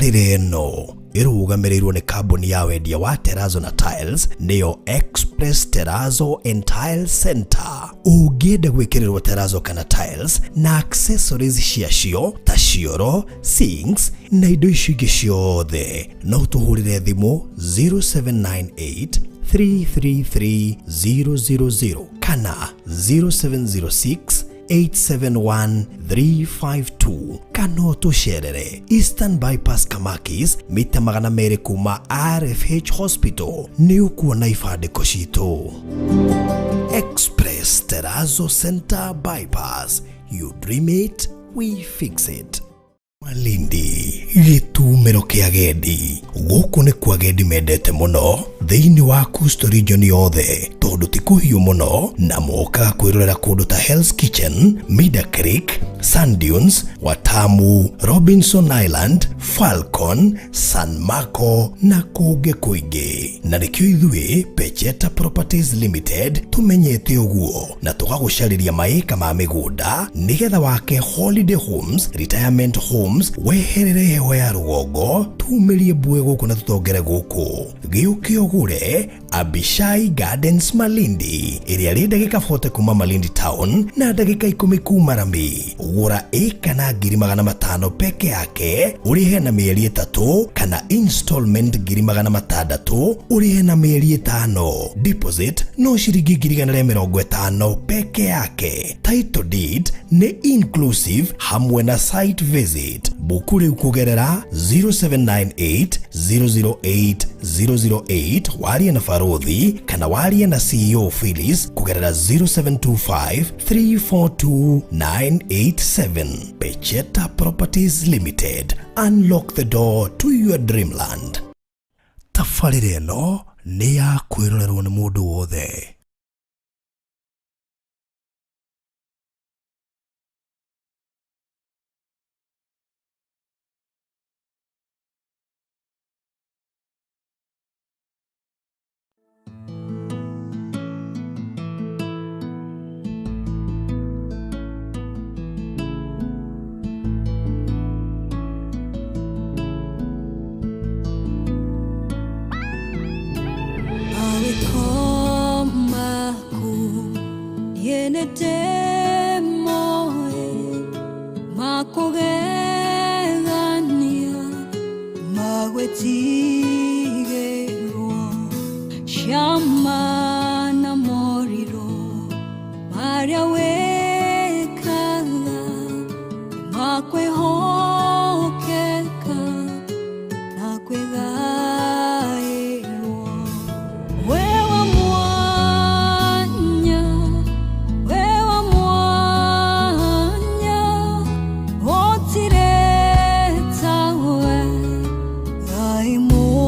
Tabarire no irugamirĩirwo nĩ kambuni ya wendia wa terrazzo na tiles nĩyo Express Terrazzo and Tile Center. Ũngĩenda gwĩkĩrĩrwo terrazzo kana tiles na accessories ciacio ta cioro, sinks na indo icio ingĩ ciothe, no tũhũrĩre thimũ 0798 333 000 kana 0706 871 352 kana tucerere Eastern Bypass Kamakis mita 200 kuma RFH Hospital ni ukuona ifandĩko citũ. Express Terrazzo Center Bypass, you dream it, we fix it. Malindi gĩtumĩro kĩa agendi gũkũ nĩ kwa agendi mendete mũno thĩinĩ wa Coastal region yothe tondũ ti kũhiũ mũno na moka kwĩrorera kũndũ ta Hell's Kitchen, Mida Creek, Sand Dunes, Watamu, Robinson Island, Falcon, San Marco na kũngĩ kũingĩ. Na nĩkĩo ithuĩ Pecheta Properties Limited tũmenyete ũguo na tũgagũcarĩria maĩka ma mĩgũnda nĩgetha wake holiday homes, retirement homes, weherere hewa ya rũgongo, tumĩrie mbue gũkũ na tũtongere gũkũ. Gĩũke ũgũre Abishai Gardens Malindi ĩrĩa rĩ ndagĩka 40 kuma Malindi Town na ndagĩka 10 kuma Rami. Gũra ĩka na 500 peke yake ũrĩhe na mĩeri 3 kana installment 600 ũrĩhe na mĩeri 5. Deposit no ciringi 150 peke yake. Title deed nĩ inclusive hamwe na site visit. Buku rĩu kũgerera 0798 008 008 warie na Farothi kana warie na CEO Phyllis kũgerera 0725 342 987. Pecheta Properties Limited, unlock the door to your dreamland. Tabarĩra ĩno nĩ ya kwĩrorerwo nĩ mũndũ wothe. More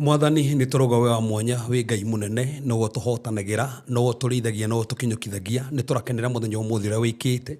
Mwathani ni turoga we wa mwanya we Ngai munene no tuhotanagira no turithagia no tukinyukithagia ni turakenera muthenya umuthira wikite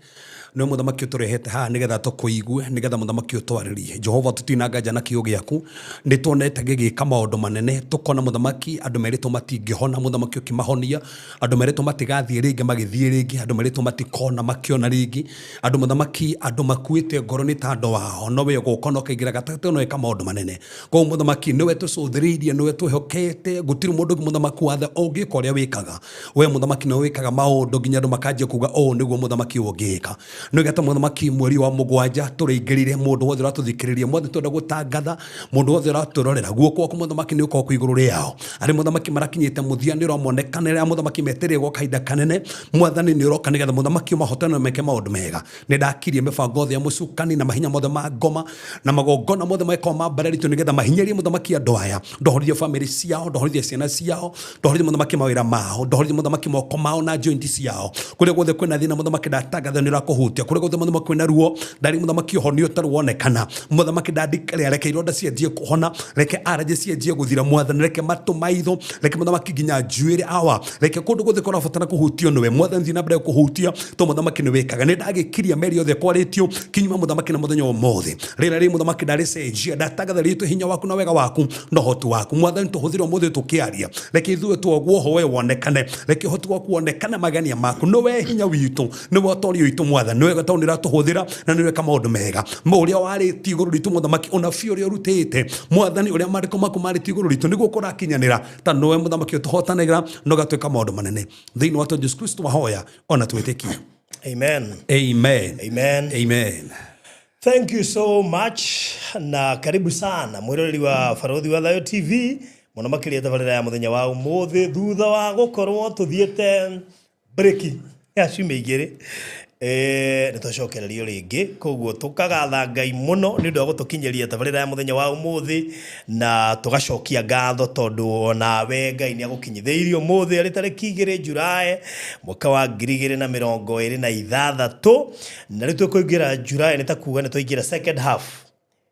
no muthamaki uturehete ha nigetha tukuigue nigetha muthamaki utwaririe Jehova tutinanga jana kiu giaku ni tuonete gigika maundu manene tukona muthamaki andu meritwo matingihona muthamaki ukimahonia andu meritwo matigathie ringi magithie ringi andu meritwo matikona makiona ringi andu muthamaki andu makuite ngoro ni tando wao no we gukona ukigira gatatu no eka maundu manene ko muthamaki ni we tucuthiririe ni we twihokete gutiri mundu muthamaki wathe ungika uria wikaga we muthamaki no wikaga maundu nginya andu makanjia kuga o niguo muthamaki ungika no gata muthamaki mweri wa mugwanja tureingirire mundu wothe ratuthikiririe mwothe twenda gutangatha mundu wothe raturorera guoko kwa muthamaki ni uko kuiguru riao ari muthamaki marakinyite muthia ni romonekana ria muthamaki meterie go kaida kanene mwathani ni uroka nigetha muthamaki mahotana meke maundu mega ni ndakirie mibango thia mucukani na mahinya mothe ma ngoma na magongona mothe maiko mambararitu nigetha mahinyarie muthamaki andu aya ndohorithia family ciao ndohorithia ciana ciao ndohorithia muthamaki mawira mao ndohorithia muthamaki moko mao na joint ciao kuria guothe kwina thina muthamaki ndatangatha ni rakuhutia kuria guothe muthamaki kwina ruo ndari muthamaki honio taruonekana muthamaki ndandikare reke ironda cienjie kuhona reke araje cienjie guthira mwathani reke matu maitho reke muthamaki ginya njuire awa reke kundu guothe korabatana kuhutio niwe mwathani thina mbere kuhutia to muthamaki ni wikaga ni ndagikiria meri yothe kwaritio kinyuma muthamaki na muthenya omothe rira ri muthamaki ndari cenjia ndatangatha ritu hinya waku na wega waku no hotu waku mwathani tuhuthira omothe tukiaria reke ithuwe twogwo ho we wonekane reke hotu waku wonekane magania maku no we hinya witu ni we torio itu mwathani we gatau nira tuhuthira na ni we kama undu mega uria wariti iguru ritu muthamaki ona fio ria rutite mwathani uria mariko maku mariti iguru ritu niguo kurakinyanira ta no we muthamaki utuhotanagira no gatweka maundu manene thiini wa Jesu Kristo wahoya ona twitikia. Amen. Amen. Amen. Amen. Thank you so much na karibu sana mwiroreri wa Farodhi wa Thayo TV muno makiria tabarira ya muthenya wa umuthi thutha wa gukorwo tuthiete breaki ya ciumia igiri nitucokererio ringi koguo tukagatha Ngai muno ni ndu gutukinyeria tabarira ya muthenya wa umuthi na tugacokia ngatho tondu ona we Ngai ni agukinyithiirio umuthi ari tariki 2 Julai mwaka wa 2026 na ritu kuingira Julai ni takuga ni tuingira second half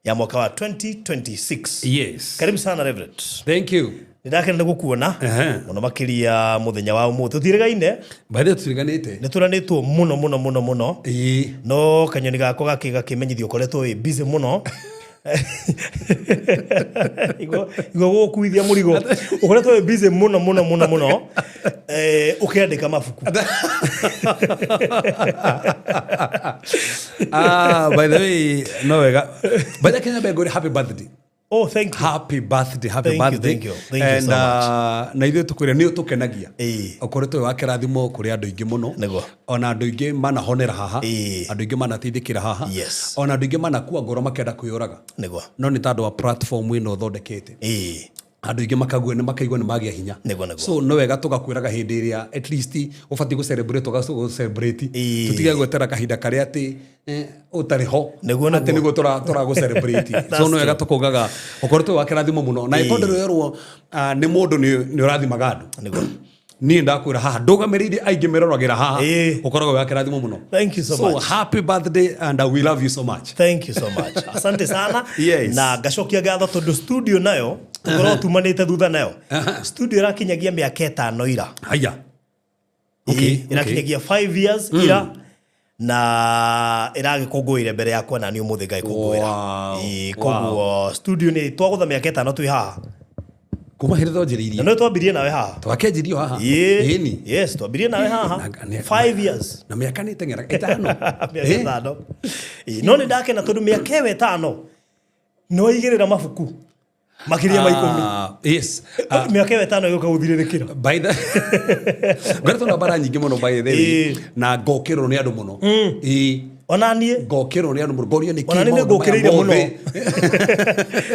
ya mwaka wa 2026. Yes. Karibu sana Reverend. Thank you. Ndakenda gukuona muno makiria muthenya wa umuthi tutirigaine baada tutiriganite ni turanitwo muno no kanyoni gako gakimenyithio koretwo we busy muno igo gukuithia murigo ukoretwo we busy muno ukiandika mafuku by the way no wega by the Kenya Bego happy birthday. Oh, thank you. Happy birthday. Thank you and so much. Na ithuĩ tukwĩra nĩ ũtũkenagia ũkoretwo wa kĩrathimo kũrĩ andũ aingĩ mũno ona andũ aingĩ manahonera haha andũ aingĩ manateithĩkĩra haha ona andũ aingĩ manakua ngoro makenda kwĩyũraga no nĩ tondũ wa platform ĩno thondekete andu ingi makaigua ni magia hinya so no wega tugakwiraga hindi iria at least ubati gu celebrate uga celebrate tutige gwetera kahinda kari ati utariho ati niguo tura gu celebrate so no wega tukugaga ukoretwo wa kirathimo muno na itondu rero ni mundu ni urathimaga andu ni ndakwira haha ndugamiriire aingi meroragira haha ukoragwo wa kirathimo muno. Thank you so much. Happy birthday and we love you so much. Thank you so much. Asante sana. Na gacokia gatho tondu studio nayo ngoro tumanite thutha nayo studio rakinyagia miaka 5 ira haya irakinyagia 5 years ira na iragikongoire mbere yakwa na ni umuthi Ngai kongoira koguo studio ni twagutha miaka 5 twi haha kuma hiritho njiriirie no twambirie nawe haha twakenjirio haha ni yes twambirie nawe haha 5 years na miaka ni tengera 5 no ni ndakena tondu miaka ewe 5 no igirira mabuku makiria ma 10 yes miaka ewe 5 yoka guthiririkira by the gato na bara nyingi muno by the way na ngokirwo ni andu muno onanie ngokirwo ni andu muno gorio ni kimo onanie ngokireire muno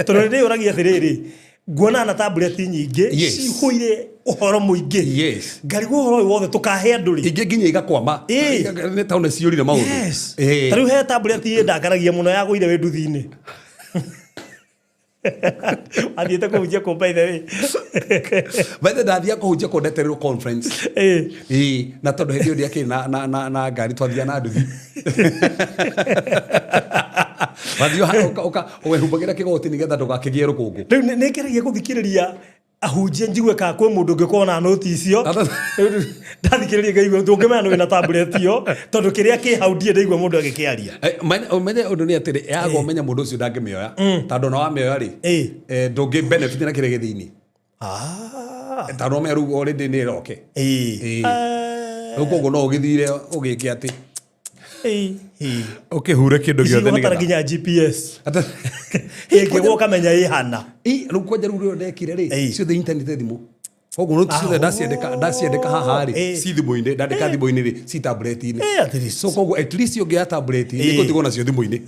tondu ndi uragia thiriri nguona na tablet nyingi cihuire uhoro muingi ngarigwo uhoro wothe tukahe andu ri ingi nginya igakwama ni taune ciurire maundu tariu he tablet ndakaragia muno ya guire we nduthi-ini athiete kuhunjia ku by the way wethe ndathia kuhunjia ku Ndeterero conference na tondu hindi ndia kiri na ngari twathia na nduthi Wathio oka wehumbagira kigoti nigetha ndugakigie rukungu. Riu nikiragia guthikiriria ahunjia njigue ka kwe mundu ngikona noti icio. Ndathikiriria ngaigua ndungimena wina tablet iyo tondu kiria ki hau ndie ndaigua mundu agikiaria. Menye undu ni atiri yago menya mundu ucio ndangimioya tondu na wamioya ri ndungi benefit na kire githini. Tondu me ru already ni roke. Rukungu no ugithire ugike ati hure kindu giothe ni gata nginya GPS ngigwo kamenya ihana riu kwanja riu ndekire ri cio the internet thimu koguo no cio ndaciendeka haha ri ci thimu-ini ndandika thimu-ini ri ci tablet-ini so koguo at least ungi ya tablet ni gutigwo nacio thimu-ini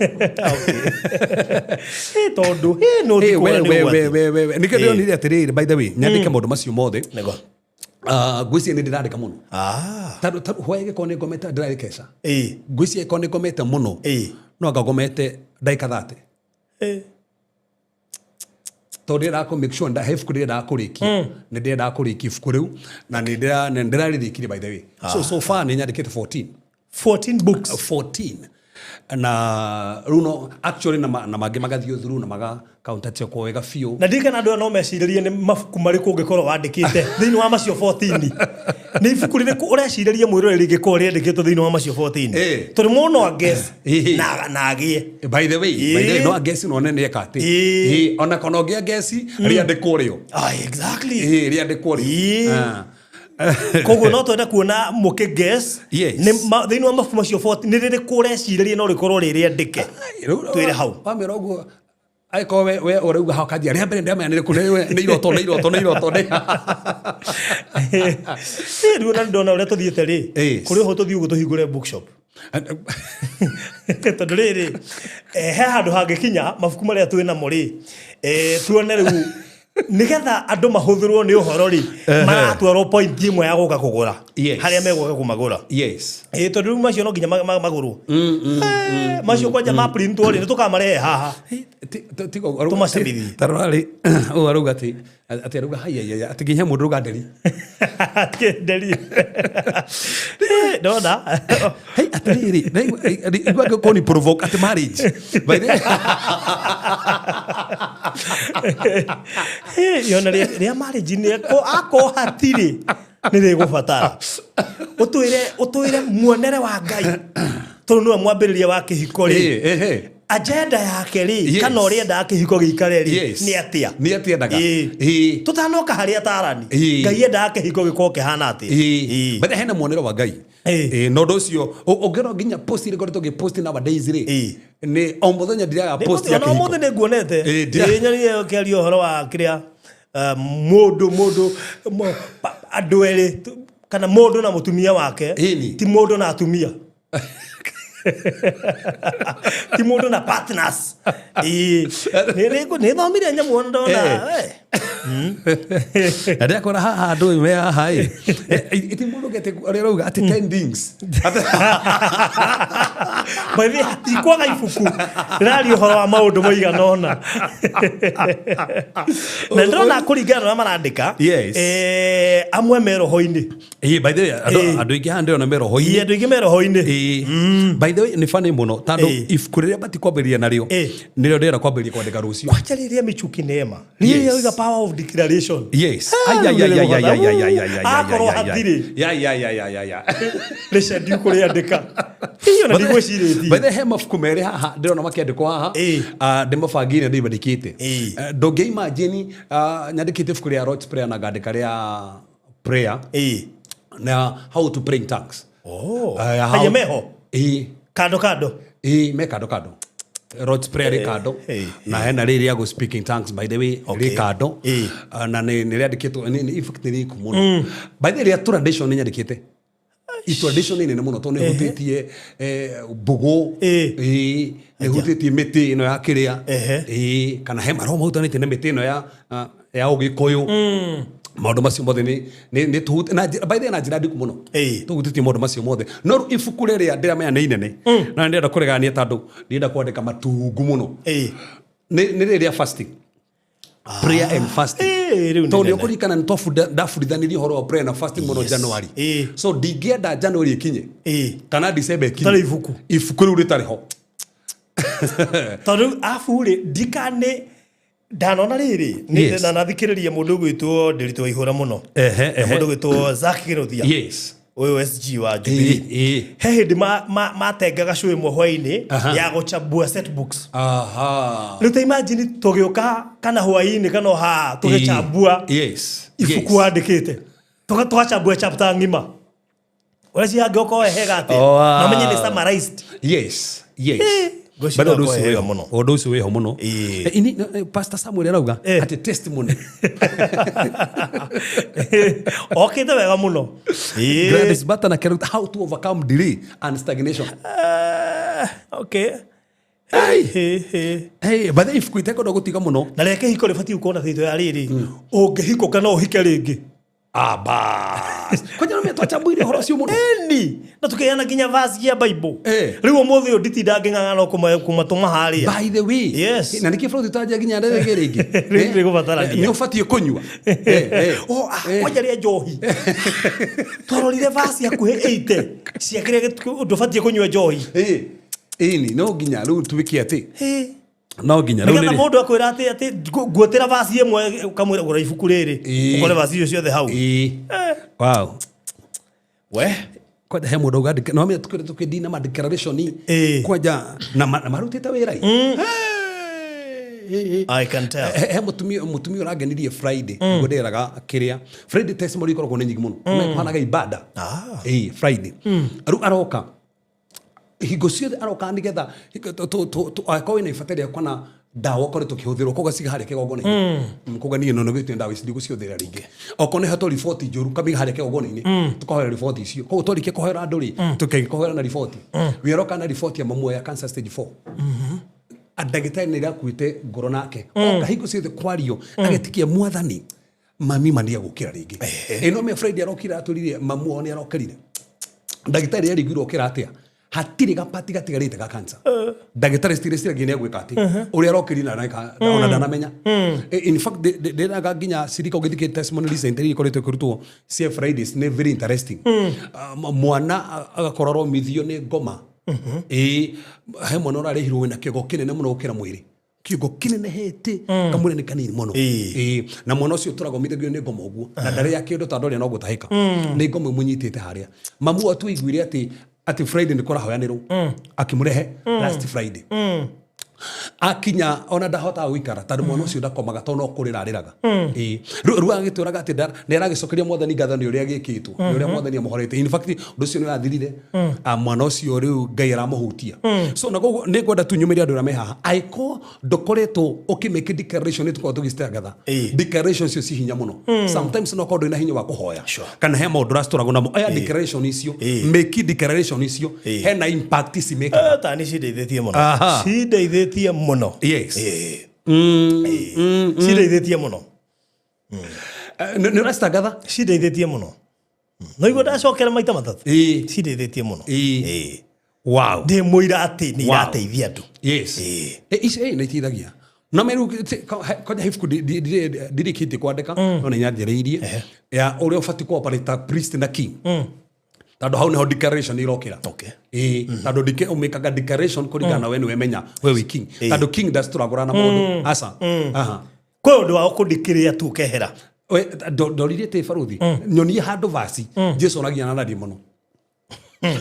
tondu no we nikio ni atiri by the way nyandike maundu macio mothe gwisi ni ndirandika muno tadu hoege kone gometa ndirarikesha gwisi kone gometa muno no ngagomete ndaika 30 tondira ko make sure have kurira kuriki ni ndira kuriki fuku riu na ni ndirarithikire by the way so far ni nyandikite 14 books 14 na runo actually na magi magathio through na maga counter ko wega fio na ndika na andu no meciririe ni mafuku mariku ngikoro wandikite thiini wa macio 14 ni ifuku ririku ureciririe mwiro ringikoro riandikitwo thiini wa macio 14 turi muno guess na agie by the way no guess no nene ekati ona kono gia guess riandikwo rio exactly riandikwo rio koguo no twenda kuona muke guess ni thiini wa mafuku macio 14 ni ririku ureciririe no rikorwo ririandike twire hau pamira uguo aiko we urauga hakathia ria mbere ndamenya ni iroto riu na ndona uria tuthiete ri kuri ho tuthii uguo tuhingure bookshop tondu riri he handu hangikinya mabuku maria twina mo ri tuone riu nigetha andu mahuthirwo ni uhoro ri maratwarwo point imwe ya guka kugura haria meguka kumagura tondu riu macio no nginya maguru macio kwanja ma print ri ni tukamarehe haha tumacebithi tarari uaruga ati aruga haya ati nginya mundu ruga nderi ndona hey atiriri igwa ko ni provoke at marriage by the yona ria marriage ni ako hatiri ni rigubatara utwire muonere wa Ngai tondu no mwambiriria wa kihiko ri agenda yake ri kana uri enda kihiko gikare ri ni atia daga tutanoka haria tarani Ngai enda kihiko gikoke hana ati but hena muonere wa Ngai no docio ogero nginya post ri gorito gipost na days ri ni o muthenya ndiraga post ya kihiko no muthenya nguonete nyari kerio horo wa kiria mundu andu eri kana mundu na mutumia wake ti mundu na atumia ti mundu na partners ni thomire nyamu ndona ndia kora haha andu me haha iti mundu gete rauga ati 10 things baby ikwaga ifuku rari horo wa maundu moiganona na ndona kuringana na marandika amwe meroho-ini by the way andu ingi hande ona meroho-ini andu ingi meroho-ini by the way ni funny muno tando if kuriria bati kwambiria nario nirio ndera kwambiria kwandika rucio kwachariria michuki neema ria yoiga power of declaration akoro hatiri resha ndi kuriandika hiyo na ndigwiciriti by the way mafuku mere haha ndirona makiandikwo haha ndimabangire ndibandikite ndonge imagine nyandikite fuku ria Lord's Prayer na ngandika ria prayer na how to pray in tongues haya meho kando me kando Lord's Prayer Ricardo na hena riri ya go speaking tongues by the way Ricardo na ni riandikitwo ni effect ni kumuno by the way tradition ni nyandikite tradition ni muno to ne hutitie bugo ne hutitie miti ino ya kiria kana he maro mautanite ne miti ino ya ugikoyo maundu macio mothe ni tuhute na by the na njira ndiku muno tuhutitie maundu macio mothe no ifuku riria ndiramenya ni inene na ndenda kuregania tandu ndenda kwandika matungu muno ni riria fasting prayer and fasting tondu ukurikana ndafundithanirie horo wa prayer na fasting muno January so ndingienda January ikinye kana December ikinye tari ifuku riu ritari ho Tondu afu ri ndikane ndanona riri Yes. na nathikiriria mundu gwitwo Ndiritu Ihura muno mundu gwitwo Zack Kiruthia Yes. uyu SG wa Jubilee he hindi matengaga show imwe hwaini ya guchambua set books rita imagine tugiuka kana hwaini kana ha tugechambua yes ifuku andikite tugachambua chapter ngima wala hange ukoe hega ati na menye ni summarized yes bado odo ucio weho muno ini Pastor Samuel arauga ati testimony okay the wega muno Gladys Bata na Keruta how to overcome delay and stagnation okay hey but if kuiteko ndo gutiga muno na reke hiko ribati ukona thito ya riri ungihiko kana uhike ringi bas kwa jana twachambuire horo cio muno eni na tukiana ginya verse ya Bible riu muthi yo nditinda nging'ang'ana kumatuma haria by the way yes na niki flow tutaje ginya ndege ringi ringi gubatara ni ufatie kunywa kwajaria njohi twarorire verse ya kuhe 80 ciakire ndufatie kunywa njohi ni no ginya riu tubiki ati no ginya riu ni mundu akwira ati guotera verse imwe ukamwira gura ibuku riri ukore verse icio ciothe hau wow we kwa he mundu ugandika no me tukidina ma declaration kwaja na marutite wira I can tell he mutumio urangenirie Friday nguderaga kiria Friday testimony ikoragwo ni nyingi muno mekuhanaga ibada Friday aru aroka hingo ciothe aroka nigetha akorwo na ibatari akwa na ndawa kore tukihuthirwo koga ciga hareke gogona koga nie nono gitwe ndawa ici ndiguciothera ringi okone hato report njuru kamiga hareke gogona tukohera report icio kogo torike kohera andu ri tukikohera na report wiroka na report ya mamu ya cancer stage 4 adagitari ni gakuite ngoro nake oka hingo ciothe kwario agetikia mwathani mami mania gukira ringi eno me Friday arokira aturirie mamu one arokirire ndagitari arigirwo okira atia hatiri gapati gatigarite ga cancer ndagitari stire gine gwika ati uri arokiri na ona ndanamenya in fact de na ginya sirika ugithike testimony recently ikoretwe kurutwo cia Fridays ne very interesting mwana agakororo mithio ne ngoma he mwana urarehirwo na kigo kinene muno gukira mwiri kigo kinene hete kamure ni kanini muno na mwana ucio turagomithio ne ngoma uguo na ndare ya kindu tandori no gutahika ni ngoma munyitite haria mamu atu igwire ati Friday ndikora hoyanirwo akimurehe last Friday akinya ona ndahota gwikara tandu mwana ucio ndakomaga tono kurira ariraga ru agituraga ati neragicokeria mwathani ngathani uria agikitwo uria mwathani amuhorete in fact nducio ni athirire mwana ucio riu ngai aramuhutia so nago ni gwenda tunyumiria andu rameha aiko ndokoretwo ukimeke declaration tukwa tugistagatha declaration cio cihinya muno sometimes no kondo ina hinya wa kuhoya kana he maundu rasturagwo namo aya declaration icio make declaration icio hena impact cimeka tani cideithĩtie muno cideithĩtie muno yes cideithĩtie muno ni rastagatha cideithĩtie muno no igwa ndacokera maita matatu cideithĩtie muno wow ndi muira ati ni irateithia andu yes ni iteithagia no meru koja hifuku dirikite kwandika no ni nyanjereirie ya uria ufati ko operate priest na king tado hau neho declaration irokira tado dike umekaga declaration kurigana we ni wemenya we king tado king dasturagura na mundu asa kwa undu wa kudikiria tu kehera we dorire te faruthi nyoni handu vasi Jesu aragia na nadi muno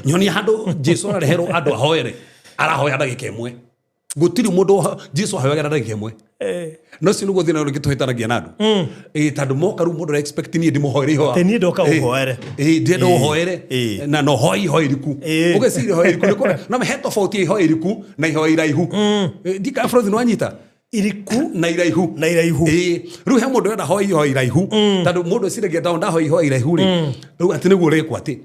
nyoni handu Jesu arehero andu ahoere arahoya ndagika imwe gutiri mundu Jesu ahoyaga ndagika imwe no sinu guthina uri gituhitanagia nandu tandu mokaru mundu expect ni ndimuhoire ho teni ndoka uhoere ndienda uhoere na no hoi hoiriku ugeciri hoiriku ni kore no me heto tofauti hoiriku na ihoi iraihu dika frozi no anyita iriku na iraihu riu he mundu enda hoi iraihu tandu mundu ciragia nda hoi iraihu ri riu ati niguo rekwa ati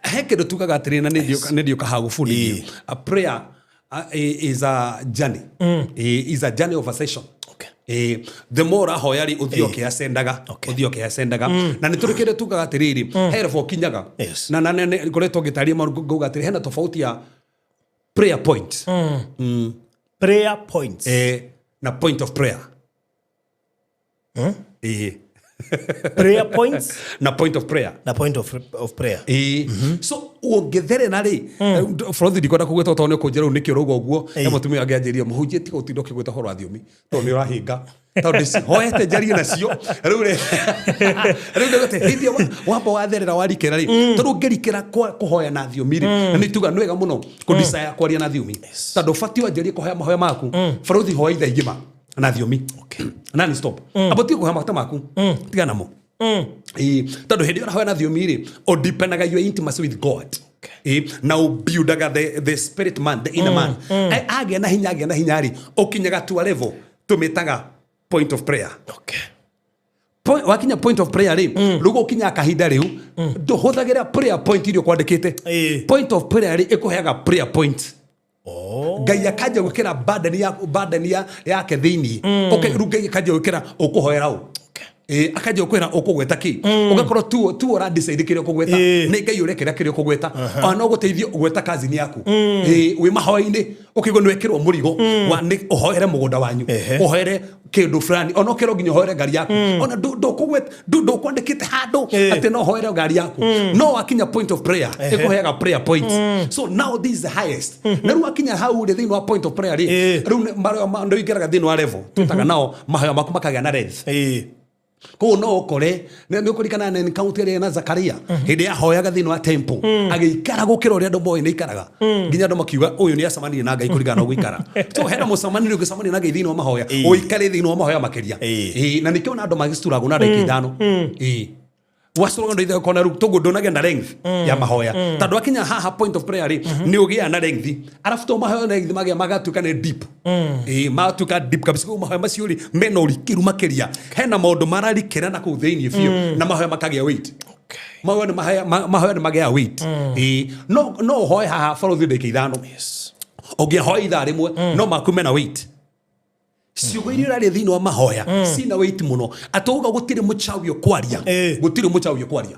heke ndo tukaga atiri na ndio kahagufundithio a prayer is a journey is a journey of a session the more ahoyari uthioke asendaga na niturikire tukaga atiriri herefo kinyaga na koretwo gitaria marugo atiri hena tofauti ya prayer points prayer points na point of prayer prayer points na point of prayer na point of prayer so ũngĩtherena rĩ borothi ndikwenda kũgwĩta tondũ nĩũkũnjĩra rĩu nĩkĩo rauga ũguo na mũtumia angĩanjĩria mũhunjia tiga ũtinda ũkĩgwĩta ũhoro wa thiomi tondũ nĩ ũrahinga tondũ ndĩcihoete njarie nacio rĩu nĩgũte hĩndĩ wamba watherera warikĩra rĩ tondũ ũngĩrikĩra kũhoya na thiomi rĩ na nĩ tuga nĩ wega mũno kũdesire kwaria na thiomi tondũ ũbatiĩ wanjĩrie kũhoya mahoya maku borothi hoya ithaa igĩma na thiomi nani stop abatiĩ kũhoya mahoya maku tiga namo tondũ hĩndĩ ũrahoya na thiomi rĩ ũdependaga your intimacy with God na ũbuildaga the spirit man, the inner man agĩa na hinya rĩ ũkinyaga to a level tũmĩtaga point of prayer wakinya point of prayer rĩ rĩu ũkinya kahinda rĩu ndũhũthagĩra prayer point iria kwandĩkĩte point of prayer rĩ ĩkũheaga prayer point Ngai akanja gwĩkĩra burden yake thĩinĩ rĩu Ngai akanja gwĩkĩra ũkũhoera ũ akajia kwera ukugweta ki ugakorwo tu ora decide kire ukugweta ni Ngai urekera kire ukugweta ona uguteithio ugweta kazi ni yaku wi mahoya-ini ukigo nwekirwo murigo wa ni uhoere mugunda wanyu uhoere kindu fulani ona ukero nginya uhoere ngari yaku ona ndo kwandikite handu ati no uhoere ngari yaku no akinya point of prayer ikuheaga prayer points so now this is the highest na ru akinya hau ri thini wa point of prayer ri ru ndo igeraga thini wa level tutaga nao mahoya maku makagĩa na length ko no okore nĩ ũkũrikana na encounter ĩrĩa na Zakaria hĩndĩ yahoyaga thĩinĩ wa temple agĩikara gũkĩra ũrĩa andũ moĩ nĩ ikaraga nginya andũ makiuga ũyũ nĩ acemanirie na Ngai kũringana na gũikara so hena mũcemanio ũngĩcemania na Ngai thĩinĩ wa mahoya ũikare thĩinĩ wa mahoya makĩria na nĩkĩo na andũ magĩciturago na ndagĩka ithano wasoro ndo ithe kona ru togo na genda length ya mahoya tandũ akinya haha point of prayer ni ũgĩa na length arafu to mahoya na length magatuka ne deep matuka deep kabisa ko mahoya macio ri mena ũrikiru makĩria hena maũndũ mararikĩra na kũu thĩinĩ biũ na mahoya makagĩa weight mahoya ni magĩa weight no hoya haha borothi ndagĩka ithano ũngĩhoya ithaa rĩmwe no makume na weight ciugo iria rĩ thĩinĩ wa mahoya sina weight muno atauga gũtirĩ mũchawi ũkwaria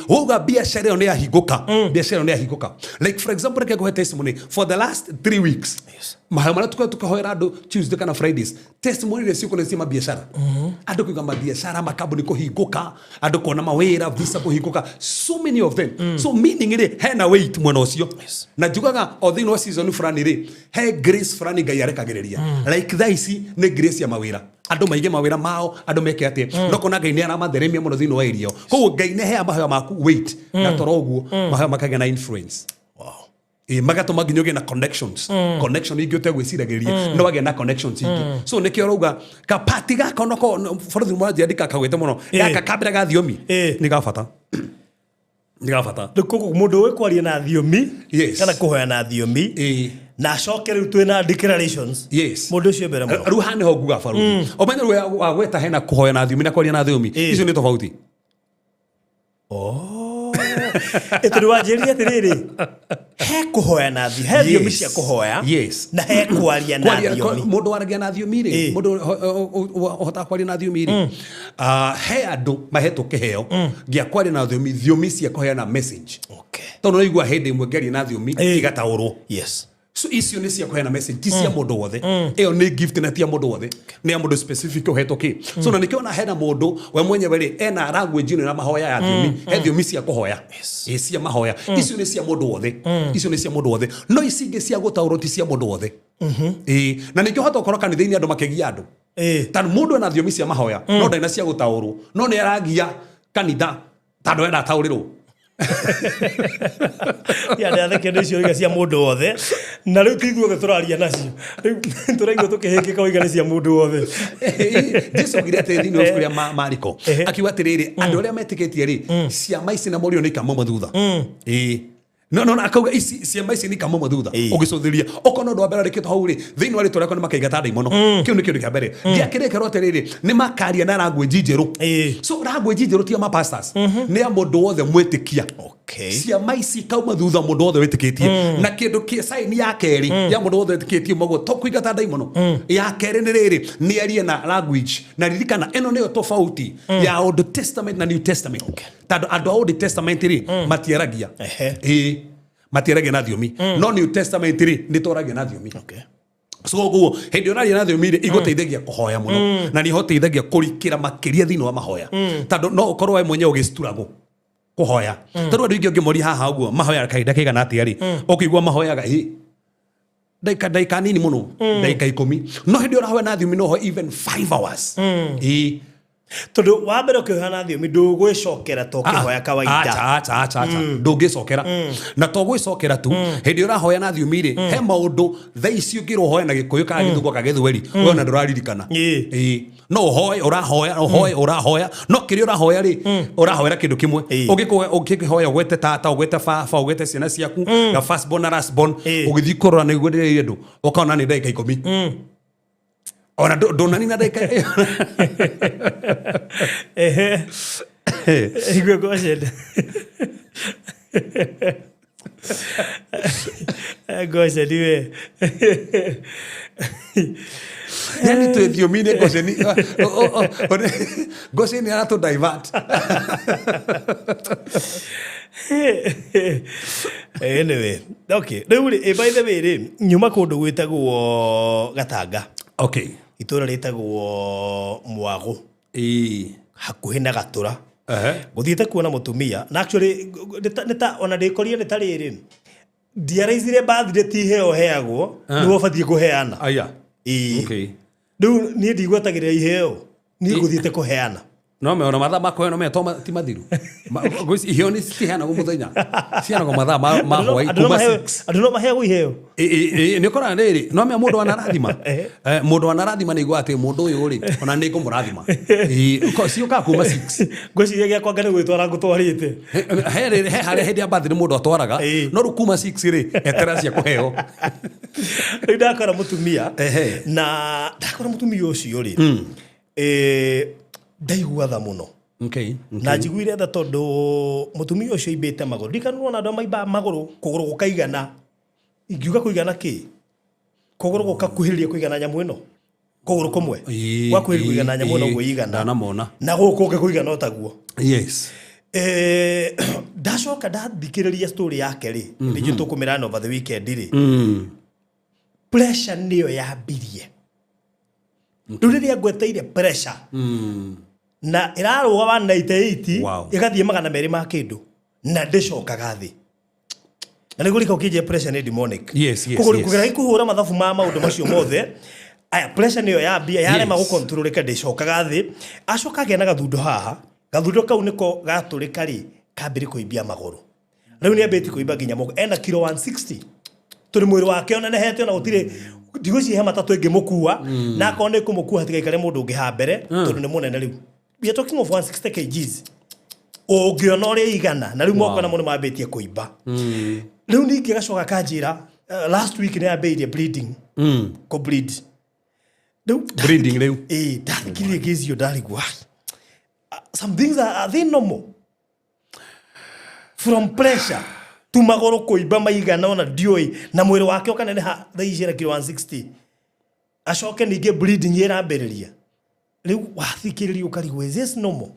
uga biashara nĩ yahingũka like for example reke nguhe testimony for the last 3 weeks mahoya marĩa tukahoera andũ Tuesday kana Fridays testimony iria ciuko nĩ biashara andũ kuiga mabiashara makambuni kũhingũka andũ kuona mawĩra visa kũhingũka so many of them so meaning rĩ hena weight mwena ũcio na njugaga o thĩinĩ wa season fulani rĩ he grace fulani Ngai arekagĩrĩria like thaa ici nĩ grace ya mawĩra andũ maige mawĩra mao andũ meke atĩ ndokona Ngai nĩ aramatheremia mũno thĩinĩ wa irio koguo Ngai nĩ hea mahoya maku weight na toro ũguo mahoya makagĩa na influence magatũma nginya ũgĩe na connection ingĩ ũtegwĩciragĩria no wagĩa na connections ingĩ so nĩkĩo rauga kapati gaka onako borothi mwanjĩandĩka kagwĩte mũno gaka kambĩra ga thiomi nĩ gabata koguo mũndũ ũĩ kwaria na thiomi kana kũhoya na thiomi na acoke rĩu twĩna declarations mũndũ ũcio mbere mũno rĩu haha nĩho nguga borothi ũmenye rĩu wagweta hena kũhoya na thiomi na kwaria na thiomi icio nĩ tofauti ĩtũrĩ wanjĩrĩria atĩrĩrĩ he kũhoya na thiomi he thiomi cia kũhoya na he kwaria na thiomi mũndũ waragia na thiomi rĩ mũndũ ũhotaga kwaria na thiomi rĩ he andũ mahetwo kĩheo gĩa kwaria na thiomi cia kũheana message tondũ no igua hĩndĩ ĩmwe ngĩaria na thiomi igataũrwo so icio nĩ cia kũheana message ti cia mũndũ wothe ĩyo nĩ gift na tia mũndũ wothe nĩ ya mũndũ specific ũhetwo kĩ so na nĩkĩo na hena mũndũ we mwenyewe rĩ ena language na mahoya ya thiomi he thiomi cia kũhoya cia mahoya icio nĩ cia mũndũ wothe no ici ingĩ cia gũtaũrwo ti cia mũndũ wothe na nĩkĩo hata ũkorwo kanitha-inĩ andũ makĩgia andũ tondũ mũndũ ena thiomi cia mahoya no ndaina cia gũtaũrwo no nĩ aragia kanitha tondũ enda ataũrĩrwo ya nda kende icio iga cia mũndũ wothe na rĩu tithuothe tũraria nacio rĩu tũraigua tũkĩhĩngĩka oiga nĩ cia mũndũ wothe Jesu oigire atĩ thĩinĩ wa ibuku rĩa Mariko akiuga atĩrĩrĩ andũ arĩa metĩkĩtie rĩ ciama ici na morio nĩ ikamoima thutha no akauga ici ciama ici nĩ ikamoima thutha ũgĩcũthĩria okorwo ũndũ wa mbere arĩkĩtwo hau rĩ thĩinĩ wa rĩtwa rĩakwa nĩ makaigata ndaimono kĩu nĩ kĩndũ kĩa mbere gĩakĩrĩkerwo atĩrĩrĩ nĩ makaria na language njerũ so language njerũ ti ya mapastors nĩ ya mũndũ wothe mwĩtĩkia ciama ici kauma thutha mũndũ wothe wĩtĩkĩtie na kĩndũ kĩa sign ya kerĩ ya mũndũ wothe wĩtĩkĩtie moguo to kũigata ndaimono ya kerĩ nĩ rĩrĩ nĩ arie na language na ririkana ĩno nĩyo tofauti ya Old Testament na New Testament tondũ andũ a Old Testament rĩ matiaragia matiaragia na thiomi no New Testament rĩ nĩ toragia na thiomi so guo hĩndĩ ũraria na thiomi rĩ igũteithagia kũhoya mũno na nĩ ihoteithagia kũrikĩra makĩria thĩinĩ wa mahoya tondũ no ũkorwo we mwenyewe ũgĩcituragwo kuhoya tondũ andũ ingĩ ngĩmoria haha ũguo mahoya kahinda kaigana atĩa rĩ ũkĩigua mahoyaga ndaika nini mũno ndaika 10 no hĩndĩ ũrahoya na thiomi noho even 5 hours tondu wa mbere ukihoya na thiomi ndugwicokera to kihoya kawaida acha ndungicokera na to gwicokera tu hindi urahoya na thiomi ri he maundu thaa icio ngirohoya na gikuyu ka githungu ka githweri we na nduraririkana no urahoya no kiri urahoya ri urahoera kindu kimwe ugikihoya ugwete tata ugwete baba ugwete ciana ciaku ga first born na last born ugithi kurora na igwete ndu ukaona ni ndaika 10 ona donani na ndaika igwe goshede goshede we yani tu thiomine gosheni gosheni ara to divert anyway okay by the way nyuma kundu gwitagwo Gatanga okay itura ritagwo Mwago hakuhi na Gatura guthiite kuona mutumia na actually nita ona ndikorie nita riri ndiaraizire birthday ti heo heagwo niwo bathie kuheana aya okay riu ni ndigwetagirira iheo ni guthiite kuheana no me ona mathaa makoe no me toma ti mathiru iheo ni cihana go muthenya ciana go mathaa ma hoi kuma 6 andu no maheo iheo ni kora riri no me mundu anarathima mundu anarathima ni igwate mundu uyu ri ona ni kumurathima ko ciuka kuma 6 ngwiciria gya kwanga ni gwitwara ngutwarite he hare hindi birthday mundu atwaraga no ru kuma 6 ri etera cia kuheo ndakora mutumia na ndakora mutumia ucio ri ndaigua tha muno okay na njiguire tha tondu mutumia ucio ibete maguru ndikanwo na andu maimba maguru kuguru gukaigana ingiuga kuigana ki kuguru gukakuhiria kuigana nyamu ino kuguru kumwe gwa kuhiria kuigana nyamu ino guigana na mona na guku kuigana otaguo yes ndacoka ndathikiriria story yake ri ndio tukumirana over the weekend ri pressure niyo yambirie nduriria gweteire pressure na iraruga 198 igathie magana meri ma kindu na ndicokaga thi na nigurika ukije pressure ni demonic kugura ikuhura mathafu ma maundu macio mothe aya pressure niyo yambia yarema gu control ka ndicokaga thi acoka gena gathundo haha gathundo kau niko gaturika ri kambiri kuibia maguru riu ni ambeti kuiba ginya moko ena kilo 160 turi mwiri wake ona nehete ona gutire ndiguci he matatu ingi mukua na akone kumukua hatigaikare mundu ungi ha mbere tondu ni munene riu we are talking of 160 kgs ungiona uria igana na riu moko na mundu mabetie kuiba riu ningi gacoka kanjira last week ni ambeirie bleeding ko bleed bleeding riu ndathikiririe gizio ndarigwa some things are they normal from pressure tumagoro kuiba maigana ona ndioi na mwiri wake okanene ha thaicira kilo 160 acoke ninge bleeding irambiriria riu wathikiriria ukarigwa is this normal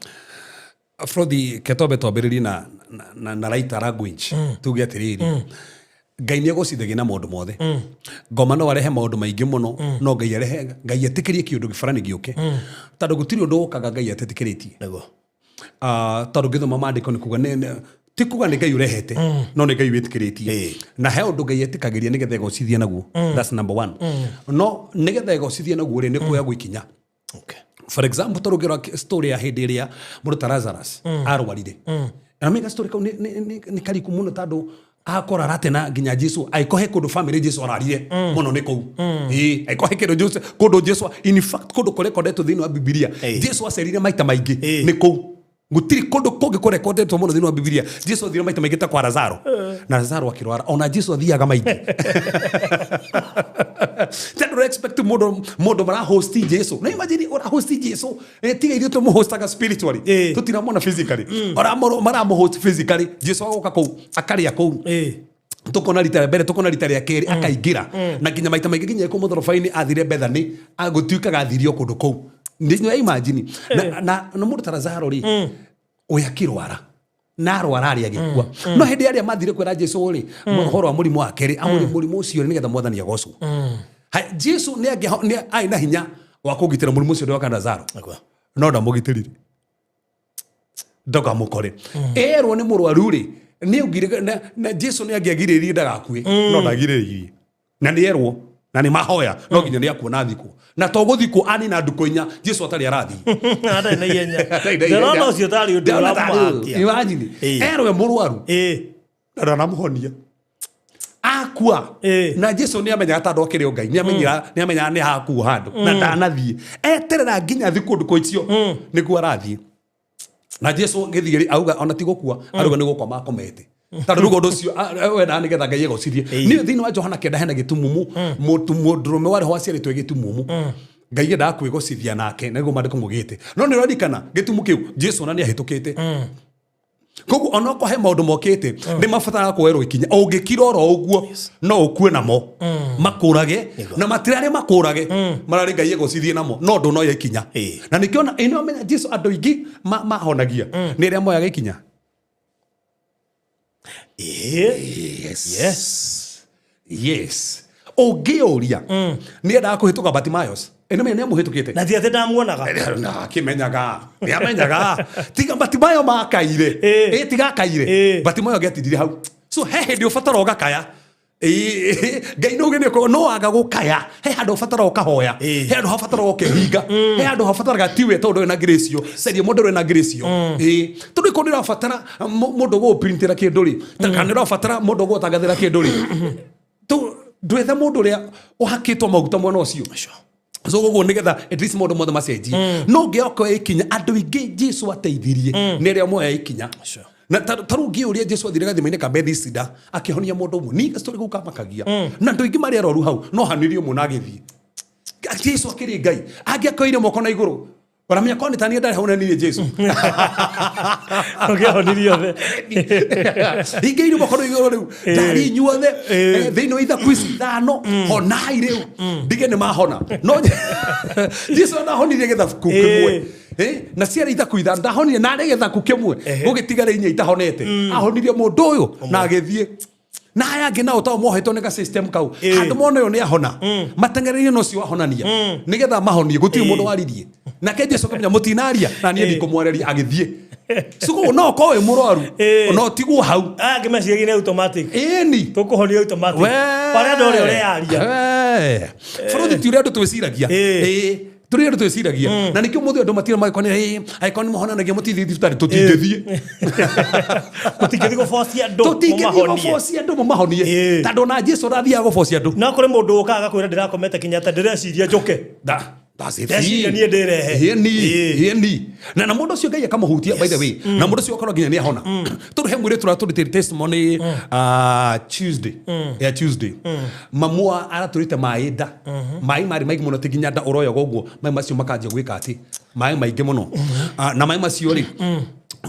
Frodi ketobe tobiriri na right language tuge atiriri Ngai ni egocithagia na maundu mothe ngoma no arehe maundu maingi muno no Ngai arehe Ngai atikirie kiundu gibarani giuke tondu gutiri undu ukaga Ngai atetikiritie nago tondu githoma maandiko ni kuga ne ti kuga ni Ngai urehete no ni Ngai witikiritie na he undu Ngai etikagiria nigetha egocithia naguo that's number 1 no nigetha egocithia naguo ri ni kuya gwikinya okay for example torugira story ya hindi iria muruta Lazarus arwarire na mega story kau ni kariku muno tondu akora ratena nginya Jesu aikohe kundu family Jesu ararire muno ni kou aikohe kindu Jesu kundu Jesu in fact kundu kurekodetwo thini wa Biblia Jesu acerire maita maingi ni kou gutiri kundu kungi kurekodetwo muno thini wa Biblia Jesu athire maita maingi ta kwa Lazaro na Lazaro akirwara ona Jesu athiaga maingi tendo expect modo mara host Jesu na imagine ora host Jesu tiga idio to mo hostaga spiritually tutira mona physically ora mara mo host physically Jesu agoka kou akaria kou tukona ritare mbere tukona ritare akeri akaigira na kinya maita maingi kinya ko modorofaini athire Bethany agutuika gathirio kundu kou ndiyo imagine na mundu ta Lazaro ri oyakirwara na arwara ari agikua no hindi aria mathire kwera Jesu ri mohoro wa murimu wake ri amuri murimu ucio nigetha mwathani agocwo Jesu ni ai na hinya wa kugitira murimu ucio wa Lazaro no ndamugitirire ndoga mukore erwo ni murwaru ri ni ugire na Jesu ni angiagiririe ndagakue no ndagiririe na ni erwo na ni mahoya no nginya ni akuona thiko na toguthiko ani na ndukoinya Jesu atari arathi ada na yenya ndona ucio tari undu wa makia imagine erwe murwaru na namuhonia akua na Jesu ni amenya atando akiri ngai ni amenya ni haku handu na ndanathie eterera nginya thiko nduko icio niguo arathie na Jesu ngithigiri auga ona tigukua aruga ni gukoma komete tando rugo ndocio wenda ni getha ngai egocirie ni thini wa Johana kenda hena gitumumu mundurume wari ho aciari twe gitumumu ngai genda kwigocithia nake niguo mandiko mugite no ni rorikana gitumu kiu Jesu na ni ahitukite kogu onoko he maundu mokite ni mafatara kwerwo ikinya ungikira oro uguo no ukue namo makurage na matirare makurage marari ngai egocithie namo no ndu no ya ikinya na nikiona ino menya Jesu andu ingi mahonagia ni ria moya ikinya yes ogioria ni enda kuhituka Bartimaeus eno menya muhitukite na thiate ndamuonaga na kimenyaga niamenyaga tiga Bartimaeus makaire tiga kaire Bartimaeus getidire hau so he ndio fatara ogakaya ngai no gene ko no aga gukaya he handu fatara okahoya he handu hafatara okehinga he handu hafatara gatiwe tondu na gracio serie mundu na gracio tondu ko ndira fatara mundu go printera kinduri taka ndira fatara mundu go tagathira kinduri tu ndwetha mundu ria uhakitwo maguta mwana ucio so gogo nigetha at least mundu mothe macenji no ngioko ikinya andu ingi Jesu ateithirie ni ria moya ikinya na tarugi uria Jesu athire gathima-ini ka Bethesda akihonia mundu umwe ni story guka makagia na ndu ingi mari aroru hau no hanirio mu na githii Jesu akiri ngai angiakoire moko na iguru baramenya ko ni tani ndari hauna ni Jesu honirio the ingeire moko na iguru riu ndari nyuothe thino itha kwisi thano honai riu ndige ni mahona no Jesu na honirie getha kukimwe na ciara ithakuitha ndahonire na regetha kukimwe gugitigare inya itahonete ahonirie mundu uyu na agithie na aya ngi na utaw mohetwo nega system kau andu mona yo ni ahona matengereire no cio ahonania nigetha mahonie gutiri mundu waririe na ke Jesu kamenya mutinaria na nie ndikumwereria agithie suko no ko we murwaru no tigu hau ngimeciria ni automatic ni tukuhonia automatic pare ndo ore aria furuthi ti uria twiciragia turi ndo twiciragia na nikio muthe ndo matira maikoni aikoni mohonanagia mutithi thibitari tutindithie tutingithi go force andu mahonie tando na Jesu rathia go force andu na kuri mundu ukaga kwira ndirakomete kinyata ndireciria njuke ni na mundu ucio ngai akamuhutia by the way na mundu ucio akoro nginya ni ahona turu he mwire turaturi testimony Tuesday mamua araturite maida mai mari maigi muno tiginya nda uroyo goguo mai macio makanjia gwika ati mai maingi muno na mai macio ri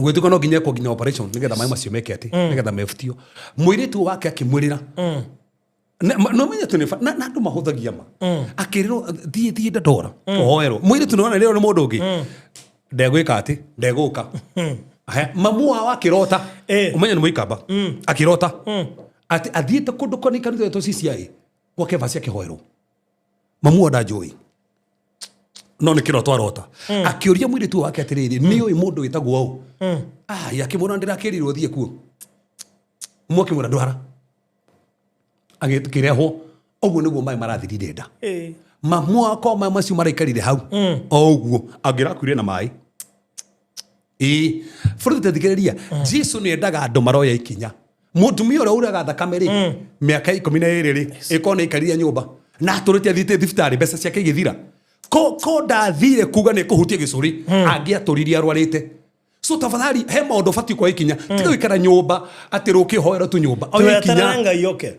gwituko no nginya ko nginya operation nigetha mai macio meke ati nigetha meftio mwire tu wake akimwirira no menya tunefa na ndu mahuthagia ma akiriro thie ndora oero mwire tunona leo ni mundu ungi ndegwika ati ndeguka mamua wakirota umenya ni muikamba akirota ati athiete kundu koni kanitha to CCI gwake vasi akihoerwo mamua ndajoi no ni kirotwa rota akiuria mwire tu wake atiriri ni uyu mundu witagwo au yakimona ndirakirirwo thie kuo mwoki mura ndwara agikireho oguo niguo mai marathirire nda mamua ko mai macio maraikarire hau oguo angirakuire na mai furuthi thikiriria Jesu ni endaga andu maroya ikinya mutumia ura uraga thakame ri miaka 12 ri ikona ikariria nyumba na turite thite thibitari mbeca ciake igithira ko ndathire kuga ni kuhutia gicuri angiaturiria arwarite so tafadhali he maundu fati kwa ikinya tiga ikara nyumba ati ruki hoera tu nyumba o ikinya nga yoke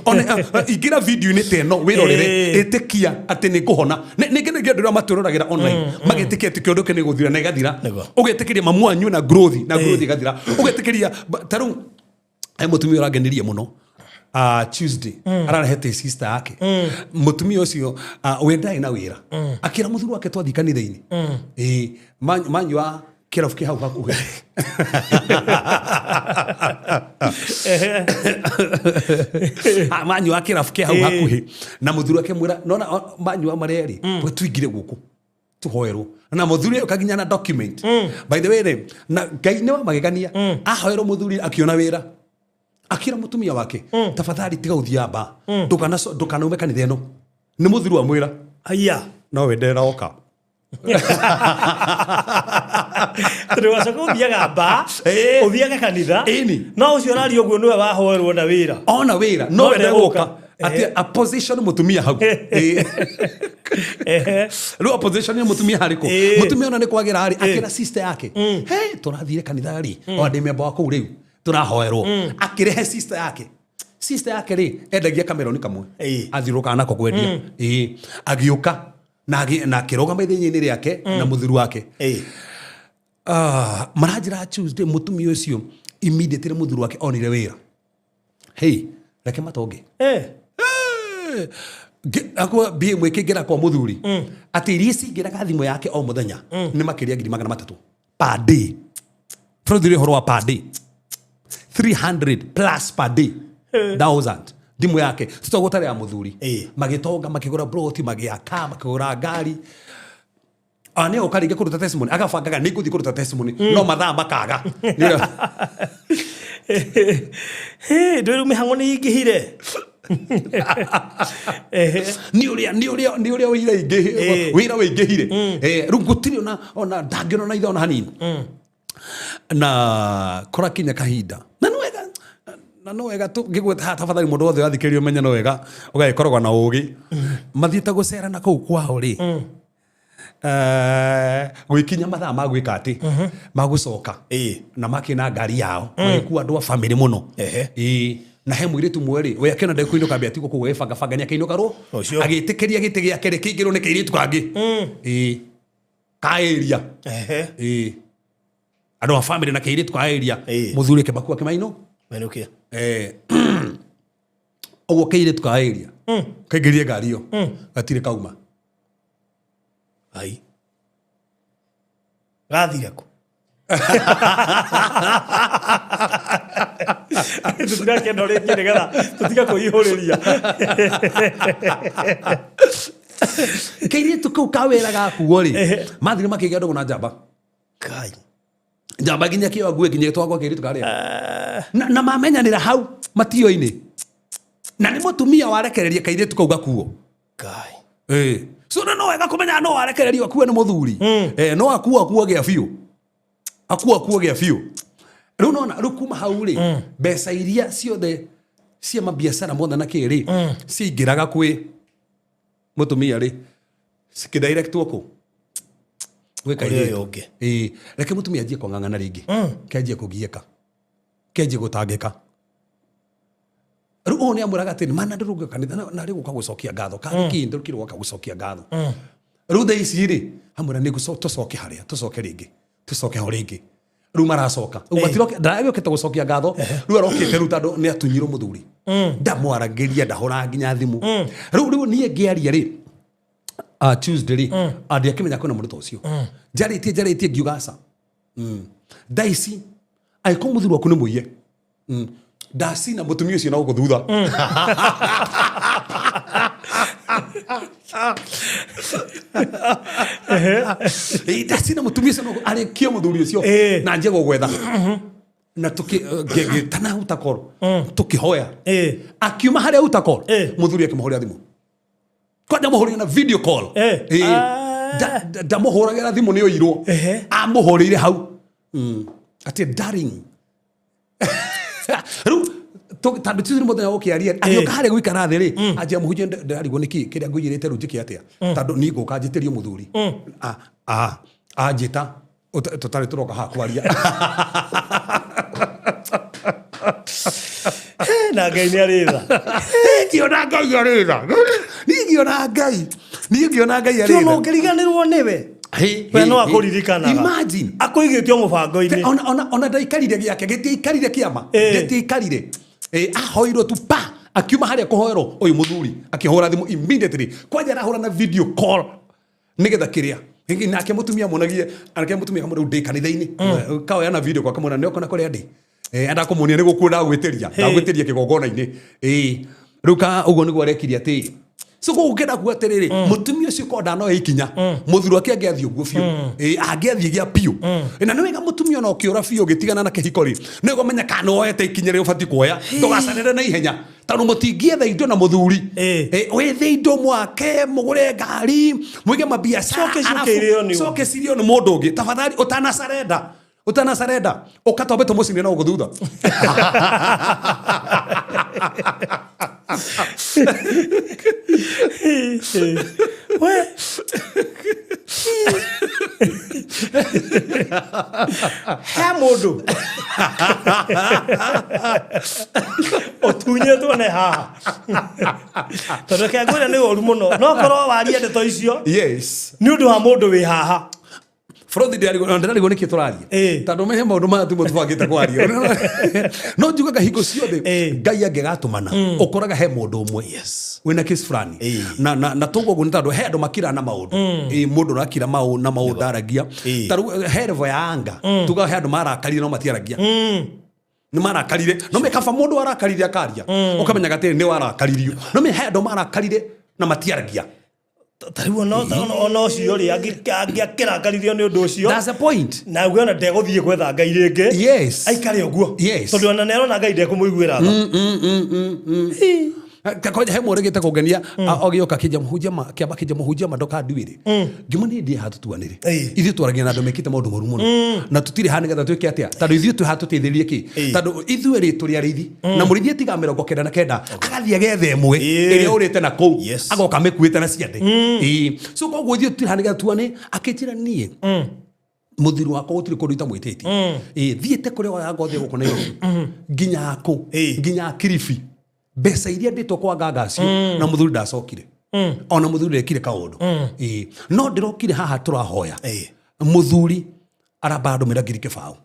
ona igira video ni teno wirorere etikia ati ni kuhona ni ngene ngira maturagira online magetikia ati kiondo kene guthira na igathira ugetikiria mamwanyu na growth igathira ugetikiria taru mutumia urangenirie muno Tuesday ararehete sister yake mutumia ucio wendai na wira akira muthuru wake twathikanithaini manywa kirafuki hau hakuhe manywa kirafuki hau hakuhe na muthuru wake mwira nona manywa mareri twingire guku tuhoerwo na muthuri ukaginya na document by the way na Ngai ni wa magegania ahoerwo muthuri akiona wira akira mutumia wake tafadhali tiga uthia ba ndukana kanitha ino ni muthuri wa mwira aya no wendera oka Tuliwacoka uthiaga ba uthiaga kanitha no ucio rario guo niwe wahoerwo na wira ona wira no wendera oka ati a position mutumia hau Lu opposition ni mutumia hariko mutumia ona ni kwagira ari akira sister yake hey turathire kanitha ari o ande memba wako uriu turahoerwo akirehe sister yake ri endagia kamera ni kamwe athiruka nako kwendia agiuka na kiroga maithenye-ini riake na muthuru wake marajira Tuesday mutumia ucio immediately muthuru wake onire wira hey reke matonge akwa bi mwekegera kwa muthuri ati irisi ngiraga thimo yake o muthenya ni makiria 300 per day produire horo wa per day 300 plus per day 1000 thimo yake tutogotare ya muthuri magitonga makigura broti magiaka makigura ngari ane okaringa kuruta testimony agafangaga niguthi kuruta testimony no mathaa makaga ndwiru mihango ni ingihire ni uria wira wingihire rungutiri ona ndangino na itha ona hanini na kora kinya kahinda na no wega tu ngigweta ha tafadhali mundu wothe athikirio menya no wega ugagikoragwa na ugi mathiite gucera na kuu kwao ri gwikinya mathaa magwika ati magucoka na makina ngari yao magikuwa andu a family muno na he mwiritu mweri we akena ndekuinuka ambia tiko kugefanga fangania kainuka ro agitikiria giti giake kingiro ni kairitu kangi kaeria andu a family na kairitu kaeria muthuri ke bakua kimaino menukia ogo kairitu kaeria kaigirie ngari yo gatire kauma ai gathire ku tutika no rĩngĩ nĩgetha tutika kũihũrĩria kairitu kau kawĩra gakuo rĩ mathire makĩgĩa ndũgũ na njamba kai njamba nginya kĩo ngue nginya twagwa kairitu karĩa na mamenyanĩra hau matio-inĩ na nĩ mũtumia warekereria kairitu kau gakuo kai so no wega kumenya no warekereria akuwe nĩ mũthuri no akuwa gĩa biũ akuwa gĩa biũ rĩu nona rĩu kuma hau rĩ mbeca iria ciothe cia mabiacara mothe na kĩrĩ ciingĩraga kwĩ mũtumia rĩ cikidirectwo kũ gwĩ kairĩtu reke mũtumia anjie kũng'ang'ana rĩngĩ kenjie kũgiĩka kenjie gũtangĩka rĩu ũũ nĩ amwĩraga atĩ mana ndĩrũnga kanitha na rĩ gũka gũcokia ngatho kangi ndĩrũkire gũka gũcokia ngatho rĩu thaa ici rĩ amwĩra nĩ tũcoke harĩa tũcoke rĩngĩ tũcoke ho rĩngĩ rĩu maracoka ndaragĩũkĩte gũcokia ngatho rĩu arokĩte rĩu tondũ nĩ atunyirwo mũthuri ndamwaragĩria ndahũraga nginya thimũ rĩu niĩ ngĩaria rĩ Tuesday rĩ andĩ akĩmenya kwĩna mũndũ ta ũcio njarĩtie ngiuga aca thaa ici angĩkorwo mũthuri waku nĩ mũiye ndacina mũtumia ũcio na gũkũ thutha ndacina mũtumia ũcio arĩkie mũthuri ũcio na njie gũgwetha na tana utakoro tukihoya akiuma harĩa utakoro mũthuri akĩmũhũrĩra thimũ kwanja mũhũrĩra na video call ndamũhũragĩra thimũ nĩ oirwo amũhũrĩire hau atĩ darling rĩu tandũ Tuesday mũthenya ũkĩaria agĩũka harĩa gũikara thĩ rĩ anjia mũhunjia ndarigwo nĩkĩ kĩrĩa ngũigĩrĩte rĩu njĩke atĩa tondũ niĩ ngũka njĩtĩrio mũthuri anjĩta tũtarĩ tũroka haha kwaria na Ngai nĩ arĩtha ngĩona Ngai arĩtha niĩ ngĩona Ngai arĩtha no ngĩriganĩrwo nĩwe we no akũririkanaga imagine akũigĩtio mũbango-inĩ ona ndaikarire gĩake gĩtiaikarire kĩama gĩtiaikarire ahoirwo tu pa akiuma harĩa kũhoerwo ũyũ mũthuri akĩhũra thimũ immediately kwanja arahũra na video call nĩgetha kĩrĩa nake mũtumia muonagie anake mũtumia kamwe rĩu ndĩ kanitha-inĩ kaoya na video kwa kamwe nĩ okona kũrĩa ndĩ enda kũmuonia nĩ gũkũ ndagwĩtĩria kĩgongona-inĩ rĩu ka ũguo nĩguo arekirie atĩ so go ukenda kuaterere mutumia ucio ko ndano ikinya muthuru ake angiathi uguo biu angiathi gia piu na ni wega mutumia no kiura biu gitigana na kihiko ri ni go menya kana oete ikinya ri ubati kuoya ndugacanire na ihenya tanu mutingietha indo na muthuri wethe indo mwake mugure ngari mwige mabiacara soke sirio ni mundu ungi tafadhali utana sarenda ukatobeto musini na uguthutha we mundu otunye tu ne ha tondu ke ngwira ni oru muno no korwo waria ndeto icio yes ni undu wa mundu wi haha Frodi ndari gone kituraria tando mehe maundu ma tu mutubangite kwaria no njugaga hingo ciothe ngai angegatumana ukoraga he mundu umwe yes wina case fulani na togo gu nitando he andu makira na maundu mundu rakira maundu na maundu aragia taru he level ya anga tuga he andu marakarire no matiaragia ni marakarire no me kaba mundu arakarire akaria ukamenya gate ni warakaririo no me he andu marakarire na matiaragia tariwo no cio ri angikirakarithio ni undu ucio that's the point na gwe ona ndeguthie gwetha ngai ringi yes aikare uguo yes tondu ona nero na ngai ndekumuiguira tha kakoja he muregete kugenia ogioka kiamba kija muhujia madoka nduire ngimani ndi hatutuanire ithu twaragia na ndomekite maundu moru muno na tutire hani gatha twike atia tondu ithu tu hatutetherie ki tondu ithu eri turi arithi na murithie tiga 99 agathia gethe emwe iria urite na kou agoka mekuite na ciande so koguo ithu tutire hani gatha tuane akitira nie muthiru wako utire kundu itamwititi thiete kuria wa ngothi gukona iyo nginya ako nginya kirifi besa iria nditwo kwa ngagacio na muthuri ndacokire ona muthuri ekire kaundu no ndirokire haha turahoya muthuri aramba ndumira ngiri kibao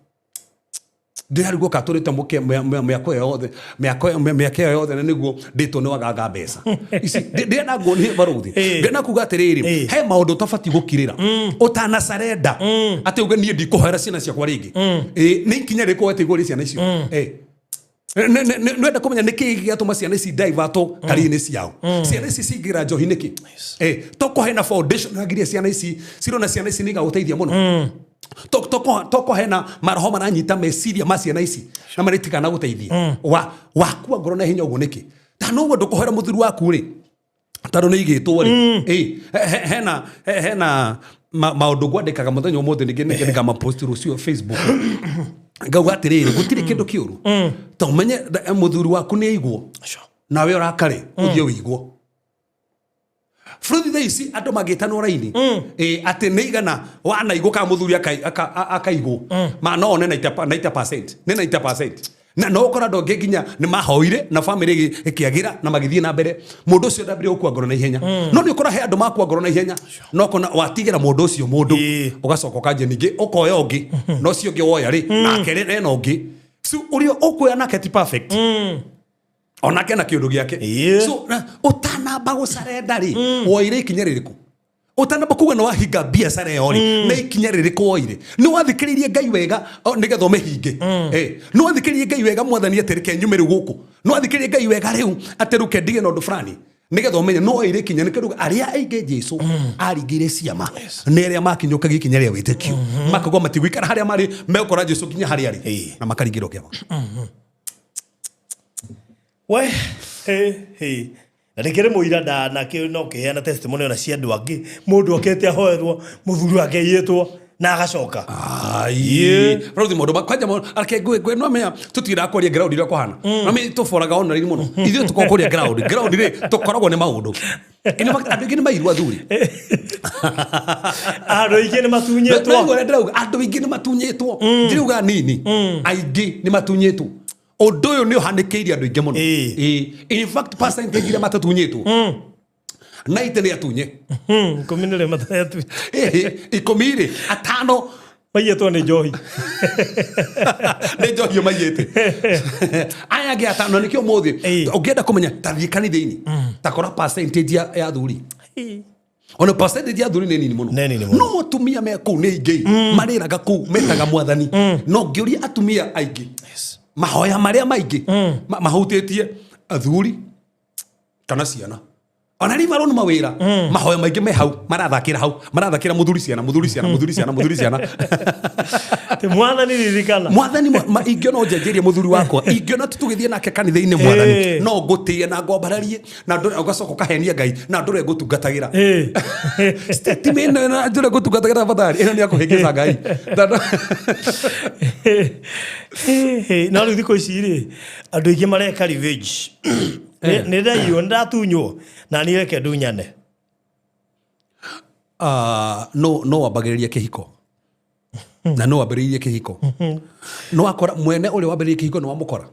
ndihari guka turite muke miako yothe na niguo nditwo ni wagaga besa isi ndena ngoni baruthi ndena kuga atiriri he maundu tabati gukirira utana sarenda ati uge nie ndikuhera ciana ciakwa ringi ni ikinya riko ati iguri ciana icio nenda kumenya niki giatuma ciana ici daivato kari-ini ciao ciana ici cingira njohi niki toko hena foundation nagiria ciana ici cirona ciana ici niga guteithia muno toko hena maroho maranyita meciria ma ciana ici na maritika na guteithia wakua ngoro na hinya uguo niki tano ngo ndukuhera muthuru waku ri taro ni igitwo ri hena maundu gwandikaga muthenya umothe ningi ngama post rucio Facebook ngauga atiriri gutire kindu kiuru to menye muthuru waku ni igwo nawe urakare uthie wigwo Frodi daisi ando magitano raini ati neigana wana igwo ka muthuri akaigwo ma no ne 90% ne 90% na no kora ndonge nginya ni mahoire na family ikiagira na magithie na mbere mundu ucio ndabire ukwa ngoro na ihenya no ni ukora he andu makwa ngoro na ihenya no kona watigira mundu ucio mundu ugacoka kanje ningi ukoya ungi no cio ngi woya ri na kere no ungi so urio ukuya nake ti perfect onake na kiundu giake so utanamba gucarenda ri woire ikinya ririku utanamba kuga no wahinga biacara yori na ikinya ririku woire ni wathikiririe ngai wega nigetha umehinge ni wathikiririe ngai wega mwathani atereke nyumire guku ni wathikiririe ngai wega riu ateruke ndige no ndu fulani nigetha umenye no waire ikinya nikeruga aria ainge Jesu aringire ciama ni aria makinyuka gikinya ria witekio makagwa matigwikara haria mari mekora Jesu kinya haria ri na makaringirwo kiama we na rikere muira na ke no ke na testimony na cia ndwangi mundu akete ahoerwo muthuru wake yetwo na agacoka Frodi mundu kwanja arke gwe no menya tutira kwaria ground ira kohana no me tuforaga ona ri muno ithu tukokoria ground ri tukoragwo ni maundu ina fact andu ingine mairwa thuri andu ingine ni matunyetwo andu ingine ni matunyetwo ndiruga nini aingi ni matunyetwo odoyo ni hanikiri andu inge muno in fact percent ingire matatunyetwo na itene atunye kominere matatu ikomire atano mayetwo ni njohi ni njohi mayete aya ge atano nikio mothi ugienda kumenya tathie kanitha-ini takora percentage ya thuri ona percentage ya thuri nini muno no atumia me ku ni ingei mariraga ku metaga mwathani no ngiuria atumia aingi mahoya maria maingi mahutitie athuri kana ciana ona rivaro no mawira mahoya maingi me hau marathakira muthuri ciana te mwathani ririkana mwathani ingĩona njenjeria muthuri wakwa ingĩona tutugithie nake kanitha-inĩ mwathani no ngũtĩe na ngwambararie na ũgacoka kahenia Ngai na ndũre ngũtungatagira statement ĩno na ndũre ngũtungatagira bathari ĩno nĩ akũhĩngĩca Ngai no rĩu thikũ ici rĩ andũ aingĩ mareka revenge nĩ ndaiywo ndatunywo na nĩ reke ndunyane no wambagĩrĩria kĩhiko na no wambĩrĩirie kĩhiko no akora mwene ũrĩa wambĩrĩirie kĩhiko nĩ wamũkora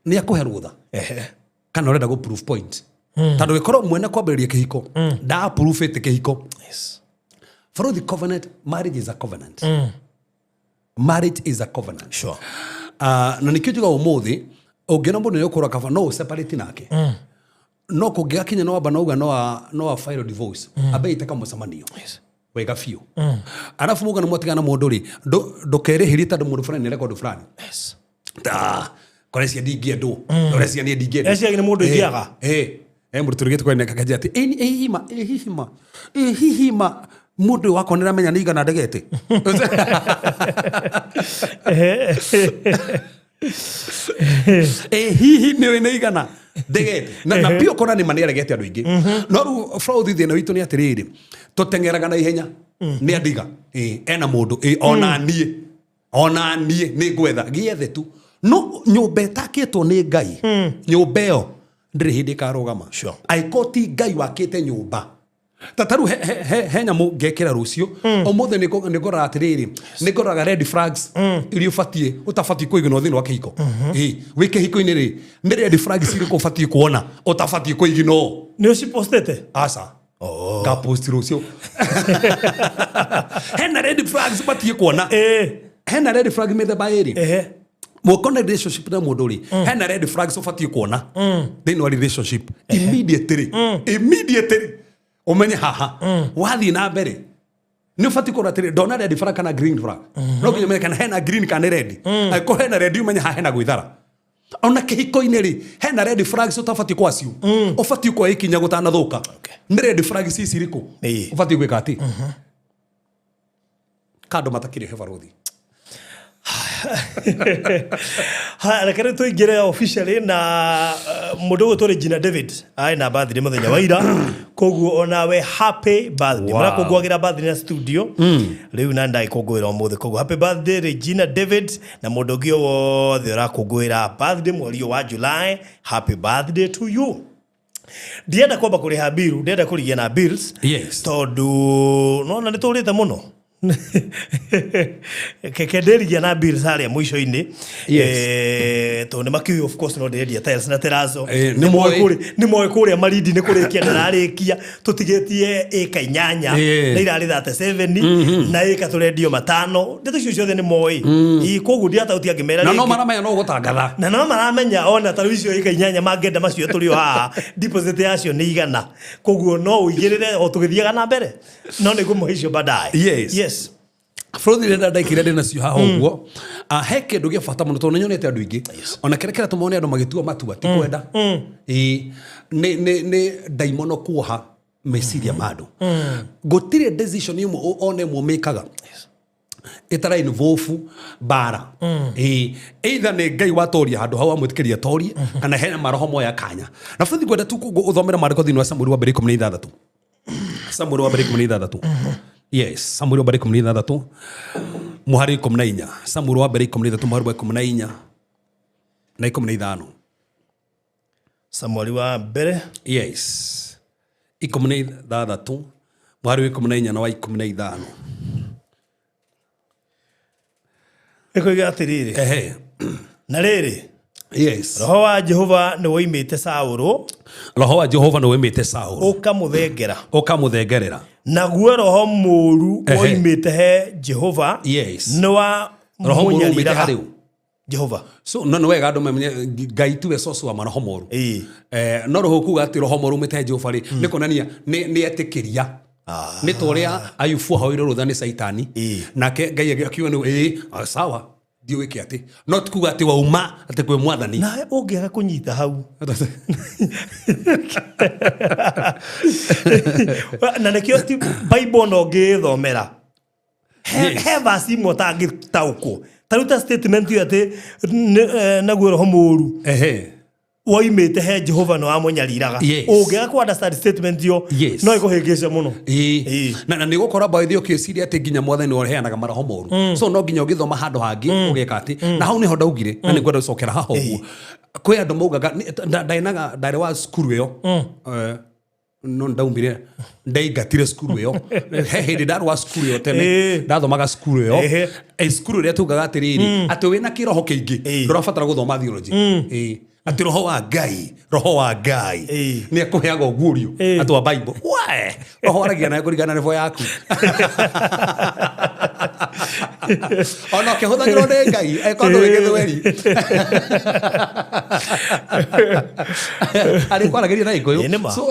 nĩ akũhe rũtha kana ũrenda gũ proof point tondũ gĩkorwo mwene kwambĩrĩria kĩhiko nda proof ĩte kĩhiko follow the covenant. Marriage is a covenant. Marriage is a covenant. Sure. Na nĩkĩo njuga ũmũthĩ ũngĩona mũndũ nĩ ũkũra kaba no separate nake no kũngĩgakinya no amba nauga no file divorce abe itaka mũcemanio wega biũ arabu mũga nĩ mwatigana mũndũ rĩ ndũkerĩhĩrie tondũ mũndũ fulani nĩ record fulani korecia ndingĩendwo korecia niĩ ndingĩendwo ecia nĩ mũndũ ingĩaga mũndũ tũrĩgĩte kwene kakaja atĩ hihima mũndũ wakwa nĩramenya nĩ igana ndegete hihi nĩ igana ndegete na pio kona nĩ mani aregete andũ aingĩ no rĩu fraud thĩna witũ nĩ atĩrĩrĩ tũteng'eraga na ihenya nĩ andiga ena mũndũ ona niĩ nĩ ngwetha gĩethe tu no nyũmba ĩtakĩtwo nĩ Ngai nyũmba ĩyo ndĩrĩ hĩndĩ ĩkarũgama angĩkorwo ti Ngai wakĩte nyũmba tataru he nyamũ ngekĩra rũciũ ũmũthĩ nĩ ngoraga atĩrĩrĩ nĩ ngoraga red flags iria ũtabatiĩ kũiganwo thĩinĩ wa kĩhiko wĩ kĩhiko-inĩ rĩ nĩ red flags irĩkũ ũbatiĩ kuona ũtabatiĩ kũiganwo nĩ ũcipostete aca ngapost rũciũ hena red flags ũbatiĩ kuona hena red flag mĩthemba ĩrĩ mũkona relationship na mũndũ rĩ hena red flags ũbatiĩ kuona thĩinĩ wa relationship immediately umenye haha wathiĩ na mbere nĩ ũbatiĩ kuona atĩrĩ ndona red flag kana green flag no nginya ũmenye kana hena green kana red angĩkorwo hena red umenye haha hena gwĩthara ona kĩhiko-inĩ rĩ hena red flags ũtabatiĩ kwacio ũbatiĩ kuoya ikinya gũtanathũka nĩ red flags ici irĩkũ ũbatiĩ gwĩka atĩ kando matakĩrĩ he barothi rekere tũingĩre officially na mũndũ ũgũtwo Regina David arĩ na birthday mũthenya wa ira koguo onawe happy birthday mũrakũngũagĩra birthday na studio rĩu na ndagĩkũngũĩra ũmũthĩ koguo happy birthday Regina David na mũndũ ũngĩ wothe ũrakũngũĩra birthday mweri wa July happy birthday to you. Ndienda kwamba kũrĩha bill ndienda kũrĩgia na bills tondũ nona nĩ tũrĩte mũno kekenderigia na bills harĩa mũico-inĩ to nĩ makiu of course no nderia tiles na terazo nĩ moe kũrĩa marindi nĩ kũrĩkia ndararĩkia tũtigĩtie ĩka 8 na irarĩ 37 na ĩka tũrendio 5 ndeto icio ciothe nĩ moĩ koguo ndiatauti angĩmera na no maramenya no gũtangatha na no maramenya ona tarũ icio ĩka 8 mangenda macio tũrĩ haha deposit yacio nĩ igana koguo no ũigĩrĩre o tũgĩthiaga na mbere no nĩ ngũmũhe icio baadaye yes Frodi renda ndaikire ndena cio haha ũguo he kĩndũ gĩa bata mũno tondũ nĩnyonete andũ aingĩ ona kĩrĩa tũmone andũ magĩtua matua ti kwenda nĩ ndaimono kuoha meciria ma andũ gũtirĩ decision imwe ona ĩmwe mĩkaga ĩtara involve bara either nĩ Ngai watoria handũ hau amwĩtĩkĩria torie kana hena maroho moya kanya na Frodi kwenda tu ũthomera maandĩko thĩinĩ wa Samueli wa mbere 16 Samueli wa mbere 16 yes Samueli wa mbere 16 muhari 14 Samueli wa mbere 16 muhari wa 14 na 15 Samueli wa mbere yes 16 muhari wa 14 na wa 15 ĩkoiga atĩrĩrĩ na rĩrĩ yes roho wa Jehova nĩ woimĩte Saũlũ roho wa Jehova nĩ woimĩte Saũlũ ũkamũthengerera naguo roho mũũru woimĩte he Jehova nĩ wa roho mũũru woimĩte harĩ Jehova so no wega andũ mamenye Ngai tuwe source wa maroho moru no roho kuga atĩ roho moru umĩte Jehova rĩ nĩ kuonania nĩ etĩkĩria nĩ tũrĩa Ayubu ahoire rũtha nĩ Saitani nake Ngai akiuga nĩ sawa dio weke ati not kuga ati wauma ati kwe mwathani na ungiaga kunyita hau na nekio ti Bible no ngithomera he verse imwe tangitauko taruta statement yo ati naguo roho mũru woimite he Jehova no amonyariraga ungiaga ku understand statement yo no ikuhingice muno na ni gukora baithio kieciria ati nginya mwathani ni oreanaga maraho moru so no nginya ugithoma handu hangi ugeka ati na hau niho ndaugire na ni gwenda gucokera haho uguo kwi andu maugaga ndainaga wa skuru iyo no ndaumire ndaigatire skuru iyo he hindi ndarwa skuru iyo tene ndathomaga skuru iyo skuru ria tugaga atiriri ati wina kiroho kiingi ndurabatara guthoma theology ati roho wa Ngai ni akuheaga gurio atwa Bible wae roho aragia na kurigana revo yaku ona ke hothagira ndi Ngai ekondo wigithweri ari kwarageria na ikoyo so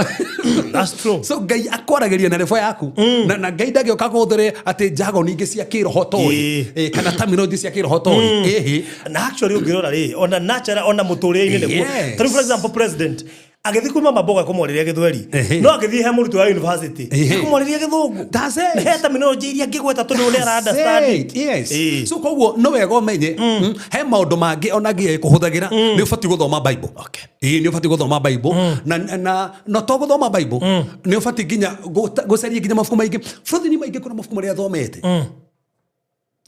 that's true so Ngai akwarageria na revo yaku na Ngai ndagioka kuhuthere ati jago ningi cia kiroho toi kana terminology cia kiroho toi na actually ungirora ri ona natural ona muturire Tari for example president agethi kuma maboga kumoriria githweri no agethi he murutu wa university kumoriria githungu that's it he terminology iria ngigweta tundu ne ara understand yes so koguo no wega umenye he maundu mangi ona ngie kuhuthagira ni ubati guthoma Bible ni ubati guthoma Bible na to guthoma Bible ni ubati nginya gucaria nginya mafuku maingi bũrũri ni maingi kuna mafuku maria thomete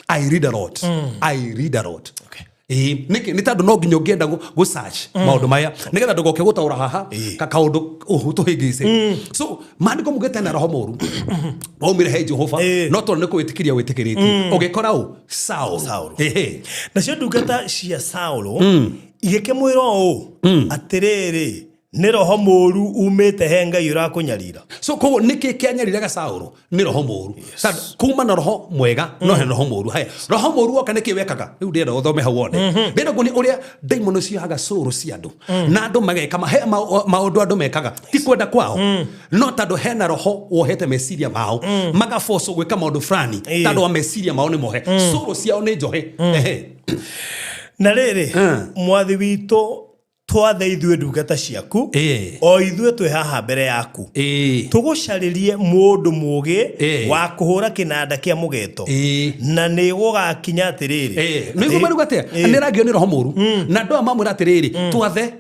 I read a lot ni tandu no nginya ngienda go search maundu maya nigetha ndugoke gutaura haha kakaundu tuhingice so mandiko mugete na roho moru waumire he Jehova no to ne kwitikiria witikiriti ugikora u Saul na cio ndungata cia Saul igike mwiro u atiriri ni roho moru umite he Ngai urakunyarira so ko niki kianyariraga Saul ni roho moru kuma na roho mwega no he roho moru haya roho moru oka niki wekaga riu ndira uthome hau wone ndira ngoni uria daimon ciaga soro cia andu na andu mageka he maundu andu mekaga ti kwenda kwao no tandu he na roho wohete meciria mao magafoso gwika maundu fulani tandu wa meciria mao ni mohe soro ciao ni njohe na riri mwathi wito twathe ithuĩ ndungata ciaku o ithuĩ twĩ haha mbere yaku tugucaririe mũndũ mũũgĩ wa kuhura kinanda kia mugeto na nĩ gũgakinya atĩrĩrĩ nĩguo maruga atĩa nĩ rangio nĩ roho mũru na andũ mamwĩra atĩrĩrĩ twathe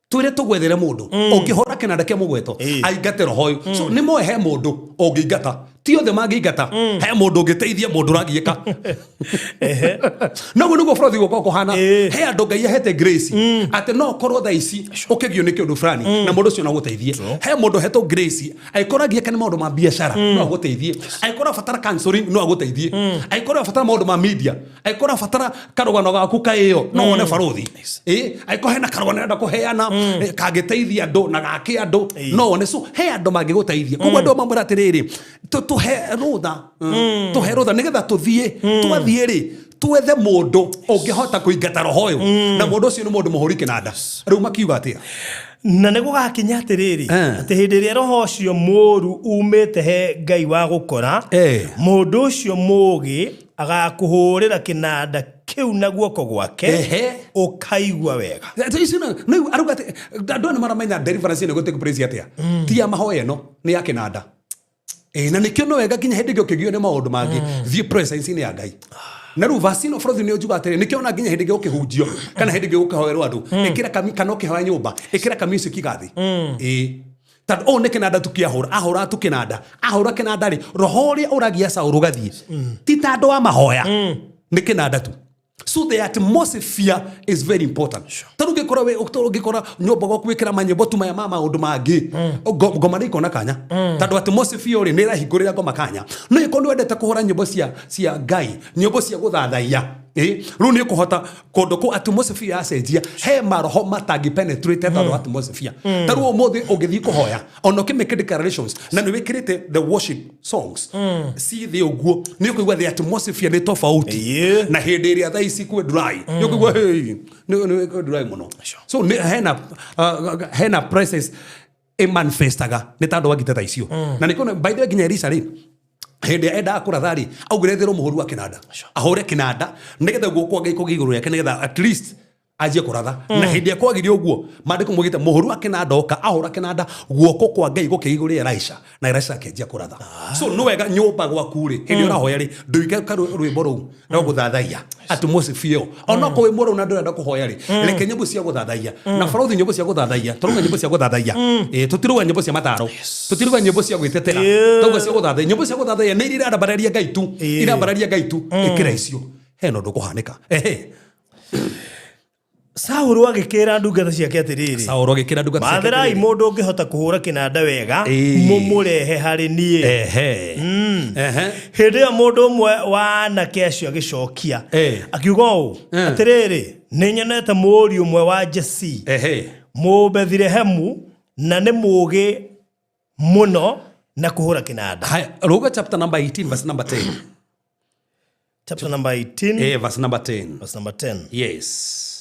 twire tugwethere mundu ungihora kinanda kia mugweto aingate roho uyu so ni moe he mundu ungingata ti othe mangingata he mundu ungiteithia mundu ragieka naguo niguo bũrũri gũkũ kũhana he andu Ngai ahete grace ati no korwo thaa ici ukigio ni kindu fulani na mundu ucio no guteithie he mundu hetwo grace aikora agieka ni maundu ma biashara no aguteithie aikora fatara counseling no aguteithie aikora fatara maundu ma media aikora fatara karugano gaku kaeyo no wone bũrũri aikora hena karugano enda kuheana kagiteithia andu na gake andu no wone so he andu mangiguteithia koguo andu mamwira atiriri tuhe rutha nigetha tuthie twathie ri twethe mundu ungihota kuingata roho uyu na mundu ucio ni mundu muhuri kinanda riu makiuga atia na nĩ gũgakinya atĩrĩrĩ atĩ hĩndĩ ĩrĩa roho ũcio mũũru umĩte he Ngai wa gũkora mũndũ ũcio mũũgĩ agakũhũrĩra kĩnanda kiu na guoko gwake ukaigua wega no aruga andũ nĩ maramenya deliverance nĩ gũtake praise atia ti ya mahoya no nĩ ya kĩnanda na nikio no wega kinya hindi gĩokĩgio nĩ maũndũ mangĩ thiĩ presence ya Ngai na ru vasino frothi nĩ ujuga atĩrĩ nikio na nginya hindi gĩokĩhunjio kana hindi gĩokĩhoerwo andũ ĩkĩra kana ũkĩhoya nyũmba ĩkĩra ka music gathi tandũ o nĩ kĩnanda tukiahũra ahũra tukinanda ahũra kĩnanda rĩ roho ũrĩa ũragia Saũlũ gathiĩ ti ta andũ a mahoya nĩ kĩnanda tu so the atmosphere is very important tandũ ngĩkora nyũmba gwaku wĩkĩra manyĩmbo tu maya ma maũndũ mangĩ ngoma nĩ ikona kanya tandũ atmosphere ũrĩ nĩ ĩrahingũrĩra ngoma kanya no ĩkorwo nĩ wendete kũhũra nyĩmbo cia Ngai nyĩmbo cia gũthathaiya rĩu nĩ ũkũhota kũndũ kũ atmosphere yacenjia he maroho matangi penetrate tandũ atmosphere tarũ ũmũthĩ ũngĩthiĩ kũhoya ona ũkĩmake declarations na nĩ wĩkĩrĩte the worship songs si thĩ ũguo nĩ ũkũigua the atmosphere nĩ tofauti na hĩndĩ ĩrĩa thaa ici kwĩ dry nĩ ũkũigua nĩ dry mũno so hena presence manifestaga nĩ tandũ wa ngita thaa icio na nĩ kũna by the way nginya Elisa rĩ Hende enda kuratha ri augirethero muhuru wa kinanda ahore kinanda nigetha guoko Ngai kugiguru yake nigetha at least ajie kuratha na hindi yakwagirio uguo mandiko mugite muhuru wa kinanda oka ahora kinanda guoko kwa Ngai gukigiguru Elisha na Elisha akenjia kuratha so no wega nyumba gwaku ri hindi urahoya ri nduike rwimbo ruu na guthathaia atu musifio ona ko wimbo ruu na ndurenda kuhoya ri reke nyimbo cia guthathaia na farothi nyimbo cia guthathaia turuga nyimbo cia guthathaia tutiruga nyimbo cia mataro tutiruga nyimbo cia gwitetera turuga cia guthathaia nyimbo cia guthathaia ni ira ndabararia Ngai tu ira bararia Ngai tu ikira icio heno ndukuhanika Saũlũ agĩkĩra ndungata ciake atiriri Saũlũ agĩkĩra ndungata ciake Matherai mũndũ ũngĩhota kũhũra kĩnanda wega mũmũrehe harĩ niĩ hĩndĩ ĩyo mũndũ ũmwe wa anake acio agĩcokia akiuga ũũ atiriri nĩ nyonete mũriũ ũmwe wa Jesse Mũbethilehemu na nĩ mũũgĩ mũno na kũhũra kĩnanda Luka chapter number 18 verse number 10 chapter number 18 verse number 10 verse number 10 yes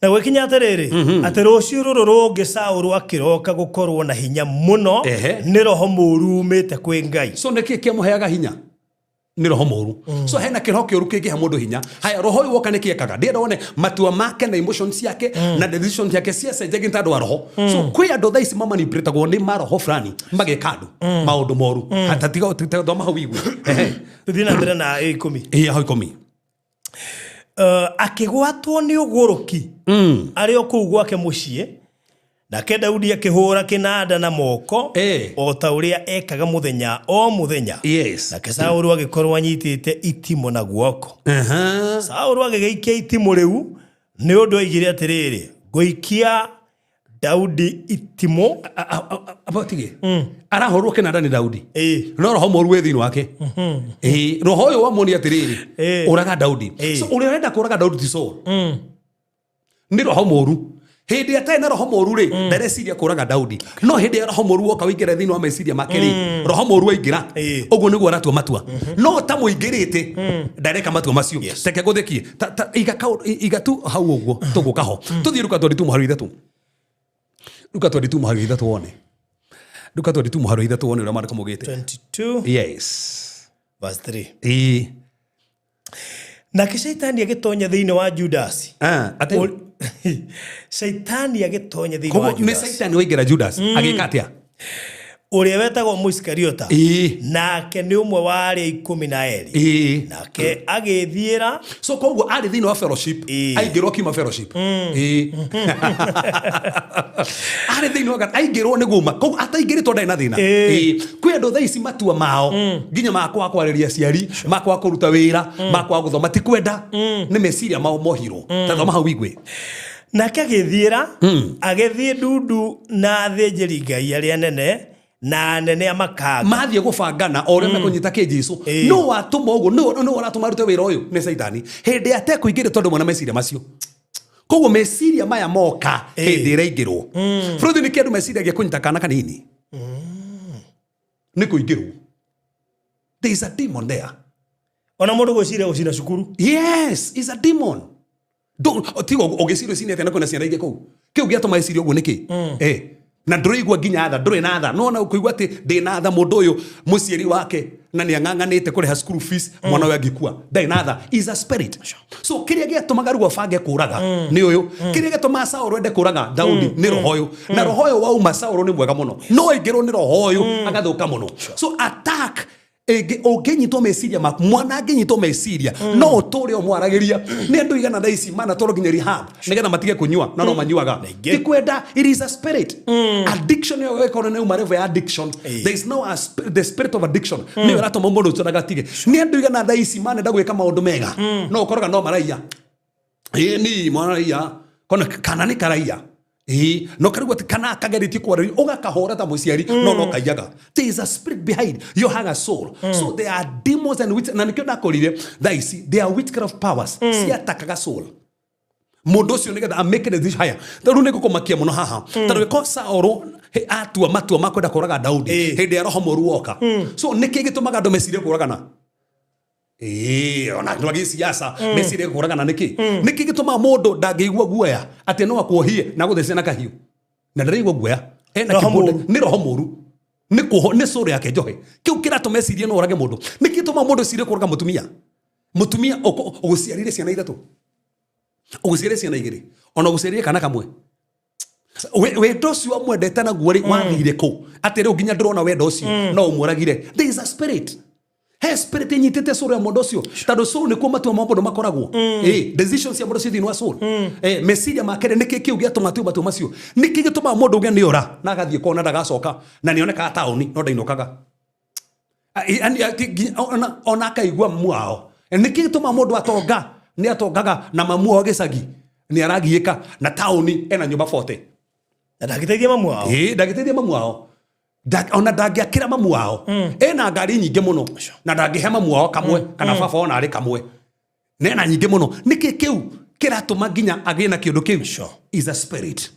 na gwekinya atiriri ati rucio ruru rungi Saũlũ akiroka gukorwo na hinya muno ni roho mũru umite kwi Ngai so niki kiamuheaga hinya ni roho mũru so hena kiroho kiuru kingiha mundu hinya haya roho uyu woka nikiekaga ndone matua make na emotions yake na decisions yake ciacenjagia ntandu wa roho so kwi andu thaisi mamanipulate ni maroho fulani mageka andu maundu moru hatatiga thoma hau igwe tuthina mbere na 10 hau 10 akigwatwo ni uguruki ari oku gwake mucie nake Daudi akihura kinanda na moko o ta uria ekaga muthenya o muthenya nake Saũlũ agikorwo anyitite itimo na guoko Saũlũ agigeikia itimo riu ni undu aigire atiriri ngoikia Daudi itimo abatige arahorwo kinanda ni Daudi no roho moru we thini wake roho uyu wa moni atiriri uraga Daudi so uria wenda kuraga Daudi ti Saũlũ ni roho moru hindi ate na roho moru ri ndareciria kuraga Daudi no hindi roho moru woka wingire thini wa meciria make ri roho moru waingira uguo niguo aratua matua no ta muingirite ndareka matua macio teke guthekie igatu hau uguo tugukaho tuthie Luka 22 muharu ithatu Luka 22 muharu ithatu wone Luka 22 muharu ithatu wone uria mariko mugite 22 yes verse 3 na kishaitani agitonya thini wa Judas ate Shaitani agitonya thini wa Judas me Shaitani waingira Judas agika atia uria wetagwo Muiskariota nake ni umwe wa ari 12 nake agithiira so koguo ari thini wa fellowship aingirwo kima fellowship ari thini wa aingirwo ni guma koguo ataingirito ndai na thina kwi andu thaisi matua mao nginya makwa kwariria ciari makwa kuruta wira makwa guthoma ti kwenda ni meciria mao mohiro ta thoma hau igwe nake agithiira agithie ndundu na thinjiri Ngai aria nene na nene amakaga mathie gubangana o ria mekunyita ki Jesu no watuma uguo no waratuma rute wira uyu ni Shaitani hindi ate kuingire tondu mwana meciria macio koguo meciria maya moka hindi iraingirwo fruthi ni kindu meciria kunyita kana kanini ni kuingirwo there is a demon there ona mundu gwiciria gucina cukuru yes is a demon tigo ogecirio cine tena kuna ciana ingi kou kiu giatuma meciria uguo niki na ndroigwa nginya tha nduri na tha no na ukuigwa ati ndi na tha mundu uyu muciari wake na ni anganganite kuriha school fees mwana we agikua ndai na tha is a spirit so kiria giatumaga ruo bange kuraga ni uyu kiria giatuma Saũlũ ende kuraga Daudi ni roho uyu na roho uyu wauma Saũlũ ni mwega muno no ingirwo ni roho uyu agathuka muno so attack unginyitwo meciria maku mwana anginyitwo meciria no uturi o mwaragiria ni andu igana tha ici mana toro nginya rehab nigetha matige kunyua na no manyuaga ti kwenda it is a spirit addiction yo wekona ne umarevo ya addiction there is no the spirit of addiction ni uratuma mundu utonaga tige ni andu igana tha ici mana ndagwika maundu mega no ukoroga no maraia ni mwana raia kana ni karaia no karigwa kana kageriti kwari ugakahora ta muciari no kaiyaga there is a spirit behind you have a soul so there are demons and witch na nikyo nakorire thaisi there are witchcraft powers ciatakaga soul mundu ucio nigetha amake the higher taru niko kumakia muno haha taru ko Saũlũ atua matua makwenda kuraga Daudi hindi ya roho moru woka so niki gitumaga ndo mecirie kuragana ona ndwagi siasa mecirie kuragana niki gituma mundu ndangĩigua guoya ati no akuohie na guthece na kahiu na ndareigua guoya ena kibondo ni roho moru nä cå rä yake njohe kä u kä ratå mecirie no orage må ndå nä kä tå ma må ndå cirie kå raga må tumia å gå ciarire ciana ithatå å gå ciarire ciana igä rä ona å gå ciarire kana kamwe wendo cio amwendete naguo rä wathire kå atä rä u nginya ndä rona wendo å cio no å mwåragire. There is a spirit. He spirit nyitete soul ya mundu ucio tando soul ni kuo matua maundu makoragwo decisions ya mundu cio thini wa soul meciria makere niki kiu giatuma tu matua macio niki gituma mundu ugia niora na gathie kona ndagacoka na nioneka tauni no ndainokaga ona akaigua muao niki gituma mundu atonga ni atongaga na mamu wa gicagi ni aragiika na tauni ena nyumba 40 na ndagiteithia mamu wao ndagiteithia mamu wao ona ndangĩakĩra mamu wao ena ngari nyingĩ mũno na ndangĩhe mamu wao kamwe kana baba ona arĩ kamwe nena nyingĩ mũno nĩkĩ kĩu kĩratũma nginya agĩe na kĩũndũ kĩu is a spirit.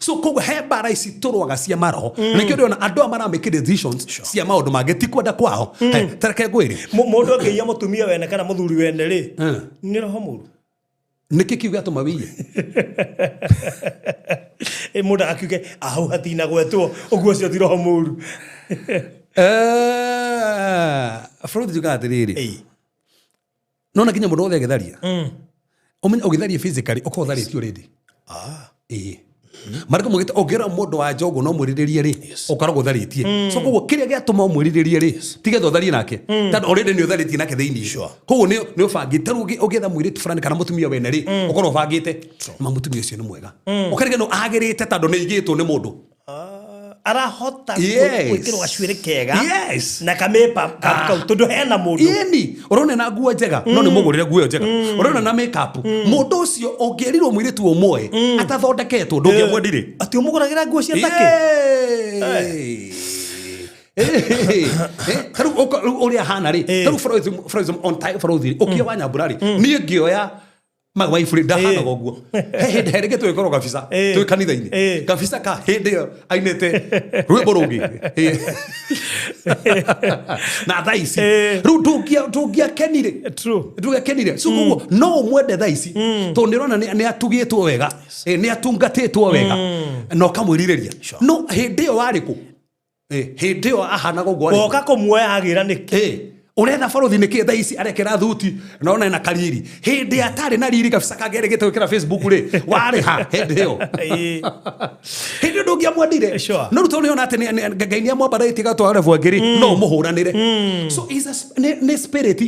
So koguo he mbara ici tũrwaga cia maroho nĩkĩo ndĩrona andũ a maramake decisions cia maũndũ mangĩ ti kwenda kwao tareke ngwĩre mũndũ akĩia mũtumia wene kana mũthuri wene rĩ nĩ roho mũru nĩkĩ kiu gĩatũma wĩye mũndũ akiuge ahau hatina gwetwo ũguo cio ti roho mũru bũrũri tugaga atĩrĩrĩ nona nginya mũndũ wothe agĩtharia ũmenye ũgĩtharia physically ũkorwo ũtharĩtio already mariko mugite ogera mundu wa njogo no mwiririe ri ukaragwo tharĩtie so koguo kiria giatuma mwiririe ri tigetha utharie nake tando already ni utharitie nake thiini koguo ni ubangite ru ugetha mwiritu fulani kana mutumia wene ri ukorwo ubangite ma mutumia ucio ni mwega ukarige no agirite tando ni igitwo ni mundu arahota gwikirwo gacuĩrĩ kega na kamepa kau tondu hena mũndũ yeni urone na nguo njega no ni mũgũrĩre nguo njega urone na makeup mũndũ ũcio ũngĩerirwo mũirĩtu ũmwe atathondeketwo ndũngĩamwendire atĩ ũmũgũragĩra nguo cia take taru ũrĩa hana rĩ taru for example on time for ũthiri ũkĩa wa nyambura rĩ niĩ ngĩoya magwaifuri ndahana goguo hende herege twikoro kabisa twi kanitha-ini kabisa ka hende yo ainete rwimbo rungi na thaisi ru ndugia kenire ndugia kenire so koguo no mwende thaisi to ndirona ni atugitwo wega ni atungatitwo wega no kamwirireria no hende yo wariku hende yo ahana goguo goka kumuoya agira niki uretha borothi niki tha ici arekera thuti naona ina kariri hindi atari na riri kabisa kagere gitwikira Facebook ri wari ha hindi yo hindi ndungia mwendire no ruto ni ona ati ngai ni amwambarĩtie gatwara vwangiri no muhuranire so is a ne spirit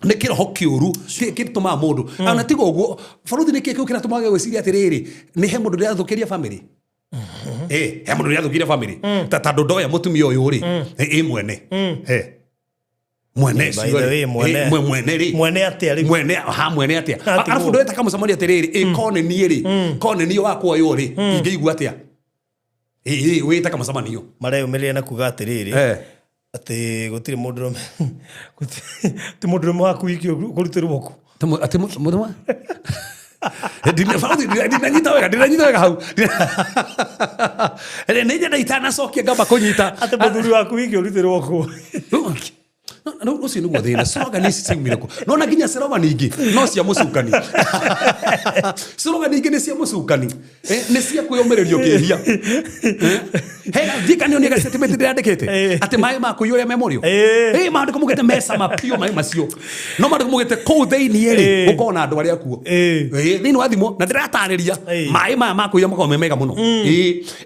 ni kiroho kiuru kituma mundu ana tiga uguo borothi niki kiu kiratuma gwiciria atiriri ni he mundu ndiathukiria family he mundu ndiathukiria family tando ndoya mutumia uyu ri mwene mwene atia arafu ndoeta kama samani atiriri kone nieri kone niyo wakwa yo ri ingeigua atia wita kama samani yo mareyumiria na kuga atiriri ati gutiri mundurume ti mundurume waku ikio kurutirwo ku ati mundurume ndinanyita wega hau nĩnye ndaitana cokia ngamba kũnyita ati muthuri waku ikio rutirwo ku no ucio niguo thina slogan ici ciumire ku no na nginya slogan ingi no cia mucukani slogan ingi ni cia mucukani ni cia kwiyumirerio kihia thikani oni statement ndirandikite ati mai maku yuria memorio maandiko mugete mesa mapio mai macio no maandiko mugete ku theini ri ukona andu aria kuo thiini wa thimo na ndiratariria mai maya maku yuria makome mega muno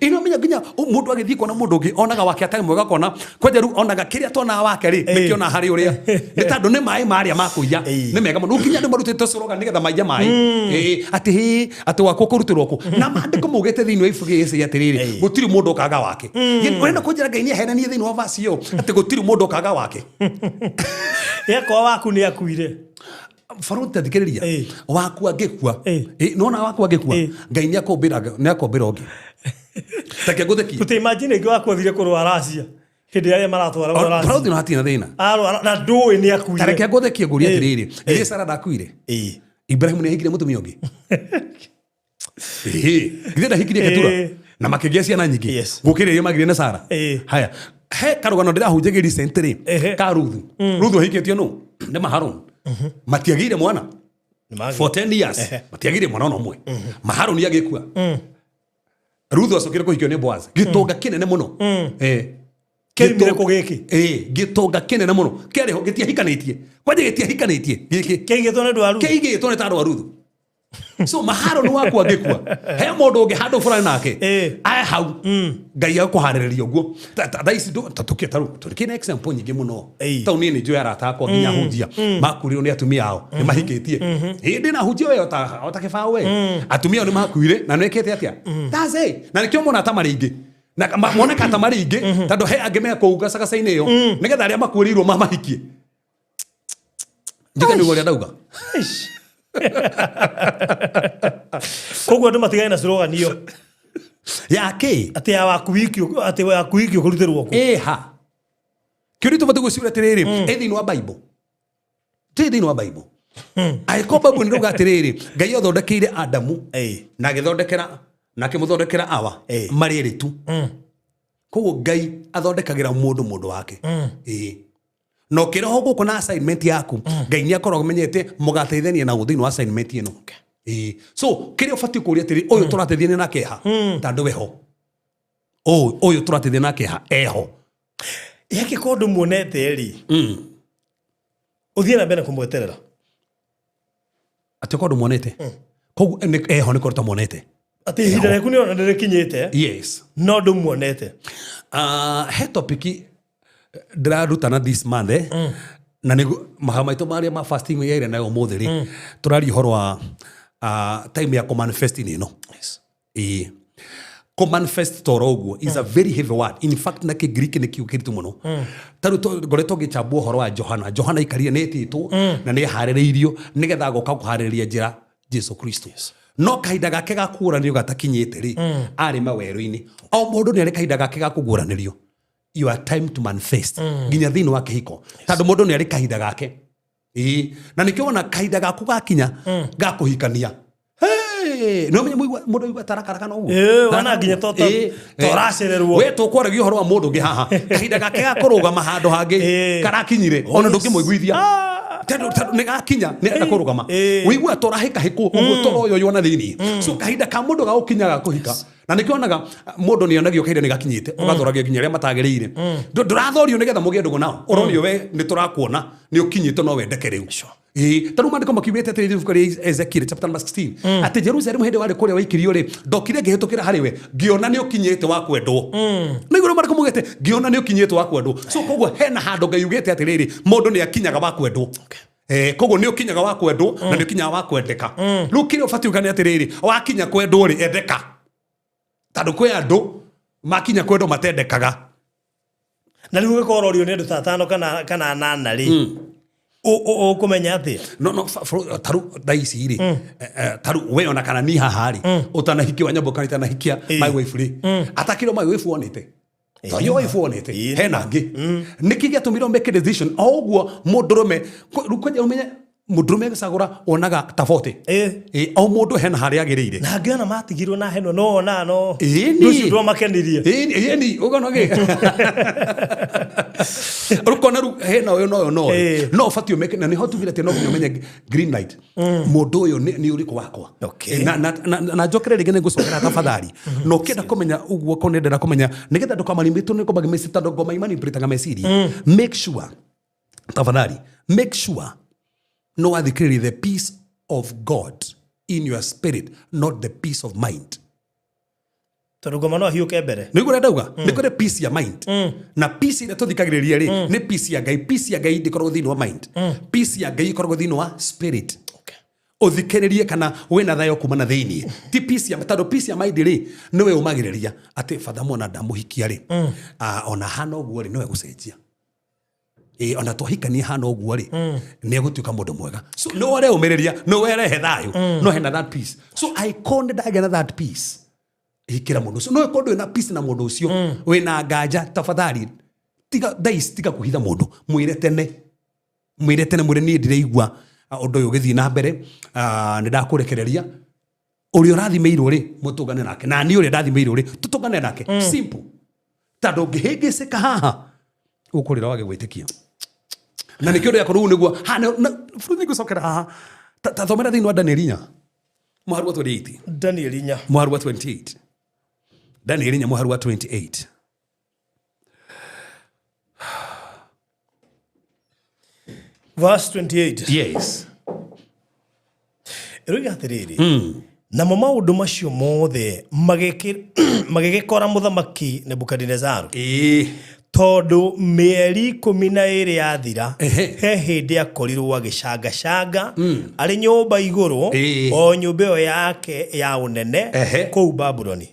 ino menya nginya mundu agithii kona mundu ungi onaga wake atari mwega kona kwenja ru onaga kiria tona wake ri nikiona hari uria ni tando ni mai maria makuya ni mega muno nginya ndu marutite slogan nigetha maija mai ati wako kurutirwo ku na maandiko mugete thiini wa ibuge isi atiriri gutiri mundu kaga wake wena kunjira ngai ni ahenanie thiini wa verse yo ati gutiri mundu kaga wake yako waku ni akuire faruta thikiriria waku angikua nona waku angikua ngai ni akombira ongi take gutheki tu imagine ngai waku athire kurwara Asia hindi ya maratwara wala proud no hatina thina na ndui ni akuire tareke gutheki nguria atiriri Sara ndakuire Ibrahim ni ahikire mutumia ongi githenda hikire ketura na makigia ciana nyingi gukiriria magire na Sara haya he karugano ndirahunjagia recently ka Ruthu hiketio no ni Maharun matiagire mwana for 10 years matiagire mwana no mwe Maharun agikua Ruthu acokire kuhikio ni Boaz gitonga kinene muno Keimire giki gitonga kinene muno kiariho gitiahikanitie kwaje gitiahikanitie giki keigitwo ne ndwaru keigitwo ne tandwa ruthu so maharo ni wakwa ngikua he mundu ungi handu fulani nake ai hau ngai akuhaririria uguo thaisi tatukie taru turikine example nyingi muno tau nini njo yara takwa nginya hunjia makurirwo ni atumia ao ni mahikitie hindi na hunjia we ota kibao we atumia ni makuire na nwekete atia that's it na nikio mona tamari ingi na mona ka tamari ingi tando he angeme kuuga sagacaine yo nigetha aria makurirwo mamahikie ndika ni goria ndauga koguo andu matigae na slogan iyo yake ati ya wakuikio kurutirwo ku ha kiuritu batu gucura tiriri ethini wa bible tithini wa bible ai ko bible ni ruga atiriri ngai othondekeire Adamu na agithondekera na akimuthondekera Awa mariri tu koguo ngai athondekagira mundu wake no kiroho guku na assignment yaku ngai ni akorwo menyete mugateithania na uthini wa assignment ino so kirio fati kuria tiri uyu turateithania na keha tandu weho uyu turateithania na keha eho yake kodu muonete ri uthie na mbere kumweterera ati kodu muonete kogu eho ni korta muonete ati hidare kuni ona ndirekinyete yes no ndu muonete he topic ndirarutana this month na ni mahamaitu maria ma fasting yaire nayo muthiri turari horo wa time ya manifesting ino yes manifest toroguo is a very heavy word in fact na Greek ni kiukiritu muno taru goreto gichambua horo wa Johana ikaria netitwo na ni haririirio nigetha goka kuhariria njira Jesu Kristo no kahinda gake gakuranio gatakinyite ri ari maweru-ini o mundu ni ari kahinda gake gakuguranirio your time to manifest ginya thini wa kihiko tandu mundu ni ari kahinda gake na nikiona kahinda gaku gakinya gakuhikania no menye mundu igwa tarakaraka no wana ginya toracererwo we tukwaragia horo wa mundu ngi haha kahinda gake gakurugama handu hangi karakinyire ona ndukimwiguithia tandu ni gakinya ni enda kurugama wigua torahika hiku uguo toro yo yona thini so kahinda ka mundu gagukinya gakuhika na nikionaga mundu ni onagio kahinda ni gakinyite ugathoragia ginya ria matagiriire ndurathorio nigetha mugie ndugu nao uronio we ni turakuona ni ukinyite no wendeke riu taru mandiko makiwete ati thukari Ezekiel chapter 16 ati Jerusalem hende wale kore waikirio ri ndokire ngihetukira hariwe ngiona ni ukinyite wa kwendwo niguo mandiko mugete ngiona ni ukinyite wa kwendwo so koguo hena handu ngai ugete ati riri mundu ni akinyaga wa kwendwo koguo ni ukinyaga wa kwendwo na ni ukinyaga wa kwendeka riu kire ufati ugane ati riri wakinya kwendwo ri endeka tandu kwe andu makinya kwendwo matendekaga na riu gikororio ni andu tatano kana nana ri kumenya ati no taru daisi ri taru we ona kana ni hahari utanahikia wanyambo kana itanahikia my wife ri atakiro my wife wonete yo wife wonete hena ngi nikigia tumiro make decision oguo mundurume rukwenye umenye mundurume gicagura onaga tafauti o mundu hena hari agiriire na ngiona matigirwo na heno no na no ni ndo makenirie ni ugonoge rukona hena yo no fatio make na ni hotu vile teno kumenye green light mundu uyu ni uriku wakwa na jokere rigene gusokera tafadhali no kenda kumenya uguo konendera kumenya nigetha ndukamalimbitwo ni kumagi mesita ndo goma imani prita ngamesiri make sure tafadhali make sure no adhikiri the peace of God in your spirit, not the peace of mind. Torugoma no hiuke mbere. Niguo ndauga, nikore peace ya mind. Na peace ile tuthikagiriria ri, ni peace ya Ngai, peace ya Ngai ndikorwo thini wa mind. Peace ya Ngai ikorwo thini wa spirit. Okay. Uthikiririe kana wena thayo kuma na thini. Ti peace ya tando peace ya mind ri, niwe umagiriria ati father mwana ndamuhikia ri. Ona hano guo ri niwe gucenjia. Ona twahikania hana uguo ri ni egutuika mundu mwega so no wale umereria no wele hethayo no hena that peace so I conned again that peace ikira mundu so no kondo na peace na mundu ucio we na nganja tafadhali tiga kuhitha mundu mwire tene mwire ni ndireigua undu uyu githii na mbere ni ndakurekereria uri urathimeirwo ri mutugane nake na ni uri ndathimeirwo ri tutugane nake simple tando ngihingicika haha ukurira wage gwitikia na nikio ya koru niguo furuthi gusokera haha thomera thini wa Danielinya muharu wa 28 Danielinya muharu wa 28 Danielinya muharu wa 28 verse 28. Yes. Iroiga atiriri. Namo maundu macio mothe magigikora muthamaki Nebukadnezaru. Tondu mieri 12 yathira he hindi akorirwo agicangacanga ari nyumba iguru o nyumba yo yake ya unene kou Babyloni.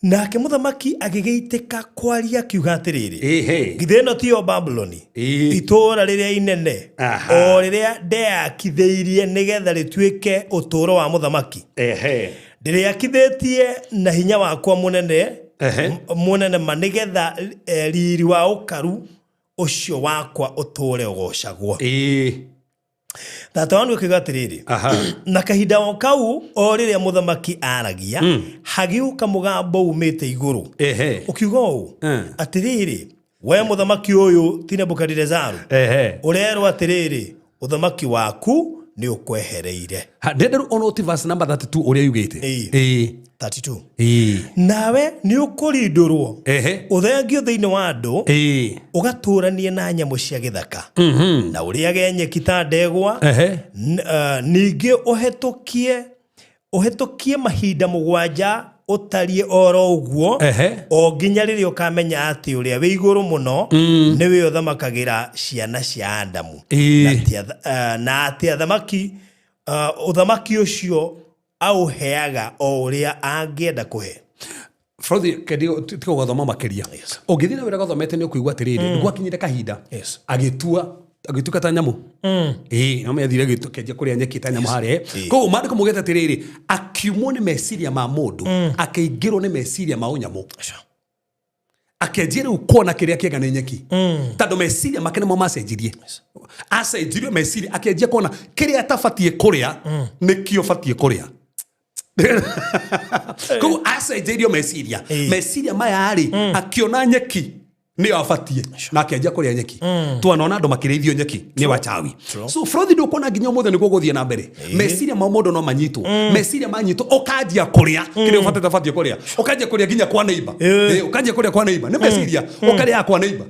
Nake muthamaki agigeitika kwaria kiuga atiriri, githeno tiyo Babyloni, itura riria inene o riria ndeakitheirie nigetha rituike uturo wa muthamaki, ndiriakithitie na hinya wakwa munene manigetha riri wa ukaru ucio wakwa uture ugocagwo. Tata wangu akiuga atiriri, na kahinda o kau o riria muthamaki aragia hagiuka mugambo umite iguru ukiuga uu atiriri, we muthamaki uyu ti Nebukadnezaru, urerwo atiriri uthamaki waku ni ukwehereire. Ndenderu ono ti verse number 32 uria yugite 32. Nawe ni ukurindurwo uthengio thiini wa andu ugaturanie na nyamu cia githaka na uriage nyeki ta ndegwa, ningi uhetokie mahinda 7 utarie oro uguo o nginya riria ukamenya ati uria wi iguru muno niwe uthamakagira ciana cia Adamu na ati athamaki uthamaki ucio auheaga o uria angienda kuhe. Frodi kedio tiko gothoma makeria ogithina wira gothomete ni kuigwa atiriri niguo kinyire kahinda agituka ta nyamu no me athire gitukenje kuria nyeki ta nyamu hare ko mandiko mugete atiriri akiumo ni meciria ma mundu akeingirwo ni meciria ma unyamu akenjire ukona kiria kiega ni nyeki tando meciria makene mo macenjirie acenjirie meciria akenjia kona kiria atafatie kuria nikio fatie kuria ko acenjirio meciria maya ari akiona nyeki ni afatie na akenjia kuria nyeki twanona ndo makireithio nyeki ni wachawi. So Frodi ndo kona nginya mothe niguo guthie na mbere meciria ma mundu no manyitwo meciria manyitwo ukanjia kuria kire ufatete fatie kuria ukanjia kuria nginya kwa neighbor ukanjia kuria kwa neighbor ni meciria ukaria kwa neighbor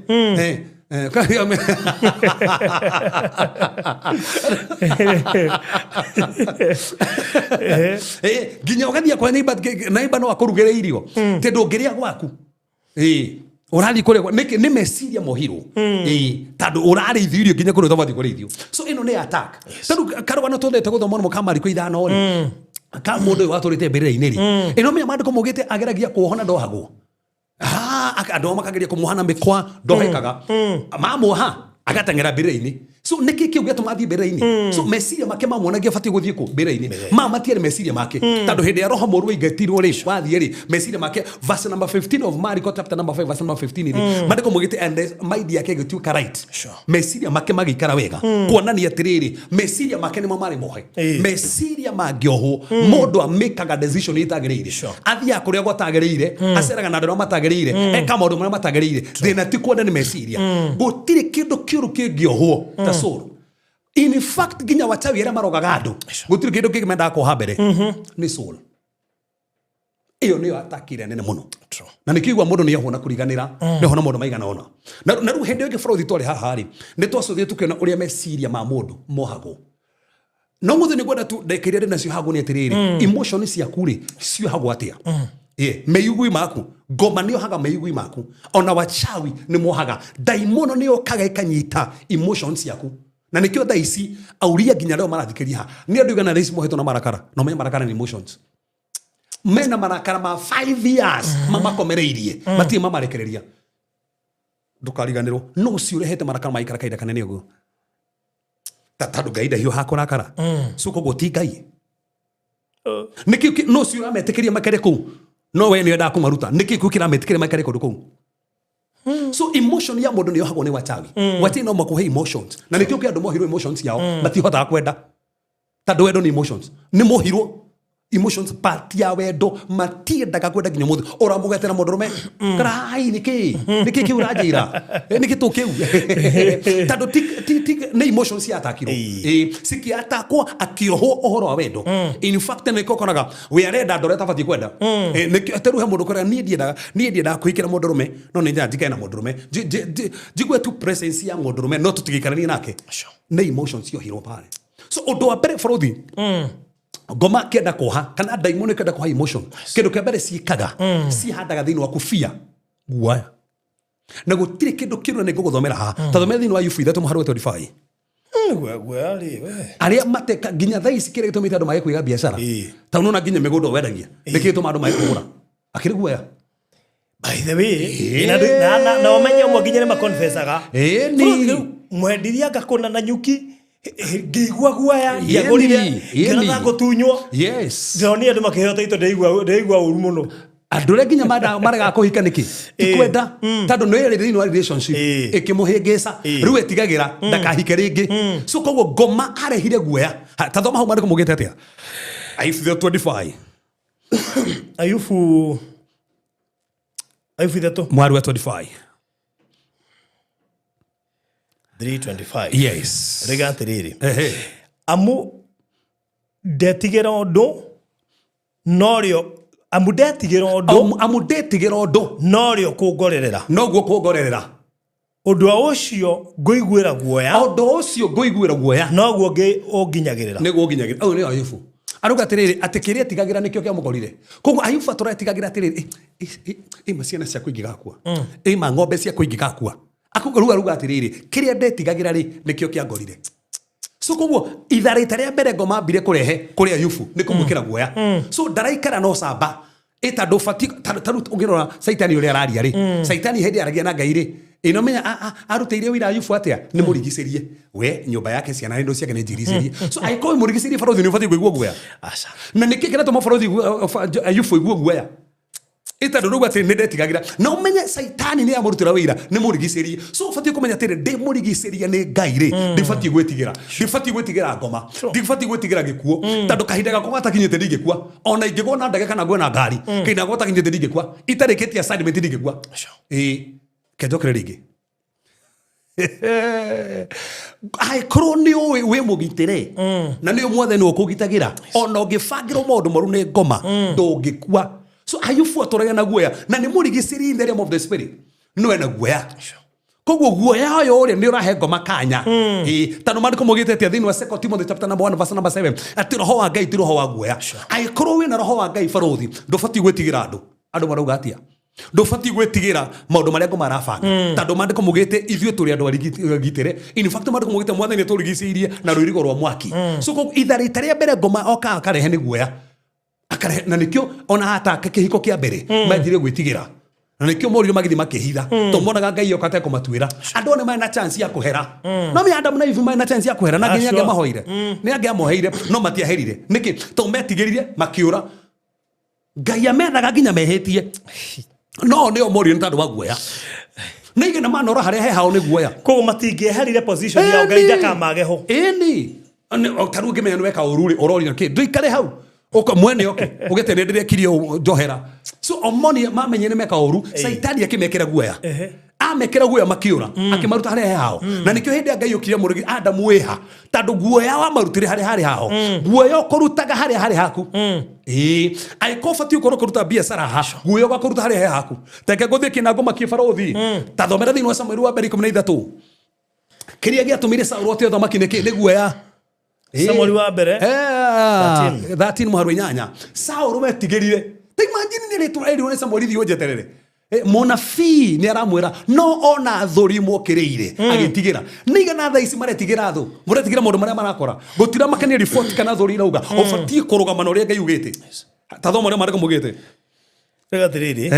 ginya ugathia kwa neighbor no akurugere irio te ndungiria gwaku urari kure ni meciria mohiru tando urari ithirio nginya kure tofati kure ithio. So ino ni attack tando karwana tondete guthoma no kamari ku ithano ri ka mundu waturite mbere-ini ri ino me mandiko mugite ageragia kuhona ndohagwo andå makageria kumuhana mikwa ndohekaga mamuha agatengera mbere-ini. So niki kiu getu mathie mbere-ini so meciria make mamuonagia fatie guthie ku mbere-ini matiere meciria make tando hindi ya roho moru igatirwo ri wathie ri meciria make. Verse number 15 of Mark chapter number 5 verse number 15 ri mandiko mugite and mind yake gituka right meciria make magikara wega kuonania atiriri meciria make ni mamari mohe meciria mangioho mundu amekaga decision itagirire athia kuria gwatagirire aceraga na ndoro matagirire eka maundu maria matagirire thina ti kuona ni meciria gutire kindu kiuru kingioho ta soul. In fact ginya wachawi era marogaga andu gutire kindu kingimenda kuha mbere ni soul iyo niyo atakire nene muno na nikigwa mundu ni ahona kuriganira ni hona mundu maigana ona na ru hende Frodi tore haha ri ni twacuthie tukiona uria meciria ma mundu mohago no muthe ni gwenda tu ndekirire nacio hago ni atiriri emotion ciaku ri cio hago atia meigui maku ngoma niyo haga meigui maku ona wachawi ni mohaga daimono niyo kaga ikanyita emotions ciaku na nikio daisi auria ginya leo marathikiria ha ni andu igana daisi moheto na marakara no me marakara ni emotions mena marakara ma 5 years mama komereirie matie mama rekereria ndukariganirwo no ciurehete marakara maikara kaida kanene ugo tatu gaida hiyo hakorakara suko gotigai niki no ciura metekeria makere ku no we ni nda kumaruta niki kukira metekeria makere ku so emotion ya mundu niyo hago ni wachawi wati no makuhe emotions na nikio kia andu mohiro emotions yao matihota kwenda tando wendo ni emotions ni mohiro emotions part ya wendo matiendaga kwenda nginya muthu uramugetera mundurume karai niki kiurajira niki tu kiu tando tik na emotions ya atakiro siki atakwa akioho ohoro wa wendo in fact niko konaga we arenda ndoreta fati kwenda niki ateruhe mundu kora nie ndiendaga kuikira mundurume no ni njandika na mundurume jigwe tu presence ya mundurume no tutigikarania nake na emotions yo hiro pale so odo wa bere frodi ngoma kenda koha kana daimone kenda koha emotion kendo kembere ciikaga cihandaga thini wa kufia guaya na gutire kendo kiro ne guguthomera ha tathomera thini wa yufu ithatu muharu 25 gwari we aria mateka ginya thaisi kire gitumite andu mage kuiga biashara ta nona ginya migundo wendagia nikituma andu mage kugura akiri guaya by the way na omenye mo ginya ne ma confessaga ni mwendiria ngakona na nyuki ngigwa guaya yagorire kana gutunywo yes ndoni andu makihota ito ndeigwa uru muno andu reginya maraga kuhika niki ikwenda tando no ere thini wa relationship ikimuhingisa riu etigagira ndakahike ringi so koguo ngoma arehire guoya tathoma hau mariko mugite atia Ayufu 25 Ayufu ithatu mwaru 25 325 yes regatiriri amu detigera ondo norio amu detigera ondo norio kugorerera noguo kugorerera undu ucio nguiguira guoya noguo nginyagirira niguo nginyagirira au ni Ayufu aruga atiriri atikiria tigagira nikio kia mugorire koguo Ayufu atura tigagira atiriri maciana cia kuingigakua ma ng'ombe cia kuingigakua akugaruga ruga atiriri kiria ndetigagira ri nikio kia ngorire so koguo itharita ria mbere ngoma mbire kurehe kuri Ayufu nikumukira guoya so ndaraikara no samba eta ndofati taru ungirora saitani uri araria ri saitani hindi aragia na Ngai ri inomenya aruteire wira Ayufu atia ni murigicerie we nyumba yake ciana ndo ciake ni njiricerie so aiko murigicerie farothi ni ufati kuigua guoya aca na nikikira to mafarothi Ayufu igua guoya eta ndoruga ati ni ndetigagira na umenye saitani ni amurutira wira ni murigicerie so ufati kumenya ati ndi murigiceria ni Ngai ri ndifati gwetigira ngoma ndifati gwetigira gikuo tando kahinda gako gatakinyete ndigikua ona ingigona ndage kana ngwe na ngari kahinda gako gatakinyete ndigikua itareketie assignment ndigikua kejokere ringi ai kroni we mugitire na ni umwothe ni ukugitagira ona ungifangirwo maundu maru ni ngoma ndungikua so Ayufu atorega na guoya na ni murigiciri in the realm of the spirit no ena guoya koguo guoya yo uri ni urahe ngoma kanya tano mandiko mugite ati thini wa 2 Timothy chapter number 1 verse number 7 ati roho wa Ngai ti roho wa guoya ai korwo we na roho wa Ngai farothi ndufati gwetigira andu marauga atia ndufati gwetigira maundu maria ngoma arabanga tando mandiko mugite ithue turi andu arigitire in fact mandiko mugite mwathani turigicirie na rwirigo rwa mwaki so koguo itharita ria mbere ngoma oka akarehe ni guoya akarehe na nikio ona hata kihiko kia mbere mathire gwitigira na nikio morio magithi makihitha to monaga Ngai okate kumatuira andu ne maina chance ya kuhera no mi Adam na Eve maina chance ya kuhera na nginya mahoire ni angia moheire no matiaherire niki to metigirire makiura Ngai amenaga nginya mehetie no ne omorio ntandu wa guoya nige na manora haria he hao ni guoya ko matingieherire position ya Ngai ndakamage ho ni taru ngimenya ni weka ururi orori ki nduikare hau uko mwene oke ugetenderia kirio njohera so omoni mamenye ne meka oru saitani akimekera guoya amekera guoya makiura akimaruta haria hao na nikio hindi Ngai okiria murugi Adamu weha tandu guoya wa marutire haria hao guoya okurutaga haria haku aikofati ukoro kuruta biashara ha guoya gakuruta haria haku teke guthiki na ngoma kifarothi tathomera thini wa Samuel wa 13 kiria giatumire Saul othe thamaki ni guoya Samuel wa mbere 13 muharu 8 Saul wetigirire ta imagine ni ritu eri one Samuel thio jeterere monafi ni aramwira no ona thurimo kireire agitigira nigana tha ici maretigira thu muretigira mundu maria marakora gutira makania report kana thuri irauga ofati kurugama no ria Ngai ugite tathoma ria mariko mugite regatiriri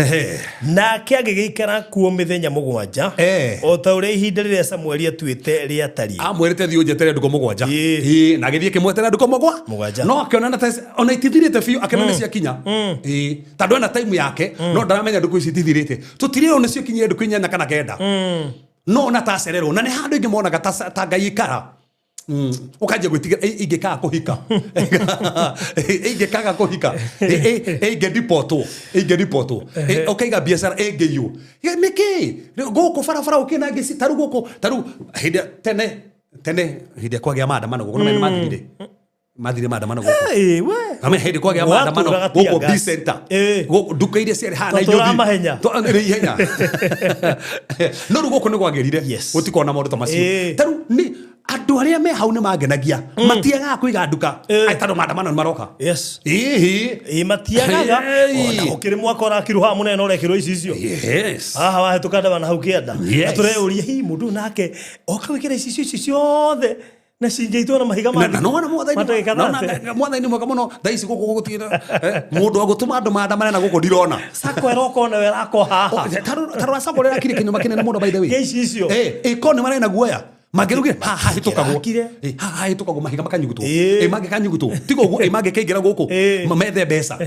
na kiagigikara kuo mithenya mugwanja o ta uria ihinda riria Samuel atuite ria tari amwerete thio jetere nduko mugwanja na githie kimwetera nduko mugwanja no akiona ona itithirite fiu akena ni cia kinya tando na time yake no ndaramenya nduko ici itithirite tutiriro ni cio kinyire nduko inyanya kana kenda no na tacerero na ni handu ingi monaga ta Ngai ikara Ukaje gwitiga ingekaga kuhika ingekaga kuhika inge ukaiga biashara ingeyo niki goko farafara ukina ngisi taru goko taru tene hide kwagia maandamano goko no mathire maandamano goko we ame hide kwagia maandamano goko B center goko duka iria ciari hana ihenya no goko ni gwagirire utikona maundu ta macio taru ni andu aria me hau ni mangenagia matiaga kuiga nduka ai tando maandamano ni maroka matiaga ona ukiri mwaka urakiruha munene urekirwo icicio aha wahetuka ndabana hau kianda atureuria hi mundu nake oka wikira icicio ciothe na cingeitwo na mahiga na no wana mwathani mwaka muno thaisi guku gutira mundu agutuma andu maandamane na guku ndirona sako erokona werako haha taru sako rera kiri kinyuma kinene mundu by the way icicio ikone marena guoya magirugire ha hitukagwo ha hitukagwo mahiga makanyugutwo mange kanyugutwo tigo uguo mange kaingira guku methe mbeca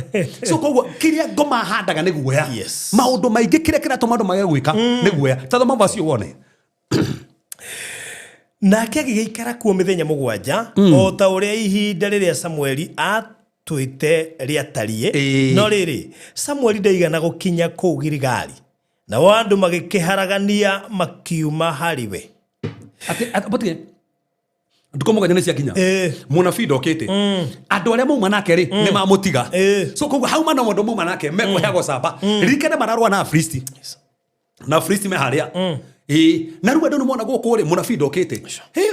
so koguo kiria ngoma handaga ni guoya maundu maingi kiria kiratuma andu mage gwika ni guoya tatho mambo acio wone nake agiikara kuo mithenya mugwanja o ta uria ihinda riria Samueli atwite riatarie no riri Samueli ndaigana gukinya kuu Gilgali na wandu magikiharagania makiuma hariwe ati ndukomuga nyene cia kinya munabii ndokite andu aria mauma nake ri ni mamutiga so koguo hauma na mundu mauma nake mekoheagwo camba ririkane mararwa na Afilisti na Afilisti me haria na ruga ndo mwana guku ri munabii ndokite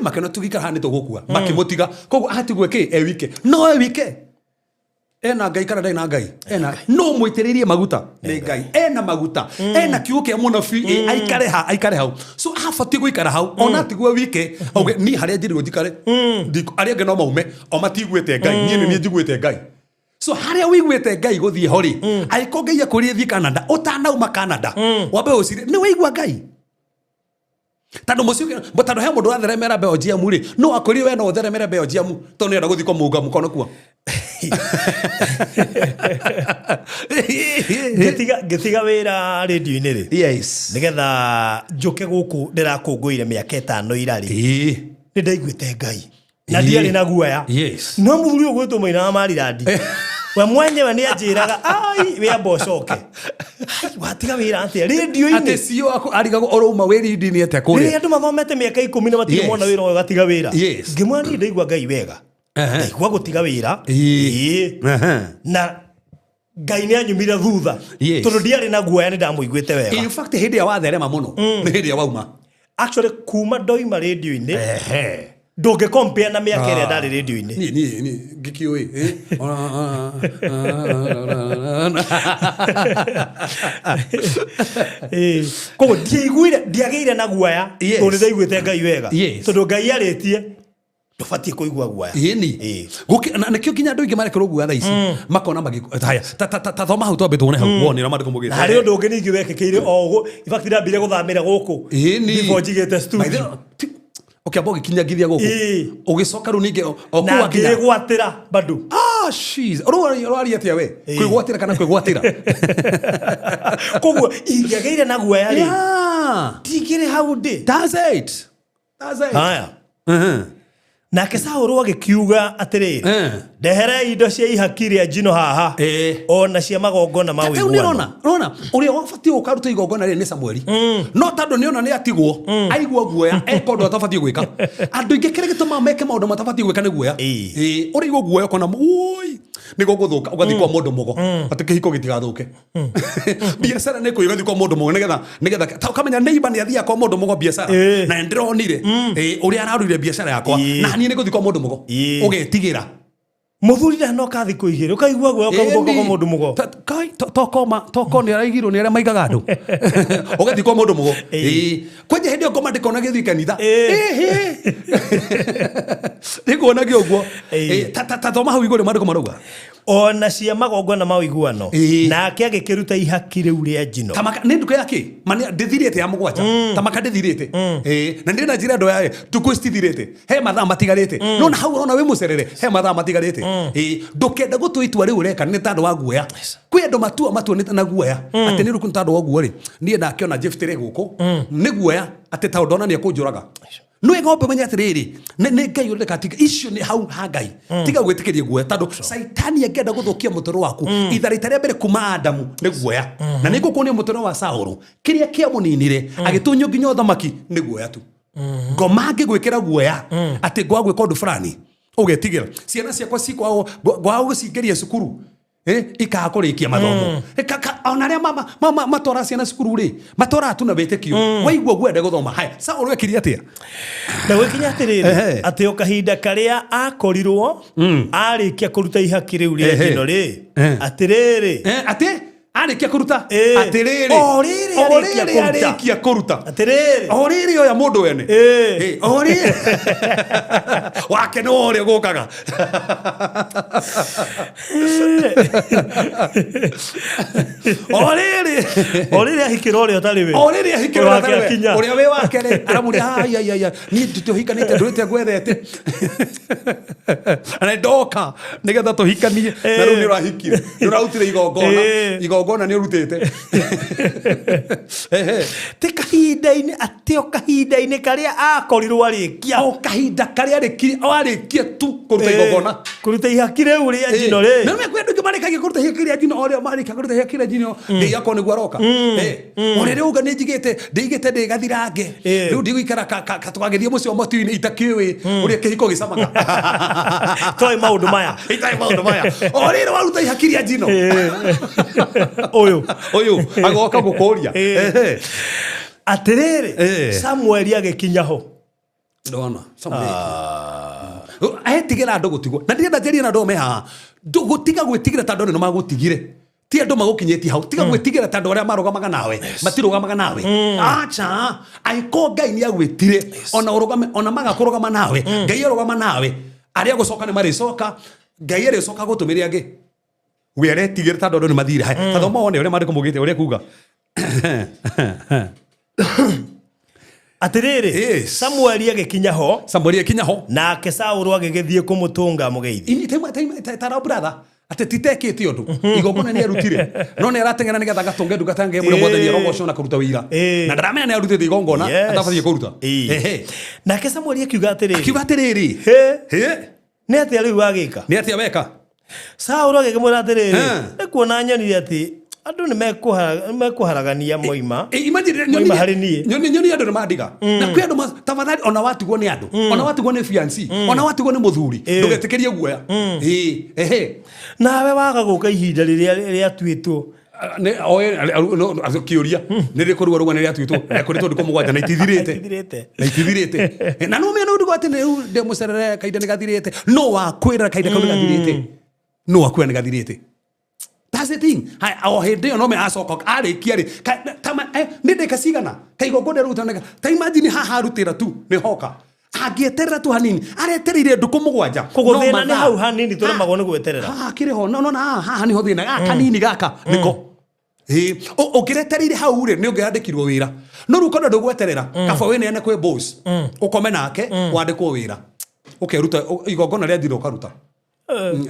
makena tugikara hani tugukua makimutiga koguo ahatigwe ki wike no wike ena ngai kana ndai na ngai ena no mwitiririe maguta ni ngai ena maguta ena kiugo kia munabii aikare hau so afati guikara hau ona tigwe wike auge ni haria njiri guthikare aria ngeno maume o matigwete ngai ni njiguite ngai so haria wiguite ngai guthie hori aiko ngai akurie thi Canada utanauma Canada wambe ucire ni waigua ngai tando mucio tando he mundu atheremera Belgium ri no akuri we no utheremera Belgium to ni ndaguthi ko muga mukono kuo getiga wira radio-ini ri nigetha njuke guku ndirakunguire miaka 5 irari ni ndaiguite ngai na ndiari na guoya no muthuri ugwitwo Maina Marirandi we mwenyewe ni anjiraga ai we ambocoke watiga wira atia radio-ini ate cio arigago oroma wiri-ini ate kuri ni andu mathomete miaka 10 na matirĩ mona wira wa gatiga wira ngimwani ndaigua ngai wega ndaigua gutiga wira na ngai ni anyumire thutha tondu ndiari na guoya ni ndamuiguite wega in fact hindi ya watherema muno ni hindi ya wauma actually kuma ndoima radio-ini ndunge compare na miaka ĩrĩa ndarĩ radio-ini ni ngikioi koguo ndiagĩire na guoya tondũ ndaiguĩte ngai wega tondũ ngai arĩtie ndũbatiĩ kũigua guoya na kĩo nginya andũ aingĩ marekerwo guoya thaa ici makona haya ta thoma hau twambe tuone hau wonera marĩkũ mũgĩte na harĩ ũndũ ũngĩ ningĩ wekĩkĩire o in fact ndambire gũthamĩra gũkũ before njigĩte studio ukiamba ugikinyagithia guku ugicoka ru ninge okuwa kinya gwatira bado she's orwari atia we kwigwatira kana kwigwatira koguo ingegeire na guoya ri tigire hau ndi that's it haya nake Saũlũ agĩkiuga atĩrĩrĩ ndehere indo cia ihaki rĩa njino haha ona cia magongona ma ũiguano rona ũrĩa wabatiĩ gũkaruta igongona rĩrĩ nĩ Samueli no tondũ nĩona nĩ atigwo aigua guoya eka ũndũ atabatiĩ gwĩka andũ aingĩ kĩrĩa gĩtũmaga meke maũndũ matabatiĩ gwĩka nĩ guoya ũrĩa igua guoya ũkona oi nĩguo gũthũka ũgathiĩ kwa mũndũ mũgo atĩ kĩhiko gĩtigathũke biacara nĩ kũigathiĩ kwa mũndũ mũgo nĩgetha ũkamenya neighbor nĩ athiaga kwa mũndũ mũgo biacara na ndĩronire ũrĩa ararũire biacara yakwa na niĩ nĩ gũthiĩ kwa mũndũ mũgo ũgetigĩra muthuri ndanoka thiku igiri ukaigua guoya ukaguthoka kwa mundu mugo kai toko ni araigirwo ni aria maigaga andu ugathi kwa mundu mugo kwenye hindi ngoma ndikona githi kanitha ndikuona gi uguo ta thoma hau iguru mandu marauga ona cia magongona ma ũiguano nake agĩkĩruta ihaki rĩu rĩa njino tamaka nĩ nduka yake mani ndithirĩte ya mũgwanja tamaka ndithirĩte na ndĩ na njĩra ndo ya tukwĩstithirĩte he mathaa matigarĩte no na hau ona wĩ mũcerere he mathaa matigarĩte ndũkenda gũtua itua rĩu ũreka nĩ tandũ wa guoya kwĩ andũ matuanĩte na guoya atĩ nĩ rũkũ nĩ tandũ wa guo rĩ niĩ ndakĩona Jephthah gũkũ nĩ guoya atĩ ta ndona nĩ ekũnjũraga no ngombe menya atiriri ne ngai uri katika icio ni hau hangai tiga gwitikiria guoya tando saitani angenda guthukia mutoro waku itharita ria mbere kuma Adamu ni guoya na ni gukunia mutoro wa Saulu kiria kia muninire agitunyo nginya uthamaki ni guoya tu ngoma ngigwikira guoya ati gwa gwika undu fulani ugetigira ciana ciakwa cikwa gwa gucingeria cukuru ikakurikia mathomo ona ria mama matora ciana cukuru ri matora tu na bitikio waigua gwende guthoma haya Saulu ekiria atia na gwikinya atiriri ati okahinda karia akorirwo arikia kuruta ihaki riu ria njino ri atiriri ati arikia kuruta atiriri arikia kuruta atiriri oriri oya mundu wene oriri wake no uri gukaga oriri ahikira uri otari we oriri ahikira otari we uri we wake ri aramuri ai ni tuhikanite ndurite gwethete ana ndoka nigetha tuhikanie na riu ni urahikire ni urautire igongona ni urutite tikahinda-ini ati okahinda-ini karia akorirwo arikia okahinda karia arikia tu kuruta igongona kuruta ihaki riu ria njino ri na me kwendu ngimarikagia kuruta ihaki ria njino oria marika kuruta ihaki ria njino ngai akoni gwaroka ore riu ngani njigite ndigite ndigathirange riu ndigikara katwagerie mucio motu-ini itakiwi uria kihiko gicamaga toi maundu maya ore riu waruta ihaki ria njino uyu agoka gukuria atiriri Samuel agikinyaho ndona Samuel etigira andu gutigwo na ndirenda jeria na ndo meha gutiga gwitigira tando no magutigire ti andu magukinyeti hau tiga gwitigira tando aria marugamaga nawe matirugamaga nawe acha aiko ngai ni agwitire ona urugame ona magakurugama nawe ngai arugama nawe aria gucoka ni maricoka ngai aricoka gutumiria angi were tigire tando ndo ni mathire hai tathoma wone uria mari kumugite uria kuga atiriri Samuel agikinyaho nake Saulu agigithie kumutunga mugeithi ini tara brother ate titekete undu igongona ni arutire no ne aratengena nigetha gatunge ndu gatange muri mwathani rogoco na kuruta wira na ndaramenya ni arutite igongona atabathie kuruta nake Samuel akiuga atiriri ni atia riu agika ni atia weka Saulu agikimwira atiriri ekuona nyonire ati andu ni mekuharagania moima moima hari nie nyoni andu ni mandiga na kwi andu tafadhali ona watigwo ni andu ona watigwo ni fiancé ona watigwo ni muthuri ndugetikirie guoya nawe waga guka ihinda riria twitwo ne oye kiuria ni rikurwa rugwa ni ria twitwo kurito ndiko mugwanja na itithirite na no me no ndugwate ne de mucerere kaida ni gathirite no wakwira kaida kau ni gathirite no wakwira ni gathirite. That's the thing. Our head no me asoko ari kiari. Tama ninde kasigana. Kaigongona ruta nega. Ta imagine ha rutira tu ne hoka. Agieterera tu hanini. Areterire nduku mugwanja. Kuguthina ni hau hanini tore magone gweterera. Kire ho. No ha ni ho thina. Kanini gaka niko. Ukireterire hau ri ni ungiandikirwo wira. No rukondo ndugweterera. Kaba we ne kwe boss. Ukome nake wandikwo wira. Ukeruta igongona ria ndiro karuta.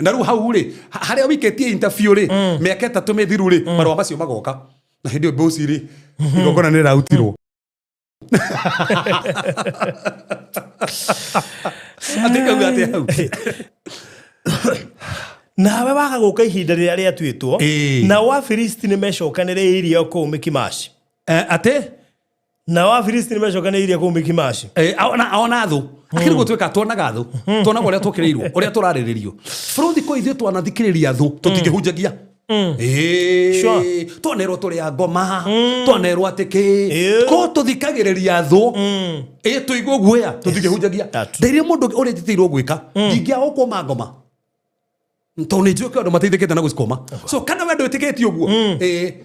Na ru hau ri haria wiketie interview ri miaka 3 mithiru ri marwa macio magoka na hindi boss ri igongona ni rautirwo atika ngate hau nawe waga guka ihinda riria ria twitwo na wa Filisti ni mecokaniriirie ku Mikimashi ate na wa Filisti ni mecokaniriirie ku Mikimashi ona thu akiri gutwika tuonaga thu tuonaga uria tukirirwo uria turariririo furuthi ko ithu twanathikiriria thu tutingihunjagia tuonerwo turi a ngoma tuonerwo atiki ko tuthikagiriria thu tuigwo guoya tutingihunjagia ndiri mundu uri titirwo gwika ndingia ukoma ngoma ntone njio ke andu mateithikite na gucikoma so kana we ndwitikiti uguo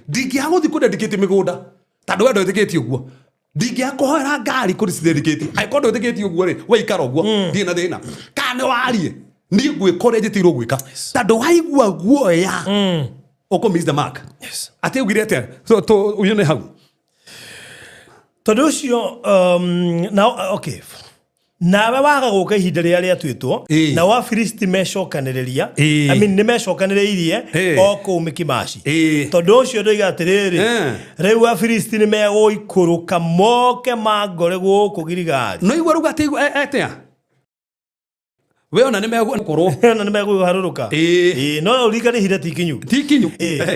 ndingia guthi kundendikite migunda tandu we ndwitikiti uguo ndingia kuhora ngari kuricithirikiti aiko ndwitikiti uguo ri we ikara uguo ndi na thina kana warie ni gwikore njitirwo gwika tandu waigua guoya uko miss the mark ati ugirete so to uyone hau tondu ucio now okay nawe waga guka ihinda rĩrĩa rĩatuĩtwo na wa Filisti mecokanĩrĩria nĩ mecokanĩrĩirie o kũu Mikimashi tondũ ũcio ndoiga atĩrĩrĩ rĩu wa Filisti nĩ megũikũrũka moke mangore gũkũ Giligali no igua ruga atia we ona nĩ megũkorwo ona nĩ megũharũrũka no ũriganĩhire tikinyu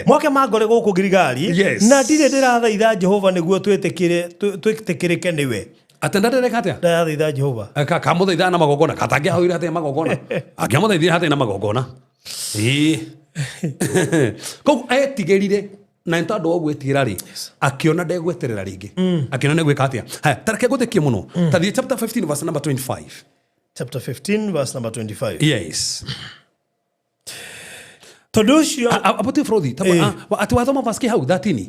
moke mangore gũkũ Giligali na ndirĩ ndĩrathaitha Jehova nĩguo twĩtĩkĩrĩke nĩwe atendadereka atia ndathaitha Jehova kamũthaitha na magogona katangĩahũire atĩa magogona akĩamũthaithia atĩa na magogona koguo etigĩrire na nĩ tondũ wa gwĩtigĩra rĩ akĩona ndegweterera rĩngĩ akĩona nĩ gwĩka atĩa tareke gũthekie mũno tathiĩ chapter 15 verse number 25 chapter 15 verse number 25 yes tondũ ũcio apote Frothi atĩ wathoma verse hau 13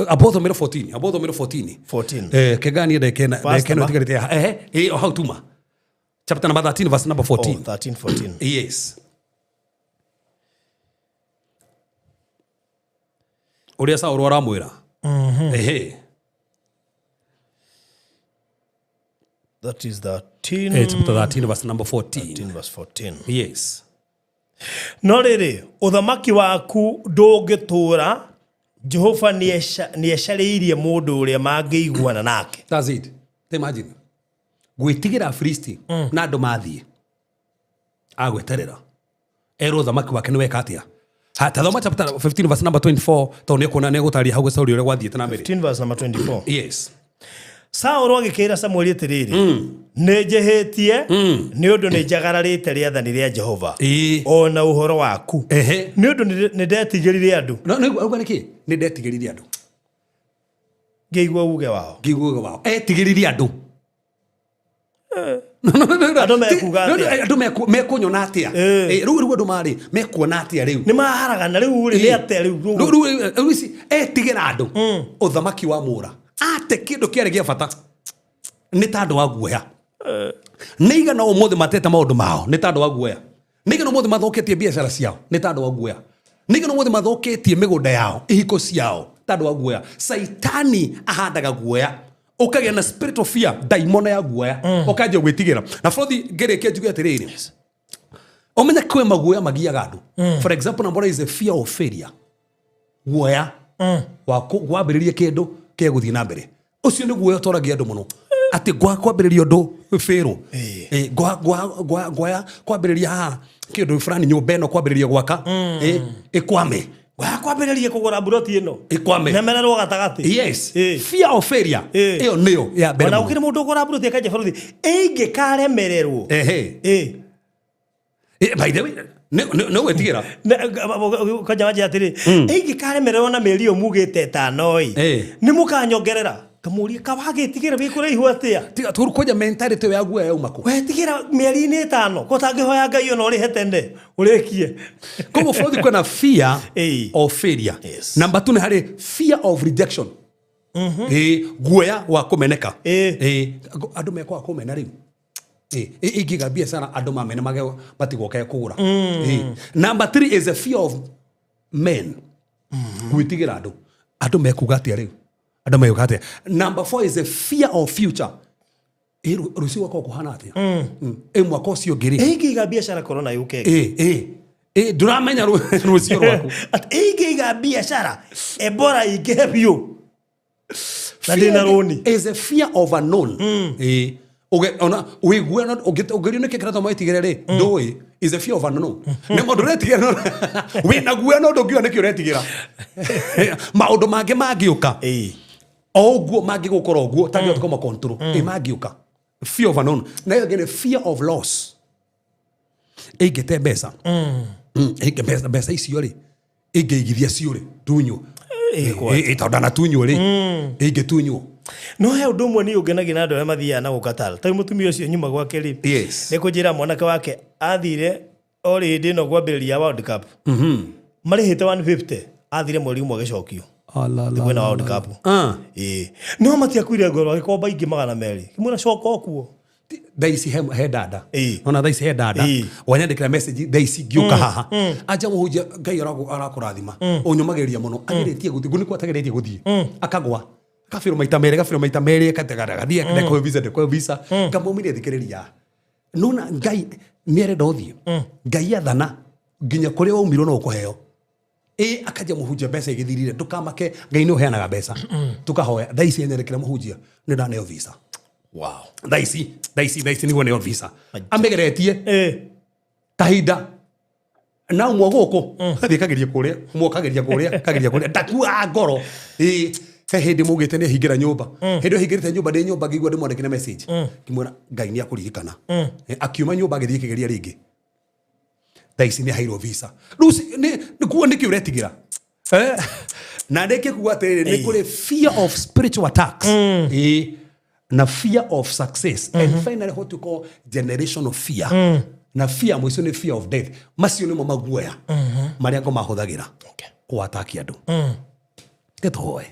abotho mero 14 kegani ndekena tigarite how tuma chapter number 13 verse number 14 13-14 yes uria Saũlũ aramwĩra that is 13 chapter 13 verse number 13 verse 14 yes no rĩrĩ ũthamaki waku ndũngĩtũra Jehova nĩecarĩirie mũndũ ũrĩa mangĩiguana nake that's it imagine gwĩtigĩra Filisti na andũ mathiĩ agweterera ero ũthamaki wake nĩ weka atĩa tathoma chapter 15 verse number 24 tondũ nĩ kuona nĩ gũtaria hau Saũlũ ũrĩa gwathiĩte na mbere 15 verse number 24 yes Saũlũ agĩkĩra Samũeli atĩrĩrĩ nĩnjĩhĩtie nĩ ũndũ nĩnjagararĩte rĩathani rĩa Jehova ona ũhoro waku nĩ ũndũ nĩndetigĩrire andũ no nĩkĩ nĩndetigĩrire andũ ngĩigua uge wao etigĩrire andũ andũ mekuga atĩa andũ mekunyona atĩa rĩu andũ marĩ mekuona atĩa rĩu nĩ maharagana rĩu rĩ atĩa rĩu ici etigĩra andũ ũthamaki wa mũra ate kĩndũ kĩarĩ gĩa bata nĩ tandũ wa guoya nĩ igana ũmũthĩ matete maũndũ mao nĩ tandũ wa guoya nĩ igana ũmũthĩ mathũkĩtie biacara ciao nĩ tandũ wa guoya nĩ igana ũmũthĩ mathũkĩtie mĩgũnda yao ihiko ciao tandũ wa guoya Saitani ahandaga guoya ukagĩa na spirit of fear daimono ya guoya ukanjia gwĩtigĩra na Frothi ngĩrĩkia njuge atĩrĩrĩ ũmenye kwĩ maguoya magiaga andũ for example number is a fear of failure guoya wa kwambĩrĩria kĩndũ kĩa gũthiĩ na mbere ũcio nĩ guoya ũtoragia andũ mũno atĩ kwambĩrĩria ũndũ fero kwambĩrĩria haha kĩndũ fulani nyũmba ĩno kwambĩrĩria gwaka ĩkwame kwambĩrĩria kũgũra buroti ĩno ĩkwame nemererwo gatagatĩ yes fear of failure ĩyo nĩyo ya mbere ona ũkĩrĩ mũndũ ũgũra buroti akanja bũrũthi ĩngĩkaremererwo by the way no wetigĩra kanja wanja atĩrĩ ĩngĩkaremererwo na mĩeri ĩyo mugĩte ĩtano nĩ mũkanyongerera kamũria kawagĩtigĩra wĩkũrĩa ihu atĩa tiga tũrũkũja mentality ya guoya yauma kũ wetigĩra mĩeri-inĩ ĩtano kũtangĩhoya Ngai ona ũrĩhe tende ũrĩkie koguo Frothi kwĩna fear of failure number 2 nĩ harĩ fear of rejection guoya wa kũmeneka andũ mekwaga kũmena rĩu ingĩga biacara andũ mamene matigoke kũgũra number 3 is a fear of men gwĩtigĩra andũ mekuga atĩa rĩu andũ mekuga atĩa number 4 is a fear of future rũciũ gwakwa kũhana atĩa mwaka ũcio ngĩrĩ ingĩiga biacara korona yũke ndũramenya rũciũ rwaku ingĩiga biacara ebora ingĩhe biũ na ndĩna rũni is a fear of unknown ona wĩgue ũngĩrio nĩ kĩkĩra toma wetigĩre rĩ ndũĩ is a fear of unknown nĩ mũndũ ũretigĩra wĩna guoya no ndũngiuga nĩkĩ ũretigĩra maũndũ mangĩ mangĩũka o ũguo mangĩgũkora ũguo tangĩhota kũma control mangĩũka fear of unknown na hiyo ngine fear of loss ĩngĩte mbeca mbeca icio rĩ ĩngĩigithia cio rĩ tunywo ĩtondana tunywo rĩ ĩngĩtunywo no he ũndũ ũmwe nĩ ũngenagia na andũ arĩa mathiaga na gũkatara ta mũtumia ũcio nyuma gwake rĩ nĩ kũnjĩra mwanake wake athire o hĩndĩ ĩno kwambĩrĩria World Cup marĩhĩte 150 athire mweri ũmwe agĩcokio kwĩna World Cup no matiakuire ngoro agĩkomba ingĩ 200 kimwĩra coka okuo thaisi he dada ona thaisi he dada wanyandĩkĩra message thaisi ngĩũka haha anja mũhunjia Ngai arakũrathima ũnyũmagĩrĩria mũno agĩrĩtie gũthiĩ ngũnĩ kwatagĩrĩtie gũthiĩ akagwa Kafiro maita mere kategaraga ndeko visa kamomire thikiriria nona ngai nere dothi ngai athana nginya kuri waumiro no kuheo akaja muhunjia mbeca igithirire ndukamake ngai no heanaga mbeca tukahoya thaisi enyerekera muhunjia ni ndaneo visa wow thaisi niguo neo visa amegeretie kahinda na mwoguko thikagiria kuria ndakua ngoro hindi mugite ni hingira nyumba hindi hingirite nyumba ndi nyumba ngigua ndi mwandikire message kimwona ngai ni akuririkana akiuma nyumba agithie kigeria ringi thaisi ni hairo visa rusi ni kuo niki uretigira na ndeke kuwa atiriri ni kuri fear of spiritual attacks na fear of success and finally what you call generational fear na fear mwiso ni fear of death macio nimo maguoya maria ngo mahuthagira kuataki andu tetoe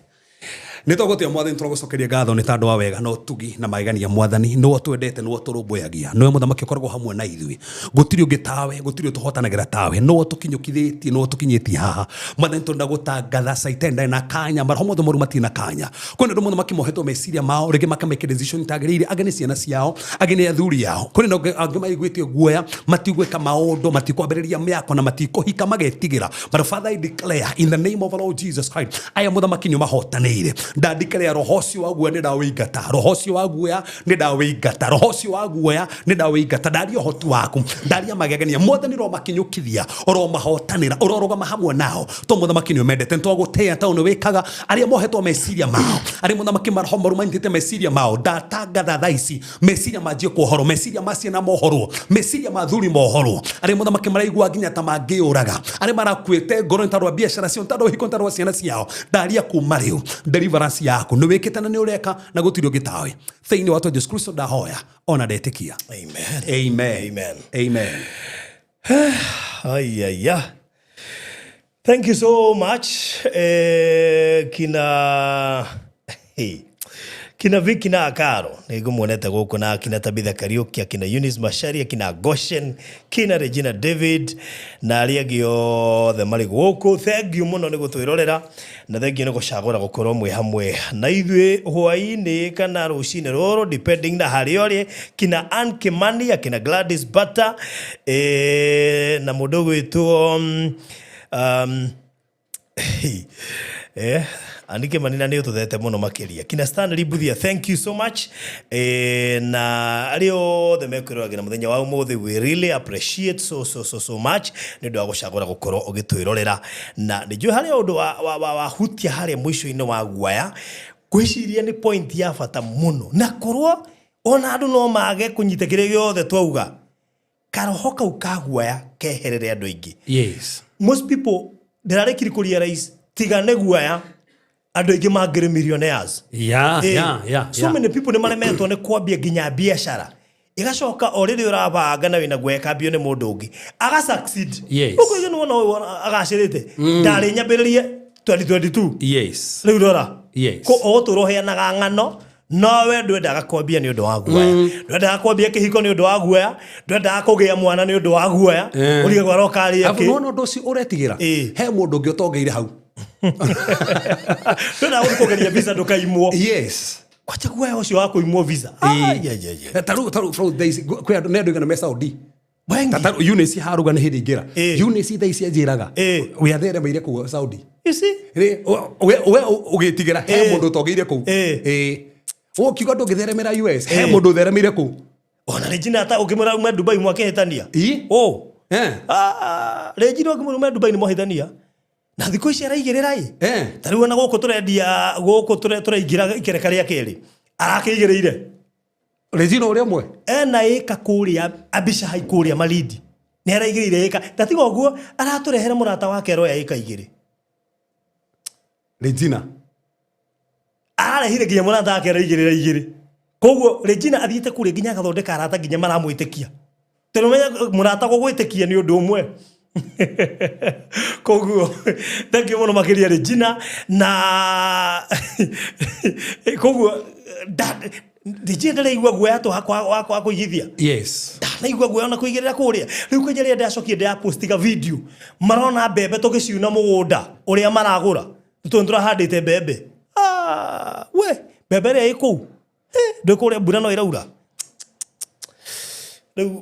nitogotia mwathani turogocokeria ngatho ni tandu wa wega no tugi na maigania mwathani no twendete no turumbuyagia no muthamaki koragwo hamwe na ithui gutiri ungi tawe gutiri tuhotanagira tawe no tukinyukithitie no tukinyitie haha mwathani tunda gutangatha saitenda na kanya marhomo moru matina kanya kwene ndo muthamaki mohetwo meciria mao rigi makameke decision tagirire agene ciana ciao agene athuri yao kwene ndo angi maiguitie guoya matigweka maundu matikwambiriria miako na matikuhika magetigira but Father I declare in the name of our Lord Jesus Christ aya muthamaki ni mahotanire ndandikare roho cio waguoya ni ndawingata roho cio waguoya ni ndawingata roho cio waguoya ni ndawingata ndaria hotu waku ndaria magegania mwathani ro makinyukithia oro mahotanira ororogama hamwe nao to muthamaki ni umendete twagutea ta wikaga aria mohetwo meciria mao aria muthamaki marho moru maintite meciria mao ndatangatha thaici meciria manjie kuhoro meciria macie na mohoro meciria mathuri mohoro aria muthamaki maraigua nginya ta mangiuraga aria marakwete ngoro ntarwa biashara cio ntarwa hiko ntarwa ciana ciao ndaria kuma riu deliverance yako ni wikite na ni ureka na gutiri ugitawe thiini wa Yesu Kristo ndahoya ona ndetikia amen ayaya thank you so much kina Vicky na Akaro nigumuonete guku na kina Tabitha Kariuki kina Eunice Mashari kina Goshen kina Regina David na ariagio the mari guku thank you muno ni gutwirorera na thank you ni gucagura gukorwo mwe hamwe na ithui hwaini kana rucine roro depending na hari ori kina Ann Kimani kina Gladys Butter na mudogo wetu andike manina ni ututhete muno makiria kina Stanley Buthia thank you so much na ario the mekiro agina muthenya wa umuthi we really appreciate so much ni ndo agucagura gukorwo ugitwirorera na njui hari undu wa hutia hari mwisho ino wa guaya gwiciria ni point ya fata muno na korwo ona andu no mage kunyite kire giothe twauga karohoka ukaguaya keherere andu ingi yes most people ndirarekiri kuria rais tigane guaya andu ingi mangire millionaires so many people ni maremetwo ni kwambia nginya biashara igacoka oriri urabanga na wina gweka bio ni mundu ungi aga succeed uko igeno wona agacirite ndari nyambiririe 2022 yes riu rora yes ko oturoheanaga ngano nowe ndwendaga kwambia ni undu wa guoya ndwendaga kwambia kihiko ni undu wa guoya ndwendaga kugia mwana ni undu wa guoya uriga gwarokari yake no ndoci uretigira he mundu ungi utongeire hau tuna kugeria visa ndukaimwo yes kwacha guoya ucio wa kuimwo visa taru from days kwa nendo igana mesa odi taru Eunice haruga ni hindi ngira Eunice thaisi ajiraga we athere maire ku Saudi you see we ugitigira he mundu utongeire ku o kigo ndugitheremera US he mundu theremire ku ona Regina ata ukimura uma Dubai mwakehitania Regina ukimura Dubai ni mohitania na thiko ici araigirira tari wona guku turendia guku tureingira ikereka ria keri arakiigirire Regina uri amwe na eka kuria abisha haikuria malidi ni araigirire eka tatigo guo araturehera murata wake roya eka igiri Regina arehire nginya murata wake araigirira igiri koguo Regina athiite kuria nginya gathondeka arata nginya maramwitikia terumenya murata gugwitikia ni undu umwe koguo thank you muno makiria Regina na koguo Regina ndaigua guoya to hakwa kuigithia yes ndaigua guoya na kuigirira kuria riu kwenyeria ndacokie nda postiga video marona mbembe tugiciuna mugunda uria maragura tutundura handite mbembe we bebere iko ndikore mbura no iraura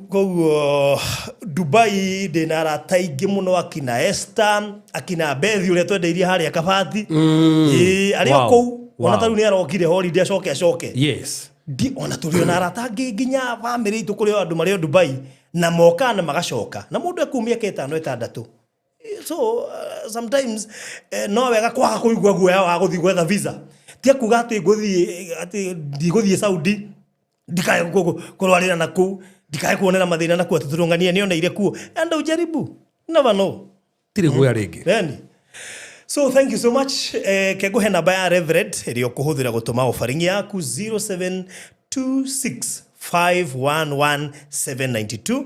Koguo Dubai ndina taingi muno akina Esther akina Bethi ule twendeirie haria kabati ari kou ona taru ni arokire holiday acoke yes di ona tuli na ratangi nginya family itu kuri andu mari Dubai na moka na magacoka na mundu akumia ketano etandatu so sometimes no wega kwaga kuigua guoya wa guthi gwetha visa tia kuga ati guthi Saudi ndikaye kurwarira na ku ndikaye kuonera mathina na ku tuturungania niona ire ku enda ujaribu never know tire guoya ringi yani so thank you so much kego hena baya Reverend rio kuhuthira gutuma offering yaku 0726511792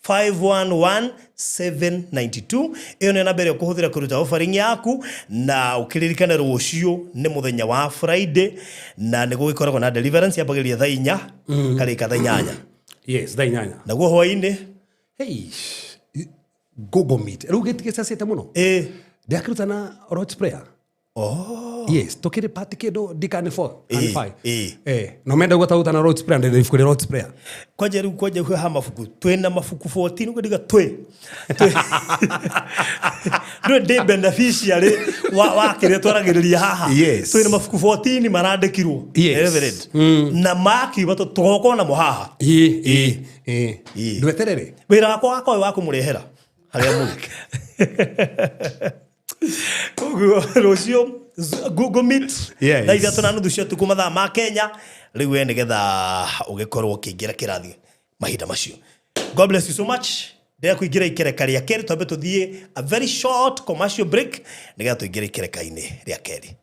0726511792 iyo ni nambere kuhuthira kuruta offering yaku na ukiririkana rucio ni muthenya wa Friday na ni gugikoragwo na deliverance yabagiria thaa 4 karika thaa 8 yes thaa 8 na guo hwaini hey Google Meet. Ero getige sasete muno. Ndiakiruta na Lord's Prayer. Yes, tokire party kedo dikane for and five. No menda gutauta na Lord's Prayer ndi ifukire Lord's Prayer. Kwaje ha mafuku. Twena mafuku 14 ukidiga no de beneficiary wa kire twaragiriria haha. Yes. Twena mafuku 14 marandikirwo. Reverend. Na maki bato tugoko na muhaha. Ndweterere. Wira wako wako murehera. Haria muri. Rocio Google Meet. Na ithia tuna nuthu cio tuku mathaa ma Kenya. Riu we nigetha ugikorwo ukiingira kirathi mahinda macio. God bless you so much. Ndea kuingira ikereka ria keri twambe tuthie a very short commercial break nigetha tuingira ikereka-ini ria keri.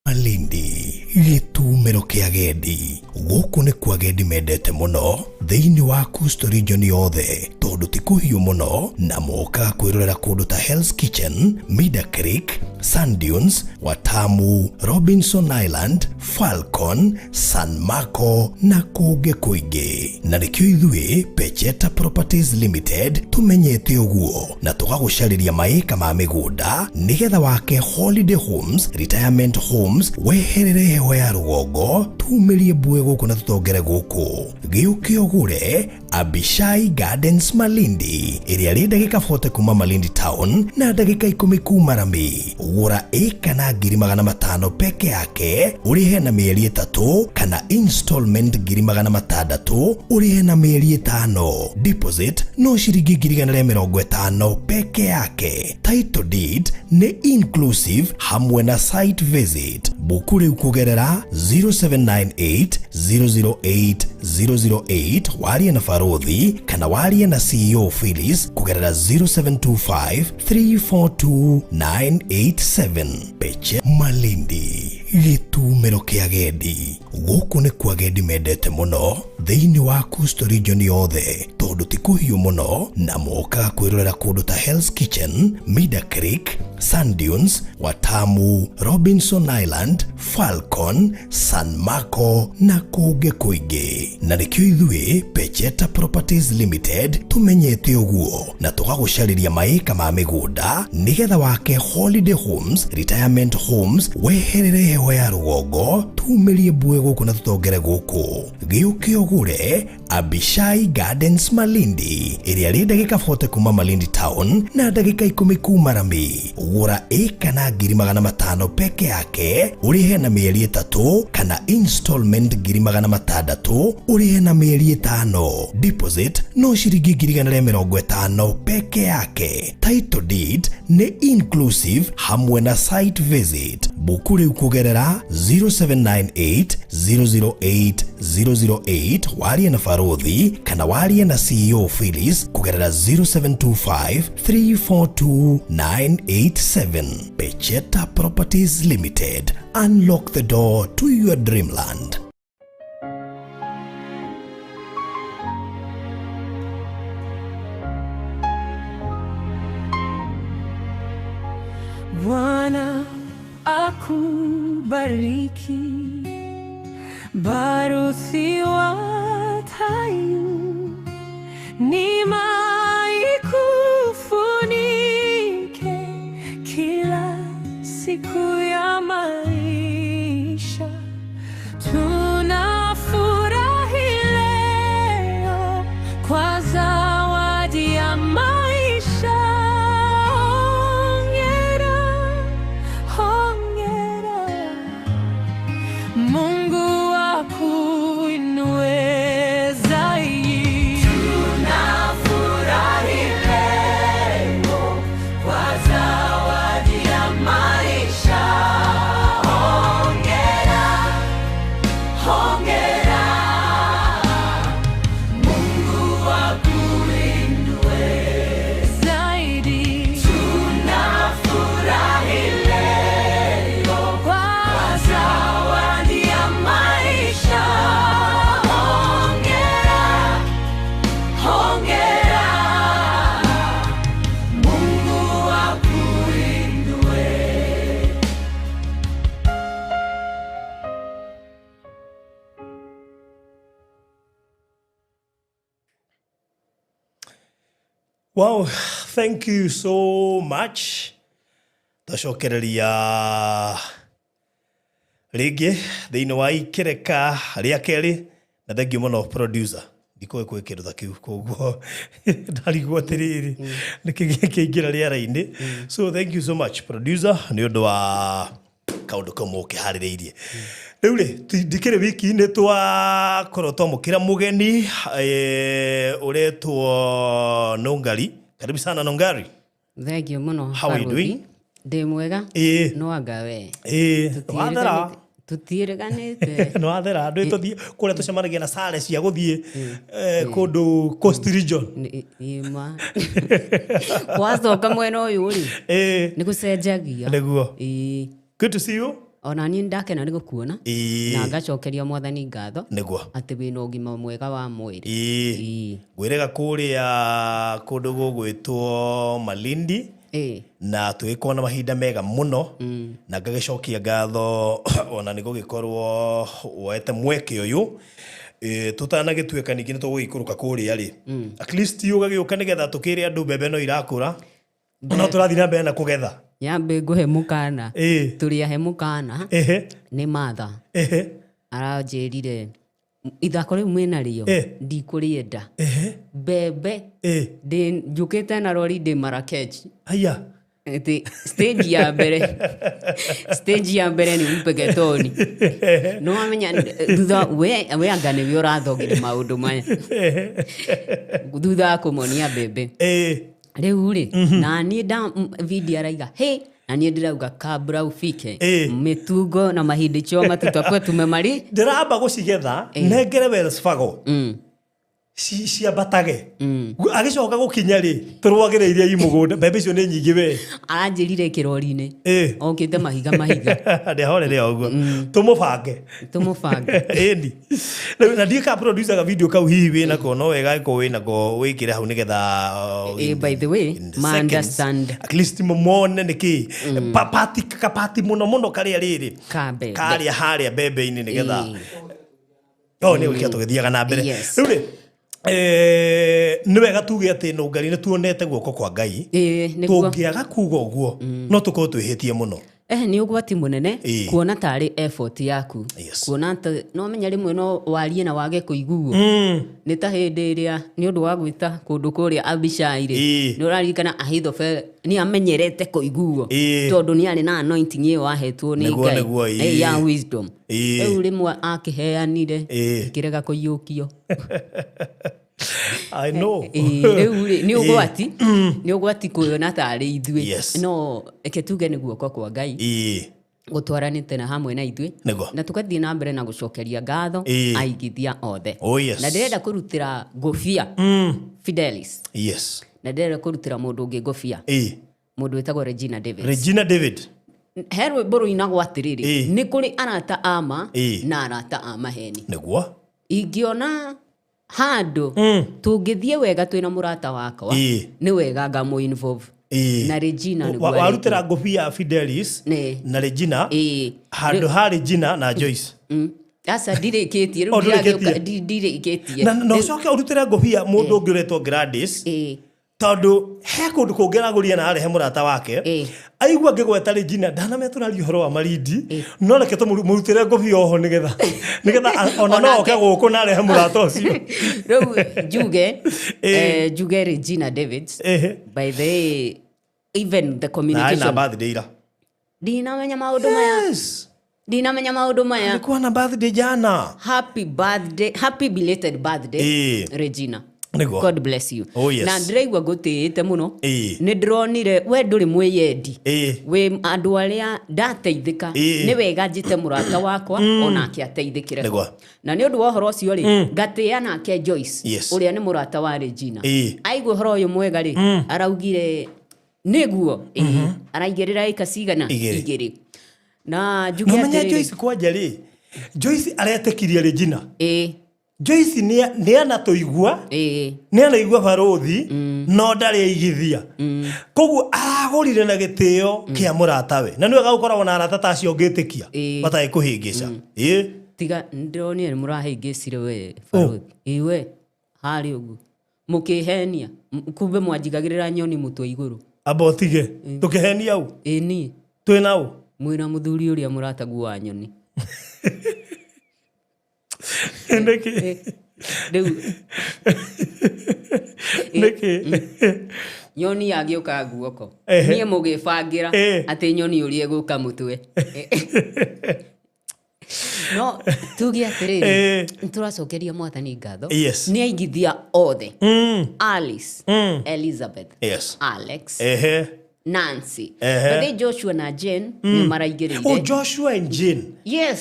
Malindi gitumero kia agendi guku ni kwa agendi mendete muno thiini wa Coastal region yothe tondu ti kuhiu muno na moka kwirorera kundu ta Hell's Kitchen, Mida Creek, Sand Dunes, Watamu, Robinson Island, Falcon, San Marco na kunge kuingi na nikio ithui Pecheta Properties Limited tumenyete uguo na tugagucariria maika ma migunda nigetha wake holiday homes, retirement homes weherere hewa ya rugongo tumirie bue guku na tutongere guku giuke ogure Abishai Gardens Malindi iria ri ndagika 40 kuma Malindi town na ndagika 10 kuma Rami gura eka na 500 peke yake urihe na mieri 3 kana installment 600 urihe na mieri 5 deposit no shiringi 150 peke yake title deed ni inclusive hamwe na site visit bukuri ukugerera 0798008008 waria na Farodhi kana waria na CEO Phyllis kugerera 0725342987 Peche Malindi gitumero kia agendi guku ni kwa agendi mendete muno thiini wa Coastal region yothe tondu ti kuhiu muno na moka kwirorera kundu ta Hell's Kitchen, Mida Creek, Sand Dunes, Watamu, Robinson Island, Falcon, San Marco na kunge kuingi na nikio ithui Pecheta Properties Limited tumenyete uguo na tugagucariria maika ma migunda nigetha wake holiday homes, retirement homes weherere hewa ya rugongo tumirie bue guku na tutongere guku giuke ogure Abishai Gardens Malindi iria ri ndagika 40 kuma Malindi town na ndagika 10 kuma Rami gura eka na 500 peke yake urihe na mieri 3 kana installment 600 urihe na mieri 5 deposit no shiringi 150 peke yake title deed ni inclusive hamwe na site visit bukuri ukugerera 0798008008 waria na Farodhi kana waria na CEO Phyllis kugerera 0725342987 Pecheta Properties Limited. Unlock the door to your dreamland. Bwana akubariki, Baruthi wa Tayu, neema ikufunike kila siku ya Wow, thank you so much. Tacokereria rĩngĩ thĩinĩ wa ikereka rĩa kerĩ na thank you mũno producer. Ndikoe kwĩ kĩndũ ta kĩu koguo ndarigwo atĩrĩrĩ nĩkĩ kĩingĩra rĩera-inĩ. So thank you so much producer nĩ ũndũ wa kaũndũ kamwe ũkĩharĩrĩirie. Rĩu rĩ ndikĩrĩ wiki-inĩ twakorwo twamũkĩra mũgeni ũretwo Nongari. Karibu sana Nongari. Thank you mũno. How are you doing? Ndĩ mwega. No anga we. Wathera. Tũtiĩrĩganĩte. No wathera andũ tũthiĩ kũrĩa tũcemanagia na sare cia gũthiĩ kũndũ Coast Region. Ima. Wacoka mwena ũyũ rĩ. Nĩ gũcenjagia. Nĩguo. Good to see you. Ona niĩ ndakena nĩ gũkuona. Na ngacokeria Mwathani ngatho. Nĩguo. Atĩ wĩna ũgima mwega wa mwĩrĩ. Ngwĩrĩga kũrĩa kũndũ gũgwĩtwo Malindi. Na twĩkwo na mahinda mega mũno na ngagĩcokia ngatho ona nĩ gũgĩkorwo woete mweke ũyũ tũtanagĩtuĩka ningĩ nĩ tũgũgĩikũrũka kũrĩa rĩ at least ũgagĩũka nĩgetha tũkĩrĩ andũ mbembe no irakũra no tũrathiĩ na mbere na kũgetha nyambe ngũhe mũkana tũrĩahe mũkana nĩ Martha aranjĩrire ithako rĩu mwĩna rĩo ndikũrĩenda mbembe njũkĩte na rori ndĩ Marrakech aya stage ya mbere nĩ Mpeketoni no amenya thutha we anga nĩwe ũrathogire maũndũ maya thutha kũmonia mbembe rĩu rĩ na niĩ video araiga na niĩ ndĩrauga kabra ufike mĩtungo na mahindi choma tutakwe tumemari ndĩramba gũcigetha nengere Wells Fargo ciambatage agĩcoka gũkinya rĩ tũrwagĩrĩirie i mũgũnda mbembe icio nĩ nyingĩ we aranjĩrire kĩrori-inĩ okĩte mahiga ndĩahorere ũguo tũmũbange ĩni na ndiĩ ka producer ga video kau hihi wĩnako no wega ko wĩnako wĩkĩre hau nĩgetha by the way ma understand at least mũmone nĩkĩ kapati mũno karĩa rĩrĩ karĩa harĩa mbembe-inĩ nĩgetha nĩ ũrĩkia tũgĩthiaga na mbere rĩu rĩ nĩ wega tuge atĩ Nongari nĩ tuonete guoko kwa Ngai tũngĩaga kuga ũguo no tũkorwo twĩhĩtie mũno nĩ ũgwati mũnene kuona tarĩ effort yaku kuona atĩ no menya rĩmwe no warie na wage kũiguo nĩ ta hĩndĩ ĩrĩa nĩ ũndũ wa gwĩta kũndũ kũrĩa Abishai nĩ ũraririkana Ahithofel nĩ amenyerete kũiguo tondũ nĩ arĩ na anointing ĩyo ahetwo nĩ Ngai ya wisdom rĩu rĩmwe akĩheanire kĩrega kũiyũkio I know. Ni ũgwati kuona tarĩ ithuĩ no eke tuge nĩ guoko kwa Ngai gũtwaranĩte na hamwe na ithuĩ na tũgathiĩ na mbere na gũcokeria ngatho aigithia othe na ndĩrenda kũrutĩra ngũbia Fidelis na ndĩrenda kũrutĩra mũndũ ũngĩ ngũbia mũndũ wĩtagwo Regina David he rwĩmbo rũinagwo atĩrĩrĩ nĩ kũrĩ arata ama na arata a maheni nĩguo ingĩona handũ tũngĩthiĩ wega twĩna mũrata wakwa nĩ wega ngamũ involve na Regina nĩguo warutĩra ngũbia Fidelis na Regina handũ ha Regina na Joyce asa ndirĩkĩtie rĩu ndirĩkĩtie na ũcoke ũrutĩre ngũbia mũndũ ũngĩ ũretwo Gladys tondũ he kũndũ kũngĩ aragũria na arehe mũrata wake aigua ngĩgweta Regina ndanametũraria ũhoro wa Malindi no reke tũmũrutĩre ngũbia oho nĩgetha ona no oke gũkũ na arehe mũrata ũcio rĩu njuge Regina David by the even the communication ndinamenya maũndũ maya alikuwa na birthday jana happy belated birthday Regina God bless you. Na ndĩraigua ngũtĩĩte mũno nĩ ndĩronire we ndũrĩ mwĩyendi we andũ arĩa ndateithĩka nĩ wega njĩte mũrata wakwa onake ateithĩkĩre na nĩ ũndũ wa ũhoro ũcio rĩ ngatĩĩa nake Joyce ũrĩa nĩ mũrata wa Regina aigua ũhoro ũyũ mwega rĩ araugire nĩguo araigĩrĩra ĩka cigana igĩrĩ na njuge atĩrĩrĩ Joyce kwanja rĩ Joyce aretĩkirie Regina Joyce nĩ anatũigua nĩ anaigua barothi no ndarĩ aigithia koguo agũrire na gĩtĩo kĩa mũrata we na nĩ wega gũkoragwo na arata ta acio ũngĩtĩkia matarĩ kũhĩngĩca tiga ndĩronire mũrahĩngĩcire we barothi we harĩ ũguo mukihenia kumbe mwanjigagirira nyoni mutwe iguru abotige tukihenia au ni twina au mwina muthuri uria muratagua nyoni ndeki ndeki nyoni agioka guoko nie mugibangira ati nyoni uri eguka mutwe no tugia tiriri turacokeria mwathani ngatho ni aigithia othe Alice Elizabeth Alex Nancy but Joshua na Jane ni maraigirire Joshua and Jane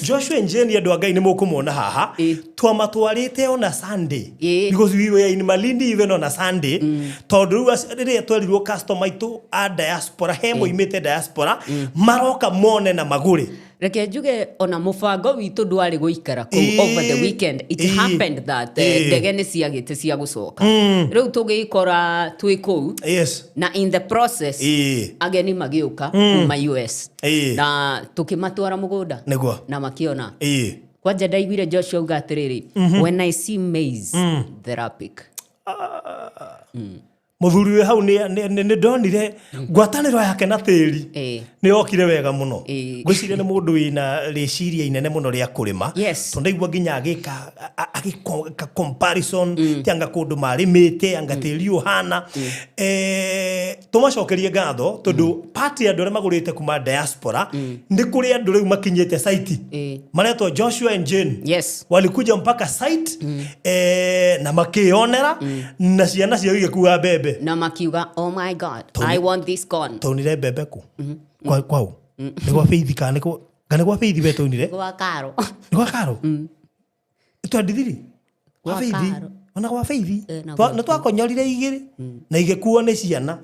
Joshua and Jane andu Ngai ni mukumona haha twamatwarite on a Sunday because we were in Malindi even on a Sunday tondu rire twerirwo customer itu a diaspora hemo imite diaspora maroka mone na magure reke njuge ona mubango witu ndwari guikara ku over the weekend it happened that ndege ni ciagite cia gucoka riu tugikora twi ku na in the process ageni magiuka kuma US na tukimatwara mugunda na makiona kwanja ndaiguire Joshua ugatiriri when I see maize therapeutic muthuri we hau ni ndonire ngwataniro yake na tiri ni okire wega muno ngwiciria ni mundu wina riciria inene muno ria kurima tondaigua nginya agika comparison tianga kundu marimite anga tiri uhana tumacokerie ngatho tondu party andu aria magurite kuma diaspora ndi kuri andu riu makinyite site maretwo Joshua and Jane walikuja mpaka site na makionera na ciana cio igikuwa bebe na makiuga oh my god I want this gone tonire bebe ku kwao ni gwa Faith kana gwa Faith be tonire gwa Karo twandithiri gwa Faith ona gwa Faith na twakonyorire igiri na igekuwa ni ciana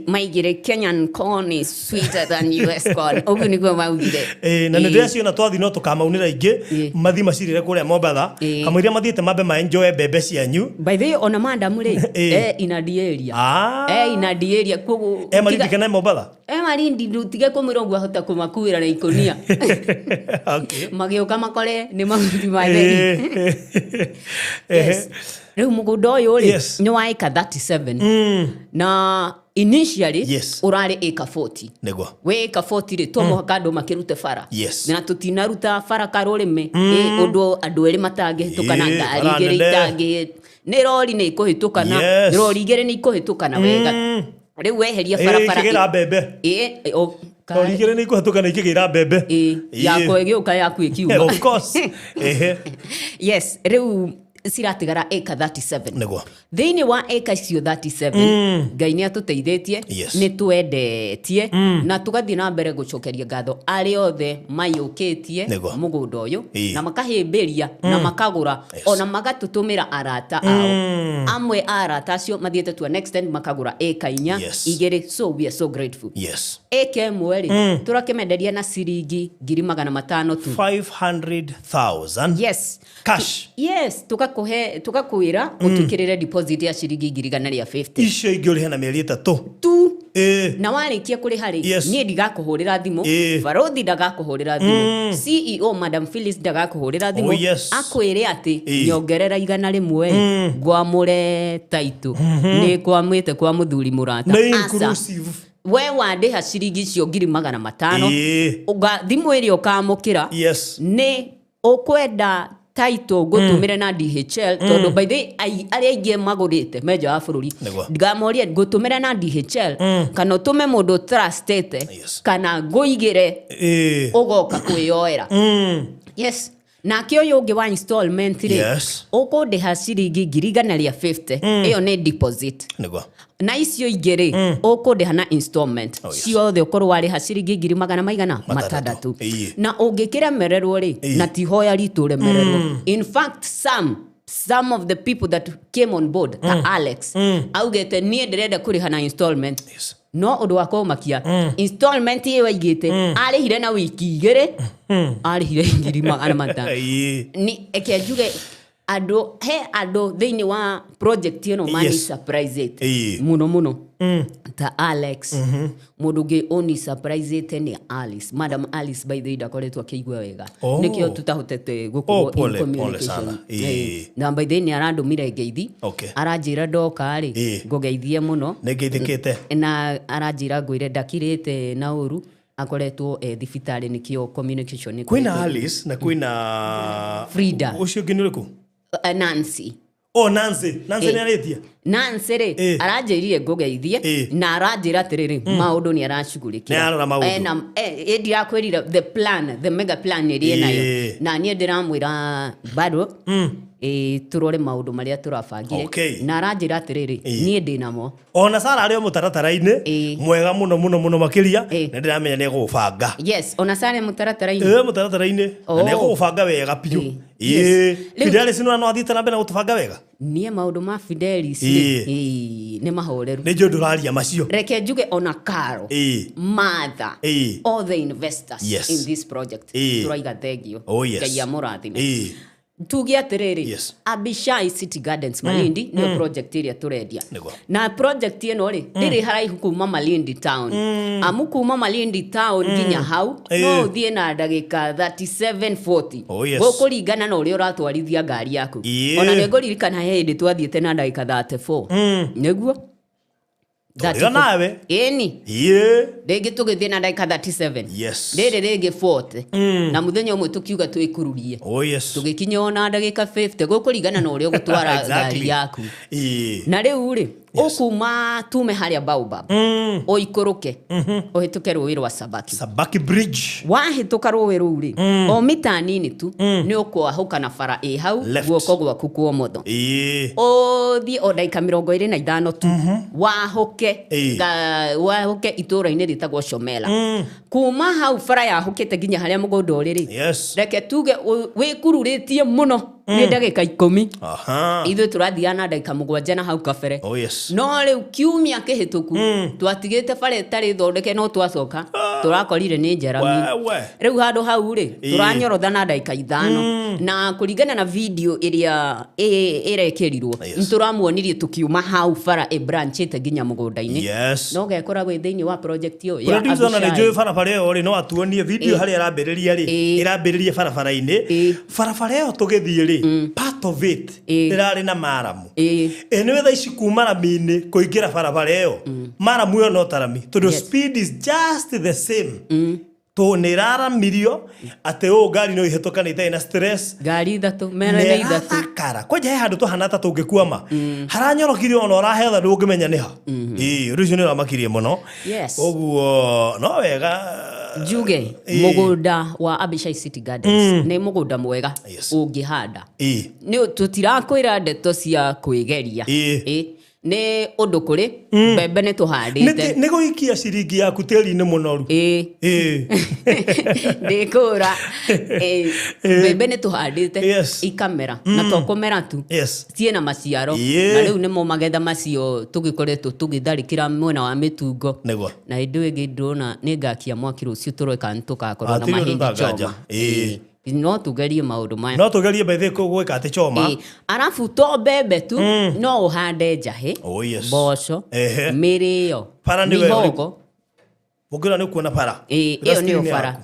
maigire Kenyan corn is sweeter than US corn ogu niguo maugire na ndio cio na twathi no tukamaunira ingi mathi macirire kuria Mombasa kamwiria mathiete mambe ma enjoy bebe cianyu by the ona madam ri inadi area inadi area kogu marindi kana Mombasa marindi rutige kumirongo ahota kumakuira na ikonia magioka makore ni mahuti matheri riu mugunda uyu ri ni wa eka 37 na initially urari eka 40 negwa we eka 40 ri to muhaka andu makirute fara na tutinaruta fara karurime undu andu eri matangihtukana ngari igiri itangi ni rori ni ikuhitukana rori igiri ni ikuhitukana wega riu weheria fara ikigira bebe rori igiri ni ikuhitukana ikigira bebe yako egiuka yaku ikiuga of course riu siratigara eka 37 negwa thiini wa eka icio 37 Ngai ni atuteithĩtie ni twendetie na tugathii na mbere gucokeria ngatho ari othe mayukitie mugunda uyu na makahimbiria na makagura ona magatutumira arata ao amwe arata acio mathiete to next end makagura eka 4 igiri so we are so grateful eka imwe ri turakimenderia na ciringi 500,000 tu 500,000 cash tukakwira utukirire deposit ya ciringi 150 icio ingĩ na mieri 3 tu na warikia kuri hari nie ndigakuhurira thimu Barothi ndagakuhurira thimu CEO Madam Phyllis ndagakuhurira thimu akwire ati nyongerera 100 ngwamure taitu ni kwamwite kwa muthuri murata inclusive we wandĩha ciringi cio 500,000 uga thimu ĩrĩa ũkamũkĩra ni ukwenda title gutumire na DHL tondu by the ari aige magurite meja wa bururi ngamoria gutumire na DHL kana tume mundu trustete kana nguigire ugoka kuyoera na kio yonge wa installment ri ukundiha ciringi 150 iyo ni deposit na icio igiri ukundiha na installment ciothe ukorwo wari ha ciringi 600 na ungikiremererwo ri na tihoya ritu remererwo in fact some of the people that came on board Alex augete nie ndirenda kuriha na installment no undu wa kumakia installment ye waigite arihire na wiki igiri arihire 500,000 ni ekejuge ando thĩinĩ wa project ĩno mani surprise it muno ta Alex mũndũ ũngĩ oni surprise it nĩ Alice, Madam Alice by the way ndakoretwo akĩigua wega nĩkĩo tutahotete gũkorwo in communication na by the way nĩ arandũmire ngeithi aranjĩra ndoka rĩ ngũgeithie mũno nĩngeithĩkĩte na aranjĩra ngwĩre ndakirĩte na ũru akoretwo thibitarĩ nĩkĩo communication kwĩna Alice na kwĩna Frida ũcio ũngĩ nĩ ũrĩkũ Nancy Nancy nĩ arĩtia Nancy rĩ aranjĩrire ngũgeithie na aranjĩra atĩrĩrĩ maũndũ nĩ aracugurĩkĩra na ndirakwĩrire the mega plan ĩrĩa nayo na niĩ ndĩramwĩra bado turore maũndũ marĩa turabangire na aranjĩra atĩrĩrĩ niĩ ndĩnamo ona Sara arĩ mũtaratara-inĩ mwega mũno makĩria na ndĩramenya nĩ egũbanga ona Sara mũtaratara-inĩ na nĩ egũbanga wega piũ Fidelis no athiĩte na mbere na gũtũbanga wega niĩ maũndũ ma Fidelis nĩ mahoreru nĩ njũĩ ndũraria macio reke njuge ona Carol Martha all the investors in this project turaiga thengio Ngai amũrathime tuge atĩrĩrĩ Abishai City Gardens Malindi nĩ project ĩrĩa tũrendia na project ĩno rĩ ndĩrĩ haraihu kuma Malindi town amu kuma Malindi town nginya hau no ũthiĩ na ndagĩka 37-40 gũkũringana na ũrĩa ũratwarithia ngari yaku ona nĩngũririkana he hĩndĩ twathiĩte na ndagĩka 34 nĩguo Tũrĩo nawe rĩngĩ tũgĩthiĩ na ndagĩka 37 rĩrĩ rĩngĩ 40 na mũthenya ũmwe tũkiuga twĩkururie tũgĩkinya ona ndagĩka 50 gũkũringana na ũrĩa ũgũtwara ngari yaku na rĩu rĩ ũkuma tume harĩa Baobab ũikũrũke ũhĩtũke rũĩ rwa Sabaki Bridge wahĩtũka rũĩ rũu rĩ o mita nini tu nĩ ũkwahũka na bara hau guoko gwaku kwa ũmotho ũthiĩ o ndagĩka 25 tu wahũke itũũra-inĩ rĩtagwo Shomela kuma hau bara yahũkĩte nginya harĩa mũgũnda ũrĩ reke tuge wĩkururĩtie mũno nĩ ndagĩka 10 ithuĩ tũrathiaga na ndagĩka 7 na hau kabere no rĩu kiumia kĩhĩtũku twatigĩte bara ĩtarĩ thondeke no twacoka tũrakorire nĩ Jeremy rĩu handũ hau rĩ tũranyorotha na ndagĩka 5 na kũringana na video ĩrĩa ĩrekĩrirwo nĩtũramuonirie tũkiuma hau bara branchĩte nginya mũgũnda-inĩ no gekora gwĩ thĩinĩ wa project ĩyo ya Abishai na njũĩ barabara ĩyo rĩ no atuonie video harĩa ĩrambĩrĩria rĩ ĩrambĩrĩria barabara-inĩ barabara ĩyo tũgĩthiĩ rĩ part of it ĩrarĩ na maramu nĩ thaa ici kuma Rami-inĩ kũingĩra barabara ĩyo maramu ĩyo no tarami tondũ speed is just the same to nĩ raramirio atĩ ngari no ihĩtũka nĩ itarĩ na stress ngari ithatũ mena ithatũ kwanja he handũ tũhana ta tũngĩkuama haranyorokire ona ũrahetha ndũngĩmenya nĩ ha rĩu nĩ ũramakirie mũno ũguo no wega njuge mũgũnda wa Abishai City Gardens nĩ mũgũnda mwega ũngĩhanda nĩ tũtirakwĩra ndeto cia kwĩgeria nĩ ũndũ kũrĩ mbembe nĩ tũhandĩte nĩ gũikia ciringi yaku tĩri-inĩ mũnoru ndĩkũra mbembe nĩ tũhandĩte ikamera na to kũmera tu ciĩna maciaro na rĩu nĩmo magetha macio tũgĩkoretwo tũgĩtharĩkĩra mwena wa mĩtungo na hĩndĩ ĩngĩ ndĩrona nĩ ngakia mwaki rũciũ tũroika nĩ tũgakorwo na mahĩndĩ choma no tugerie maũndũ maya no tugerie by the gwĩka atĩ choma arafu to mbembe tu no ũhande njahĩ mboco mĩrĩo mihogo ũngĩra nĩ kuona para ĩyo nĩyo bara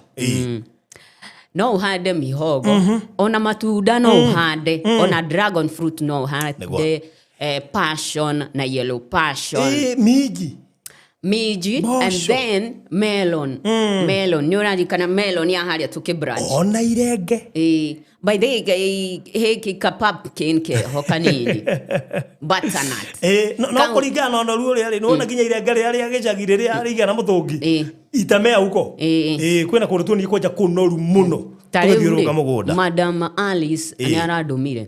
no ũhande mihogo ona matunda no ũhande ona dragon fruit no ũhande passion na yellow passion miji and then melon nĩ ũrarikana melon ya harĩa tũkĩbranch ona irenge by the heki ka pumpkin keho kanini butternut no kũringana na ũnoru ũrĩa rĩ nĩwona nginya irenge rĩrĩa gĩcagi rĩrĩa rĩigana mũtũngi itamea huko kwĩna kũndũ tuonie kwanja kũnoru mũno tũgĩthiũrũrũka mũgũnda Madam Alice nĩ arandũmire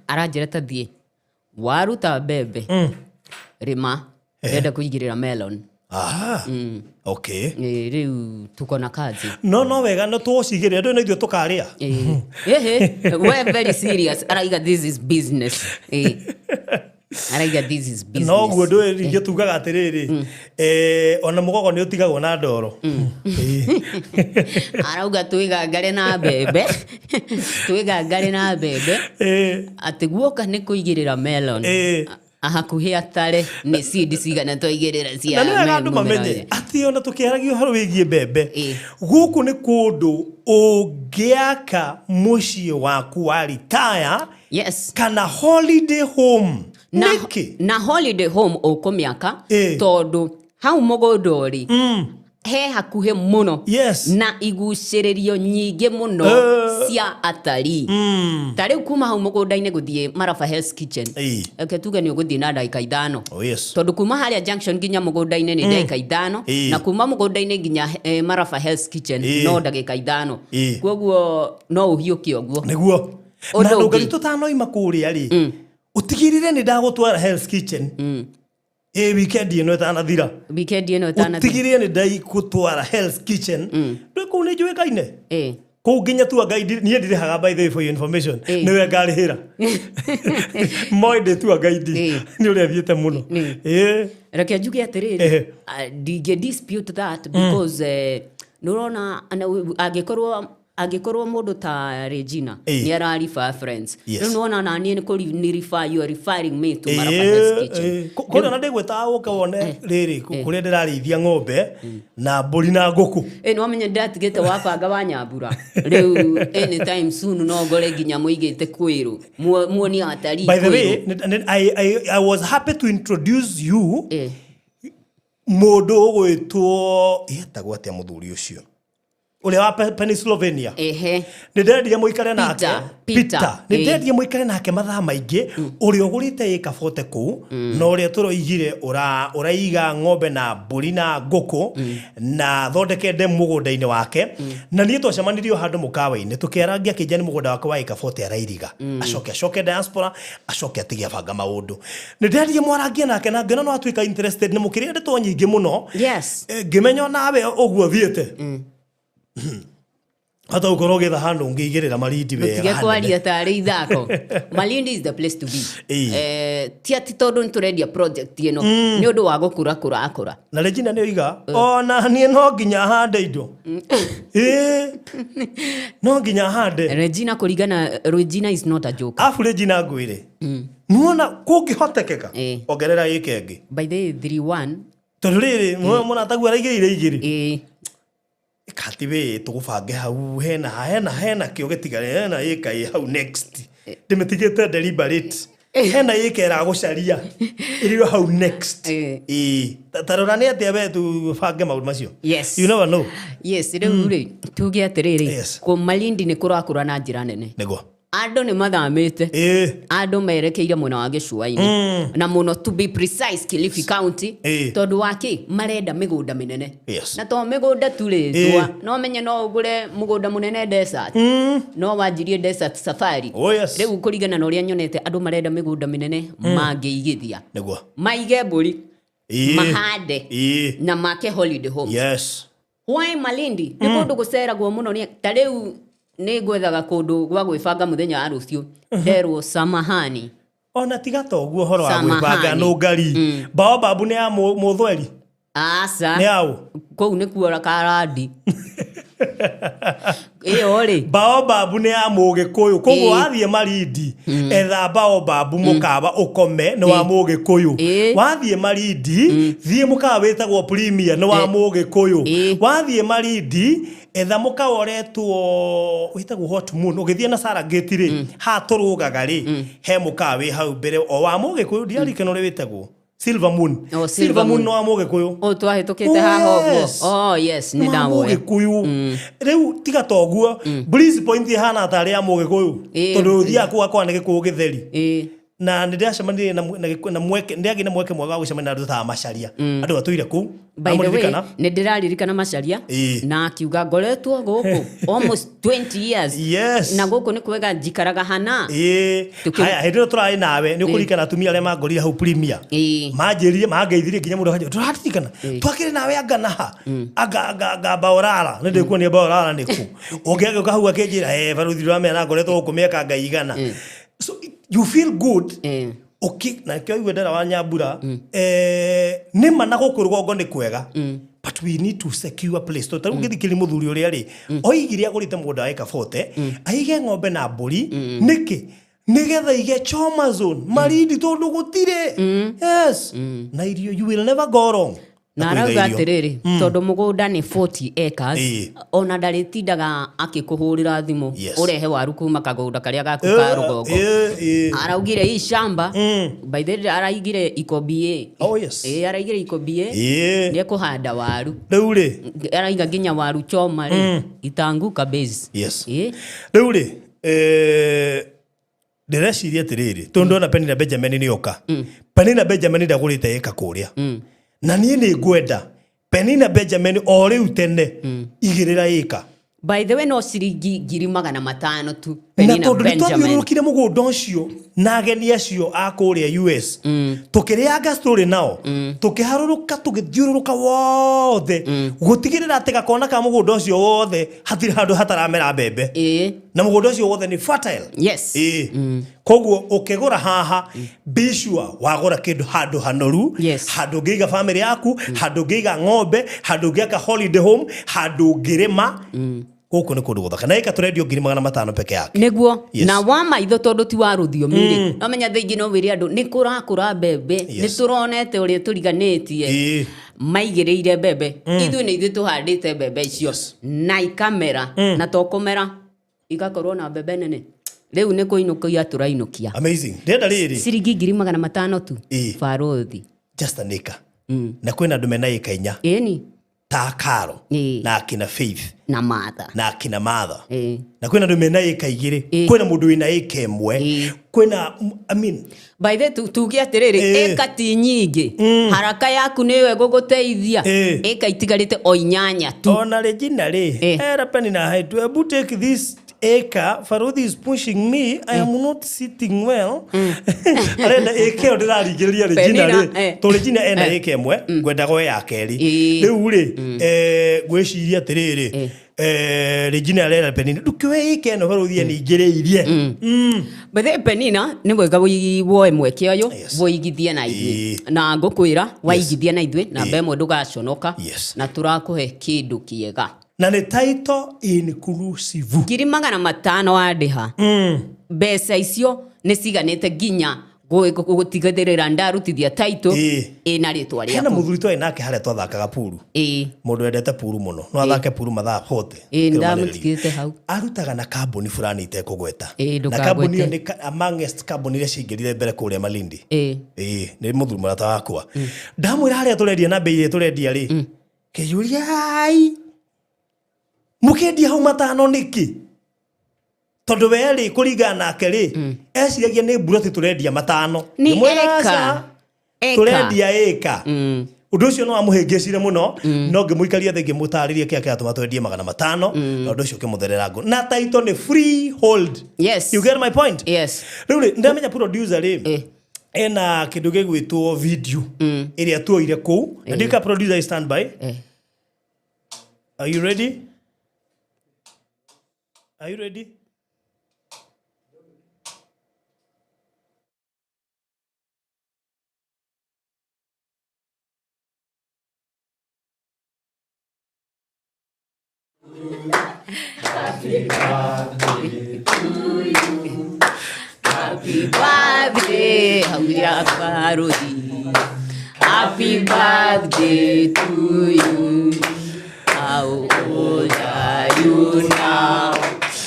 aranjĩra ta thiĩ waruta mbembe rĩma ndenda kũigĩrĩra melon rĩu tuko na kazi no wega no tũcigĩrĩra ndũ na ithuĩ tũkarĩa we're very serious araiga this is business Araiga this is business. No guo ringe tugaga atiriri. Ona mugogo ni utigagwo na ndoro. Arauga twigangare na bebe. Twigangare na bebe. Ati guoka ni kuigirira melon. Ahakuhi atare ni seed cigana twaigirira cia. Na nĩ andũ mamenye ati ona tukiaragio haro wigie bebe. Guku ni kundu ungiaka muciĩ waku wa retire. Yes. Kana holiday home. Na holiday home ukumiaka tondu hau mugundori. He hakuhe muno. Yes. Na igucĩrĩrio nyingĩ muno cia atari. Tariu kuma hau mũgũnda-inĩ gũthiĩ Maraba Hell's Kitchen. Eke tuge nĩ ũgũthiĩ na ndagĩka 5. Oh yes. Tondu kuma harĩa junction nginya mũgũnda-inĩ nĩ ndagĩka 5 na kuma mũgũnda-inĩ nginya Maraba Hell's Kitchen no ndagĩka 5. Kwoguo no ũhiũke ũguo. Nĩguo. Na ndũngari tũtanoima kũrĩa rĩ. Utigirire ni ndagũtwara Hell's Kitchen. Weekend ino etanathira. Weekend ino etanathira. Utigirire ni ndagũtwara Hell's Kitchen. Ndũkũ nĩ njũĩkaine. Kũu nginya tu guide niĩ ndĩrĩhaga by the way for your information. Nĩwe ngarĩhĩra. Moide tu guide. Nĩ ũrĩa thiĩte mũno. Reke njuge atĩrĩrĩ. Ndingĩ dispute that because nũrona angĩkorwo mũndũ ta Regina nĩ ararifa friends. Rĩu nĩwona naniĩ nĩ refer you are referring me to Maraba Hell's Kitchen. Kũrĩa na ndĩgwĩtaga gũka wone rĩrĩ kũrĩa ndĩrarĩithia ng'ombe na mbũri na ngũkũ. Nĩ wamenya ndatigĩte wabanga wa Nyambura. Rĩu anytime soon no ngore nginya mũigĩte kwĩrũ. Muoni atari. By the way, I was happy to introduce you mũndũ ũgwĩtwo etagwo atĩa mũthuri ũcio. Ule wa Pennsylvania. Nĩndendirie mũikare nake. Peter. Nĩndendirie mũikare nake mathaa maingĩ. Ũrĩa ũgũrĩte ĩka 40 kũu. Na ũrĩa tũroigire ũraiga ng'ombe na mbũri na ngũkũ. Na thondeke ndemu mũgũnda-inĩ wake. Na niĩ twacemanirio handũ mũkawa-inĩ. Tũkĩarangia kĩnjani mũgũnda wake wa ĩka 40 arairiga. Acoke diaspora. Acoke atige abanga maũndũ. Nĩndendirie mwarangia nake na ngĩona no atuĩka interested nĩ mũkĩrĩa ndĩtwo nyingĩ mũno. Yes. Ngĩmenya nawe ũguo thiĩte. Hata ukorwo getha handu ngĩigĩrĩra Malindi wega. Mutige kwaria tarĩ ithako. Malindi is the place to be. Ti ati tondu nĩtũrendia project ĩno nĩ ũndũ wa gũkũra. Na Regina nĩ oiga ona niĩ no nginya hande indo. No nginya hande. Regina is not a joke. Afu Regina ngwĩre. Nuona kũngĩhotekeka. Ongerera ĩke ĩngĩ. By the 3-1. Tondu rĩrĩ mũna tagu araigĩire igĩrĩ. Katiwe tugubange hau hena kĩo gĩtigare hena ĩka hau next ndĩmetigĩte deliberate hena ĩka ĩragũcaria ĩrĩo hau next tarora nĩ atĩa we tubange maũndũ macio. Yes, you never know. Yes, rĩu tuge atĩrĩrĩ kũ Malindi nĩ kũrakũra na njĩra nene. Nĩguo andũ nĩ mathamĩte andũ merekeire mwena wa gĩcũa-inĩ na mũno to be precise Kilifi County tondũ waki marenda mĩgũnda mĩnene na to mĩgũnda turĩtwa no menye no ũgũre mũgũnda mũnene desert no wanjirie desert safari rĩu kũringana na ũrĩa nyonete andũ marenda mĩgũnda mĩnene mangĩigithia nĩguo maige mbũri mahande na make holiday homes. Yes. Why Malindi nĩ kũndũ gũceragwo mũno nĩ ta rĩu nĩ gwethaga kũndũ gwa gwĩbanga mũthenya wa rũciũ nderwo samahani ona tiga to guo horo wa gwĩbanga no ngari baobabu nĩ ya mũthweri asa nĩ yaũ kũu nĩ kuora karandi ĩyo baobabu nĩ ya mũgĩkũyũ koguo wathiĩ Malindi etha baobabu mũkawa ũkome nĩ wa mũgĩkũyũ wathiĩ Malindi thiĩ mũkawa wĩtagwo Premier nĩ wa mũgĩkũyũ wathiĩ Malindi etha mũkawa ũretwo wĩtagwo Hot Moon ũgĩthiĩ na Sara Gate rĩ ha tũrũgaga rĩ he mũkawa wĩ hau mbere o wa mũgĩkũyũ ndiarikana ũrĩa wĩtagwo Silver Moon. Silver Moon no amũgĩkũyũ. O twahĩtũkĩte haha ũguo. Oh yes, nĩ ndawoya. Mũgĩkũyũ. Rĩu tiga toguo, Breeze Point ihana tarĩ ya mũgĩkũyũ. Tondũ ũthiaga kuga kwa nĩ gĩkũyũ gĩtheri. Na ndĩracemanirie na mweke ndĩagĩ na mweke mwega wa gũcemania na andũ ta Macharia. Andũ atũire kũu. By the way, nĩ ndĩraririkana Macharia na akiuga ngoretwo gũkũ almost 20 years. Yes. Na gũkũ nĩ kwega njikaraga hana. Haya hĩndĩ ĩyo tũrarĩ nawe nĩ ũkũririkana atumia arĩa mangorire hau Premier. Manjĩrire mangeithirie nginya mũndũ akajua tũraririkana twakĩrĩ nawe anga naha anga Baorara nĩ ndĩkuonia Baorara nĩ kũ ũngĩagĩũka hau akĩnjĩra baruthi rwa mena ngoretwo gũkũ mĩaka ngaigana. So you feel good na kyo igwendera wa Nyambura ni manago kurugongo ni kwega but we need to secure a place to taru githikiri muthuri uria ri oigire agurite mugunda wa eka 40 aige ng'ombe na mburi niki nigetha ige choma zone maridi tondu gutire yes na irio you will never go wrong. Na arauga atiriri tondu mugunda ni 40 acres ona ndaritindaga akikuhurira thimu urehe waru kuma kagunda karia gaku ka rugongo araugire hii shamba by the way araigire ikobie araigire ikobie ni kuhanda waru riu ri araiga nginya waru choma ri itanguka base riu ri ndireciria atiriri tondu na Penina Benjamin ni oka Penina Benjamin ndagurite eka kuria na niĩ nĩ ngwenda Penina Benjamin o rĩu tene igĩrĩra ĩka. By the way no ciringi 500,000 tu Penina Benjamin. Na tondũ nĩtwathiũrũrũkire mũgũnda ũcio na ageni acio a kũrĩa US tũkĩrĩanga story nao tũkĩharũrũka tũgĩthiũrũrũka wothe gũtigĩrĩra atĩ gakona ka mũgũnda ũcio wothe hatirĩ handũ hataramera mbembe na mũgũnda ũcio wothe nĩ fertile. Koguo ukigura haha bishua wagura kindu handu hanoru handu ngiga family yaku handu ngiga ng'ombe handu ngiga holiday home handu ngirima guku ni kundu guthaka na ika turendio 500,000 peke yake niguo na wa maitho tondu ti wa ruthio miri amenya thingi no wiri andu ni kurakura mbembe ni turonete uri turiganitie maigireire mbembe ithu ni ithu tuhandite mbembe icio na ikamera na tokomera igakorwo na mbembe nene leo ne kuinukia turainukia amazing ndenda riri ciringi 500,000 tu farothi just an acre na kwina andu mena eka 4 eni ta Karo na akina Faith na Martha na kwina andu mena eka 2 kwina mundu wina eka 1 kwina I mean by the tugia atiriri eka ti nyingi haraka yaku niwe guguteithia eka itigarite o 8 tu ona Regina ri era Penina haitu ebu take this eka Farothi is pushing me I am not sitting well arenda eka ndirarigiria Regina ri to Regina ena eka 1 gwenda go ya keri riu ri gwiciria atiriri Regina arera Penina ndukiwe eka no Farothi ni ngireirie bethe Penina ni mwega woe mweke oyo woigithia na ithui na ngukwira waigithia na ithui na mbemwe ndugaconoka na turakuhe kindu kiega na ni title inclusive 500,000 adiha mbeca icio ni ciganite ginya gutigathirira ndarutithia title ina ritwa riaku kana muthuri to enake haria twathakaga puru mundu endete puru muno no athake puru mathaa hote ndamutikite hau arutaga na kambuni fulani itekugweta na kambuni ni amongst kambuni iria cingirire mbere kuria Malindi ni muthuri murata wakwa ndamwira haria turendia na bei iria turendia ri kiyuria ai mukendia hau 5 niki tondu we ri kuringana nake ri eciragia ni mbura ti turendia 5 ni eka turendia eka undu ucio no amuhingicire muno no ngimuikaria thenge mutaririe kia kia atuma twendie 500 na undu ucio kimutherera ngo na title ni freehold you get my point riu ndamenya producer ri ena kindu gigwitwo video iria tuoire ku ndika producer stand by are you ready? Are you ready? Happy birthday to you. Happy birthday, Hauria Farothi. Happy birthday to you. How old are you now?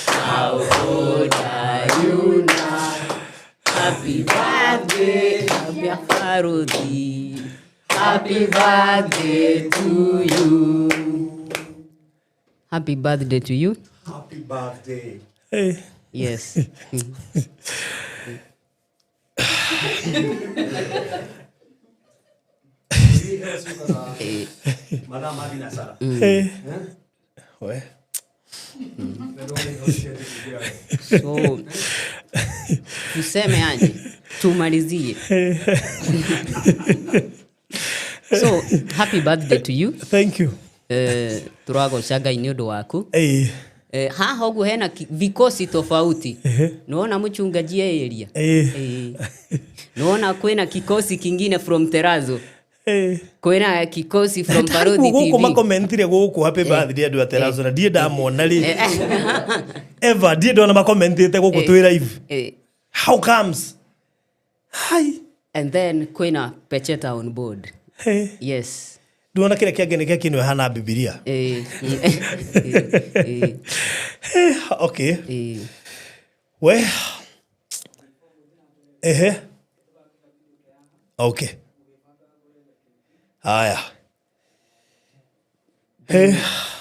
How old are you now? Happy birthday, Hauria Farothi. Happy birthday to you. Happy birthday to you. Happy birthday. Hey. Yes. So, tuseme aje tumalizie. So, happy birthday to you. Thank you. Turago shaga ini undu waku. haha ugu hena vikosi tofauti. Naona mchungaji area. Naona kwena kikosi kingine from Terazo. Kwena kikosi from Parodi TV. Guko makomentire guko happy birthday andu Terazo na die ndamona ri. Eva die ndona makomentite guko twi live. How comes? Hi. And then kwena Pecheta on board. Yes. Duona kile kiagene kia kinwe hana Biblia. Okay. We. Okay. Aya.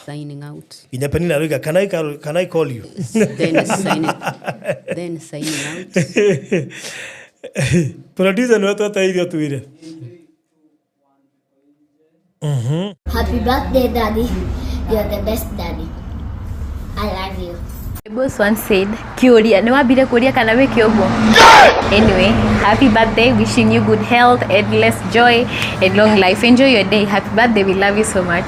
Signing out. Inyapenina Ruga, can I call you? Then signing out. Producer no tota idio tuire. Happy birthday, Daddy. You're the best daddy. I love you. My boss once said, Kiuria, no abire kuria kana we kyobo. Anyway, happy birthday. Wishing you good health, endless joy, and long life. Enjoy your day. Happy birthday. We love you so much.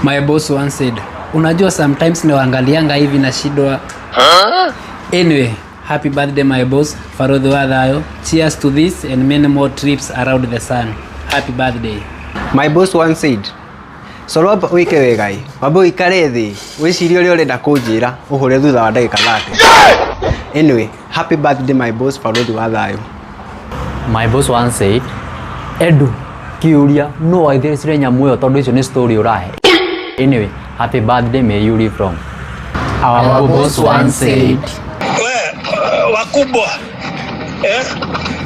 My boss once said, unajua sometimes naangalianga hivi na shidwa. Anyway, happy birthday my boss. Farodhi wa Thayo. Cheers to this and many more trips around the sun. Happy birthday. My boss once said, Solo wike wegai, wabo ikare thi, wicirie uri urenda kunjira, uhure thutha wa ndagika 30. Anyway, happy birthday my boss Farodhi wa Thayo. My boss once said, Edu, Kiuria, no waithiricire nyamu iyo tondu icio ni story urahe. Anyway, happy birthday may you live from. Our boss once said, wakubwa,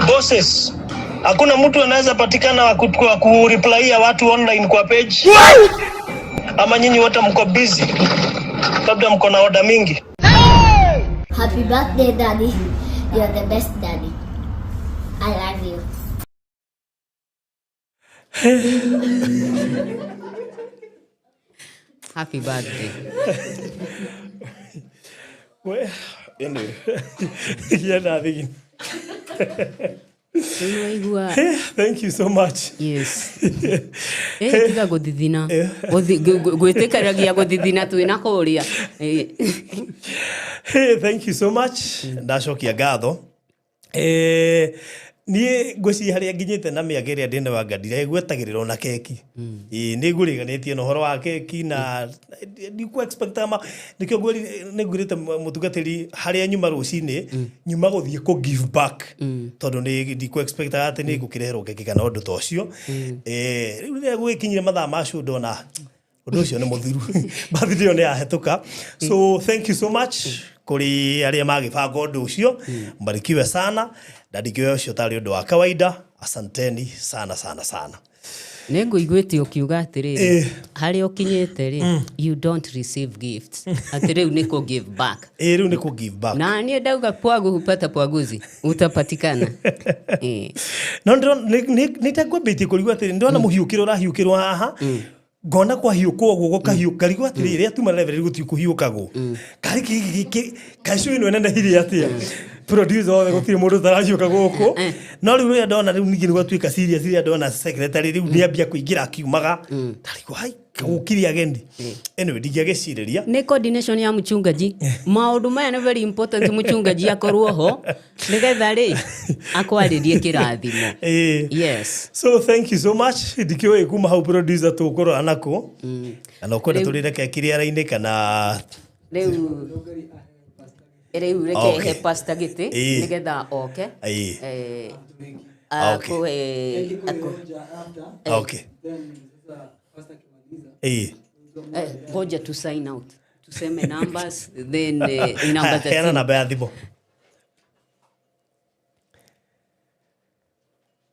bosses, hakuna mtu anaweza patikana wa kureplyia watu online kwa page. Ama nyinyi wote mko busy. Labda mko na order mingi. Happy birthday, Daddy. You're the best daddy. I love you. Happy birthday. Well, anyway. Yeah, nothing. Thank you so much. Yes. Tiga godithina. Gwĩtĩkĩragia godithina twĩna kũria. Thank you so much. Ndacokia ngatho. Niĩ ngwĩciria harĩa nginyĩte na mĩaka ĩrĩa ndĩna wa ngandira gwetagĩrĩrwo na keki. Nĩ ngũriganĩtie na ũhoro wa keki na ndikũ expect ama nĩkĩo ngũrĩte mũtungatĩri harĩa nyuma rũcinĩ nyuma gũthiĩ kũ give back tondũ nĩ ndikũ expect atĩ nĩ ngũkĩreherwo keki kana ũndũ ta ũcio. Rĩu rĩrĩa gwĩkinyire mathaa ma show ndona ũndũ ũcio nĩ mũthiru. Birthday nĩ yahĩtũka. So thank you so much kuri arĩa magĩbanga ũndũ ũcio. Mbarikiwe sana. Ndadikiwe ũcio tarĩ ũndũ wa kawaida. Asanteni sana sana sana. Nĩngũiguĩte ũkiuga atĩrĩrĩ harĩa ũkinyĩte rĩ you don't receive gifts. Atĩrĩu nĩ kũ give back. Rĩu nĩ kũ give back. Na niĩ ndauga pwagu hupata pwaguzi utapatikana. No nĩtakwambĩtie kũrigwo atĩrĩ ndona mũhiũkĩro ũrahiũkĩrwo haha. Ngona kwa hiũkwo guo kahiũka rigwo atĩrĩrĩ atuma level gũthiĩ kũhiũkagwo. Kari gĩkĩ kacu ĩno nene hiri atĩa. Producer wothe gũtirĩ mũndũ tarahiũka gũkũ. No rĩu rĩrĩa ndona rĩu ningĩ nĩgwatuĩka serious rĩrĩa ndona secretary rĩu nĩambia kũingĩra akiumaga. Tariko hai gũkiri agendi. Anyway ndingĩagĩcirĩria. Nĩ coordination ya mchungaji. Maũndũ maya nĩ very important mchungaji akorwo ho. Nĩgetha rĩ akwarĩrie kĩrathimo. Yes. So thank you so much. Ndikĩoĩ kuma hau producer tũkorwo anako. Ana ũkwenda tũrĩre kĩrĩara-inĩ kana rĩu reke he pastor gĩtĩ nĩgetha oke. Okay. Ngoja to sign out. Tuseme numbers then namba za simu. Namba ya thimũ.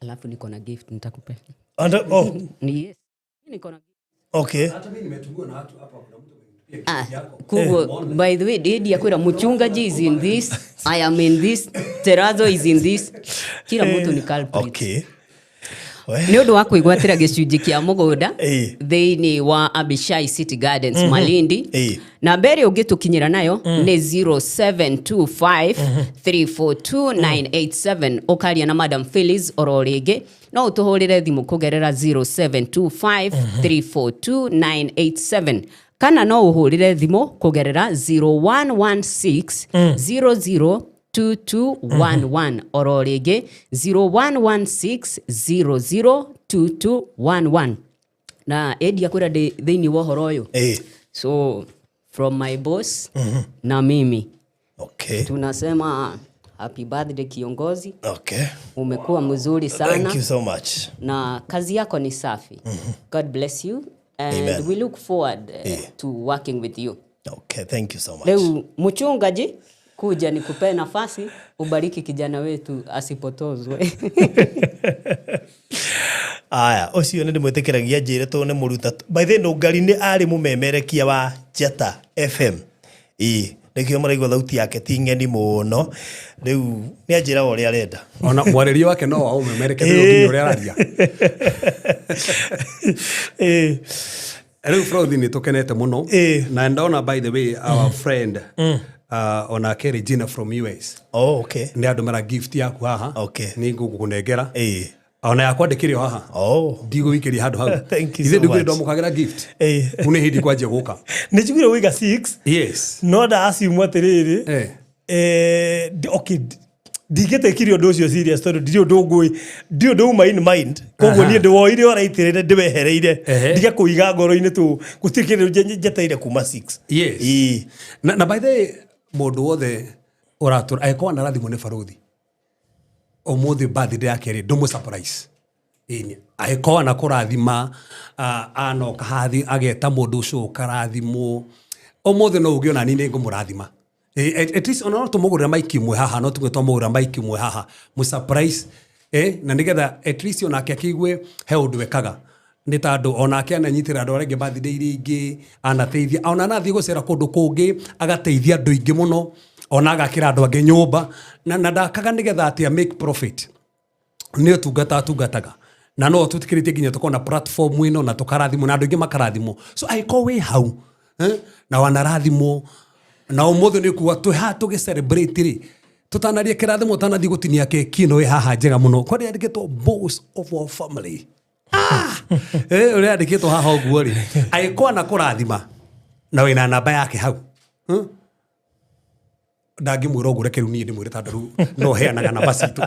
Alafu niko na gift nitakupa. Yes. Niko na gift. Okay. Hata mimi nimetugua na watu hapa kuna mtu Kugo, by the way, Dedi akwira mchungaji is in this, I am in this, Terazo is in this. Kila mtu ni culprit. Okay. Nĩ ũndũ wa kwĩgwatĩra gĩcunjĩ kĩa mũgũnda thĩinĩ wa Abishai City Gardens Malindi. Na mbere ũngĩtũkinyĩra nayo nĩ 0725342987 ũkaria na Madam Phyllis oro rĩngĩ no ũtũhũrĩre thimũ kũgerera 0725342987 kana no uhurire thimu kugerera 0116 002211 oro rege 0116 002211 na Eddie akwira thiini wa horo uyu so from my boss na mimi tunasema happy birthday kiongozi. Umekuwa mzuri sana. Thank you so much. Na kazi yako ni safi. God bless you and we look forward to working with you. Thank you so much. Leo mchungaji kuja nikupe nafasi ubariki kijana wetu asipotozwe. Aya, ucio ndi mwitikiragia njire tone muruta. By the no ngari ni ari mumemerekia wa Jeta FM. Nikio maraigwa thauti yake tingeni muno. Riu ni anjira uri arenda. Ona mwarerio wake no wa umemereke ndio uri araria. Riu Frodi ni tukenete muno na ndona by the way our friend ona Regina from US. Ni andumara gift yaku haha. Ni ngukunengera. Ona yakwandikirio haha. Ndigo wikiri handu hau. Thank you so much. Ithe ndo mukagira gift. Une hindi kwaje guka. Ni jugire wiga 6. Yes. No da asimu atiriri. Digete kirio docio serious story dio dogoi dio do mind koguo ni ndo woire oraitirire ndiwehereire ndiga kuiga ngoro-ini tu gutikire jeteire kuma 6. Yes. Na by the mundu wothe uratura aiko na rathimo ne Farothi omuthi birthday yake ri ndumu surprise aiko na kurathima anoka hathi ageta mundu ucio karathimo omuthi no ugiona ni ni ngumurathima at least ona tumugurira maiki mwe haha no tugitwa maiki mwe haha mu surprise na nigetha at least onake akigwe he undu wekaga ni tandu onake ananyitira andu arenge birthday ringi anateithia ona nathi gucera kundu kungi agateithia andu ingi muno ona agakira andu angi nyumba na ndakaga nigetha atia make profit ni tungataga na no tutikirite ginya tukona platform ino na tukarathimo na andu ingi makarathimo so aiko we hau na wanarathimo na umuthi ni kuwa tuge celebrate ri tutanaria kirathimo tanathi gutinia keki no haha njega muno kwani andikitwo boss of our family uri andikitwo haha uguo ri aiko na kurathima na wina namba yake hau ndangi mwira uguo reke ni mwire tandu no heanaga namba citu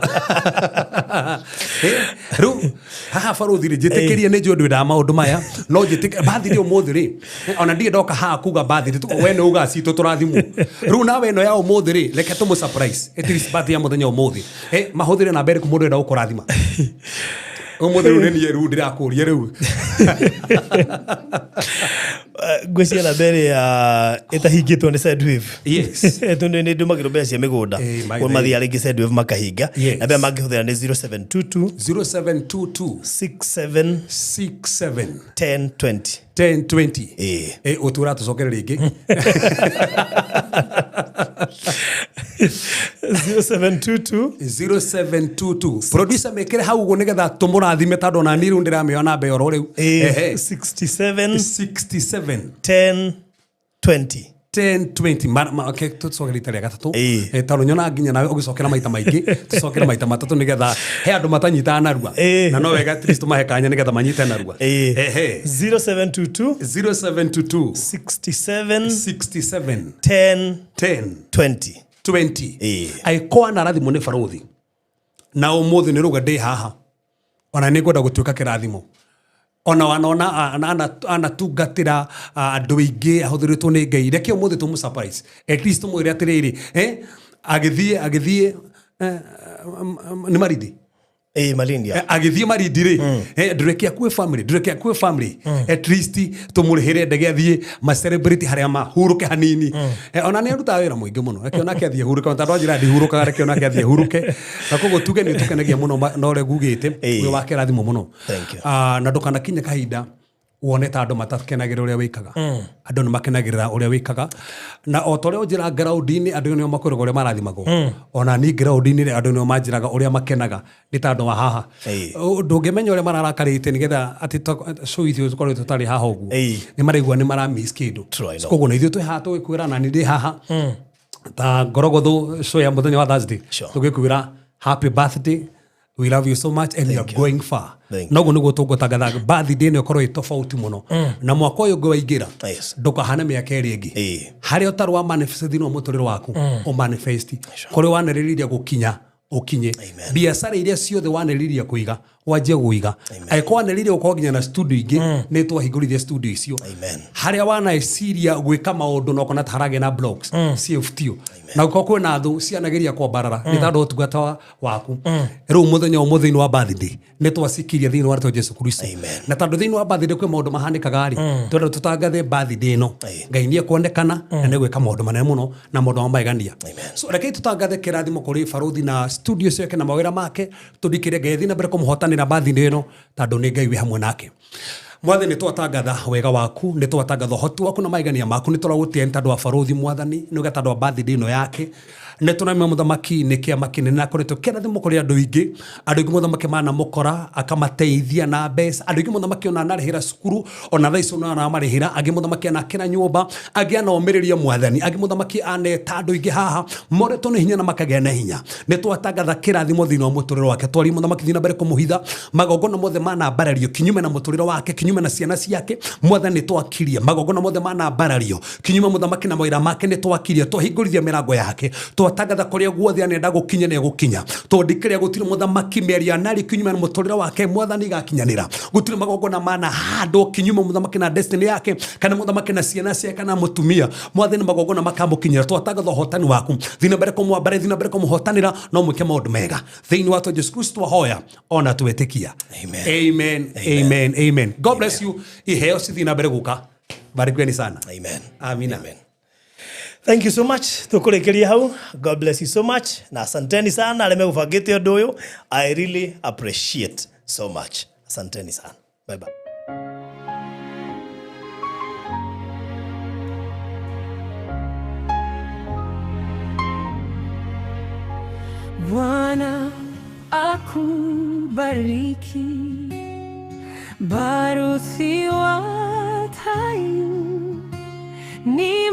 ru haha Farothi ri jitikirie ni njudu nda maundu maya no jitikirie birthday umuthi ri ona ndie ndoka haha kuga birthday tu we no uga citu turathimu ru nawe no ya umuthi ri reke tumu surprise at least birthday ya muthenya umuthi mahuthire na mbere ku mundu enda ukurathima umuthi ru ni ru ndirakuria ru gwĩcia na mbere ya itahingĩtwo nĩ Sendwave. Yes. Tundu ni ndumagĩrwo mbeca cia mĩgũnda kwa mathia rĩngĩ Sendwave makahinga na mbere mangĩhũthĩra nĩ 0722 67 1020 utura tucokere ringi 0722 producer mekere hau uguo nigetha tumurathime tandu na niru ndirameona mbe oro riu 67 1020 okay tucokere itaria gatatu tandu nyona nginya nawe ugicokera maita maingi tucokera maita matatu nigetha he andu matanyita narua na no wega at least mahe kanya nigetha manyite narua 0722 67 10 20 aiko na rathimo ni Farothi na umuthi ni ruga ndi haha ona ni ngwenda gutuika kirathimo ona wanona anatungatira andu ingi ahuthiritwo ni Ngai reke umuthi tumu surprise at least tumwire atiriri agithie ni maridi Malindi agithie maridi ri ndureke akue family at least tumurihire ndege athie ma celebrate haria mahuruke hanini ona ni aruta wira muingi muno reke onake athie huruke ona tandu njira ndihuruka reke onake athie huruke na koguo tuge ni tukenagia muno no re gugite we wake rathimo muno na ndukana kinya kahinda wone ta andu matakenagirira uria wikaga andu ni makenagirira uria wikaga na otore unjira ground-ini andu ni makwiraga uria marathimagwo ona ni ground-ini andu ni manjiraga uria makenaga ni ta andu wa haha ndungimenya uria mararakarite nigetha ati show ithu tukorwo tutari haha uguo ni maraigua ni mara miss kindu koguo na ithu twi haha tugikwira na ni ndi haha ta ngorogothu show ya muthenya wa Thursday tugikwira happy birthday we love you so much and you are going far. Nogo niguo tungutangatha birthday no korwo itofauti muno na mwaka uyu ngwaingira ndukahana miaka iri ingi hari utarwa manifest no muturiro waku o manifest kuri wanaririria gukinya ukinye biashara iria ciothe wanaririria kuiga wajie guiga aiko wanaririria ukoginya na studio ingi ni twahingurithia studio icio hari wana esiria gwika maundu no kona tarage na blogs CFTO na uko na thu cianageria kwa barara ni tando tugata waku riu muthenya umuthini wa birthday ni twasikiria thini wa Jesu Kristo na tando thini wa birthday kwe maundu mahanikaga ri twenda tutangathe birthday no ngai ni kuonekana na ni gwika maundu manene muno na maundu maigania so reke tutangathe kirathimo kuri Farothi na studio ciake na mawira make tudikire gethi na mbere kumuhotanira birthday no tando ni ngai wi hamwe nake mwathani ni twatangatha wega waku ni twatangatha hoti waku na maigania maku ni turagutia ntandu wa Farothi mwathani ni gatando wa birthday no yake ne tunamya muthamaki ni kia makinene na koretwo kirathimo kuri andu ingi muthamaki mana mukora akamateithia na besa andu ingi muthamaki ona narihira cukuru ona thaico na marihira agi muthamaki ana kira nyumba agi ana omiriria mwathani agi muthamaki ane tandu ingi haha moreto ni hinya na makagea na hinya ni twatangatha kirathimo thina muturiro wake twari muthamaki thina mbere kumuhitha magogona mothe mana barario kinyume na muturiro wake kinyume na ciana ciake mwathani twakiria magogona mothe mana barario kinyume muthamaki na mawira make ni twakiria twahingurithia mirango yake twatangatha kuria guothe anenda gukinya ne gukinya twandikire gutire muthamaki meria nari kinyume na muturiro wake mwathani gakinyanira gutire magogona mana hando kinyume muthamaki na destiny yake kana muthamaki na ciana ciake kana mutumia mwathani magogona makamukinyira twatangatha hotani waku thina mbere kumwambare thina mbere kumuhotanira no muke maundu mega thini wa Jesu Kristo hoya ona twetikia amen God bless you iheo thina mbere guka barikweni sana amina Thank you so much. Tukurekeria hau. God bless you so much. Na asanteni sana. Aleme ufagete undu uyu. I really appreciate so much. Asanteni sana. Bye bye. Bwana akubariki. Baruthi wa tayu. Ni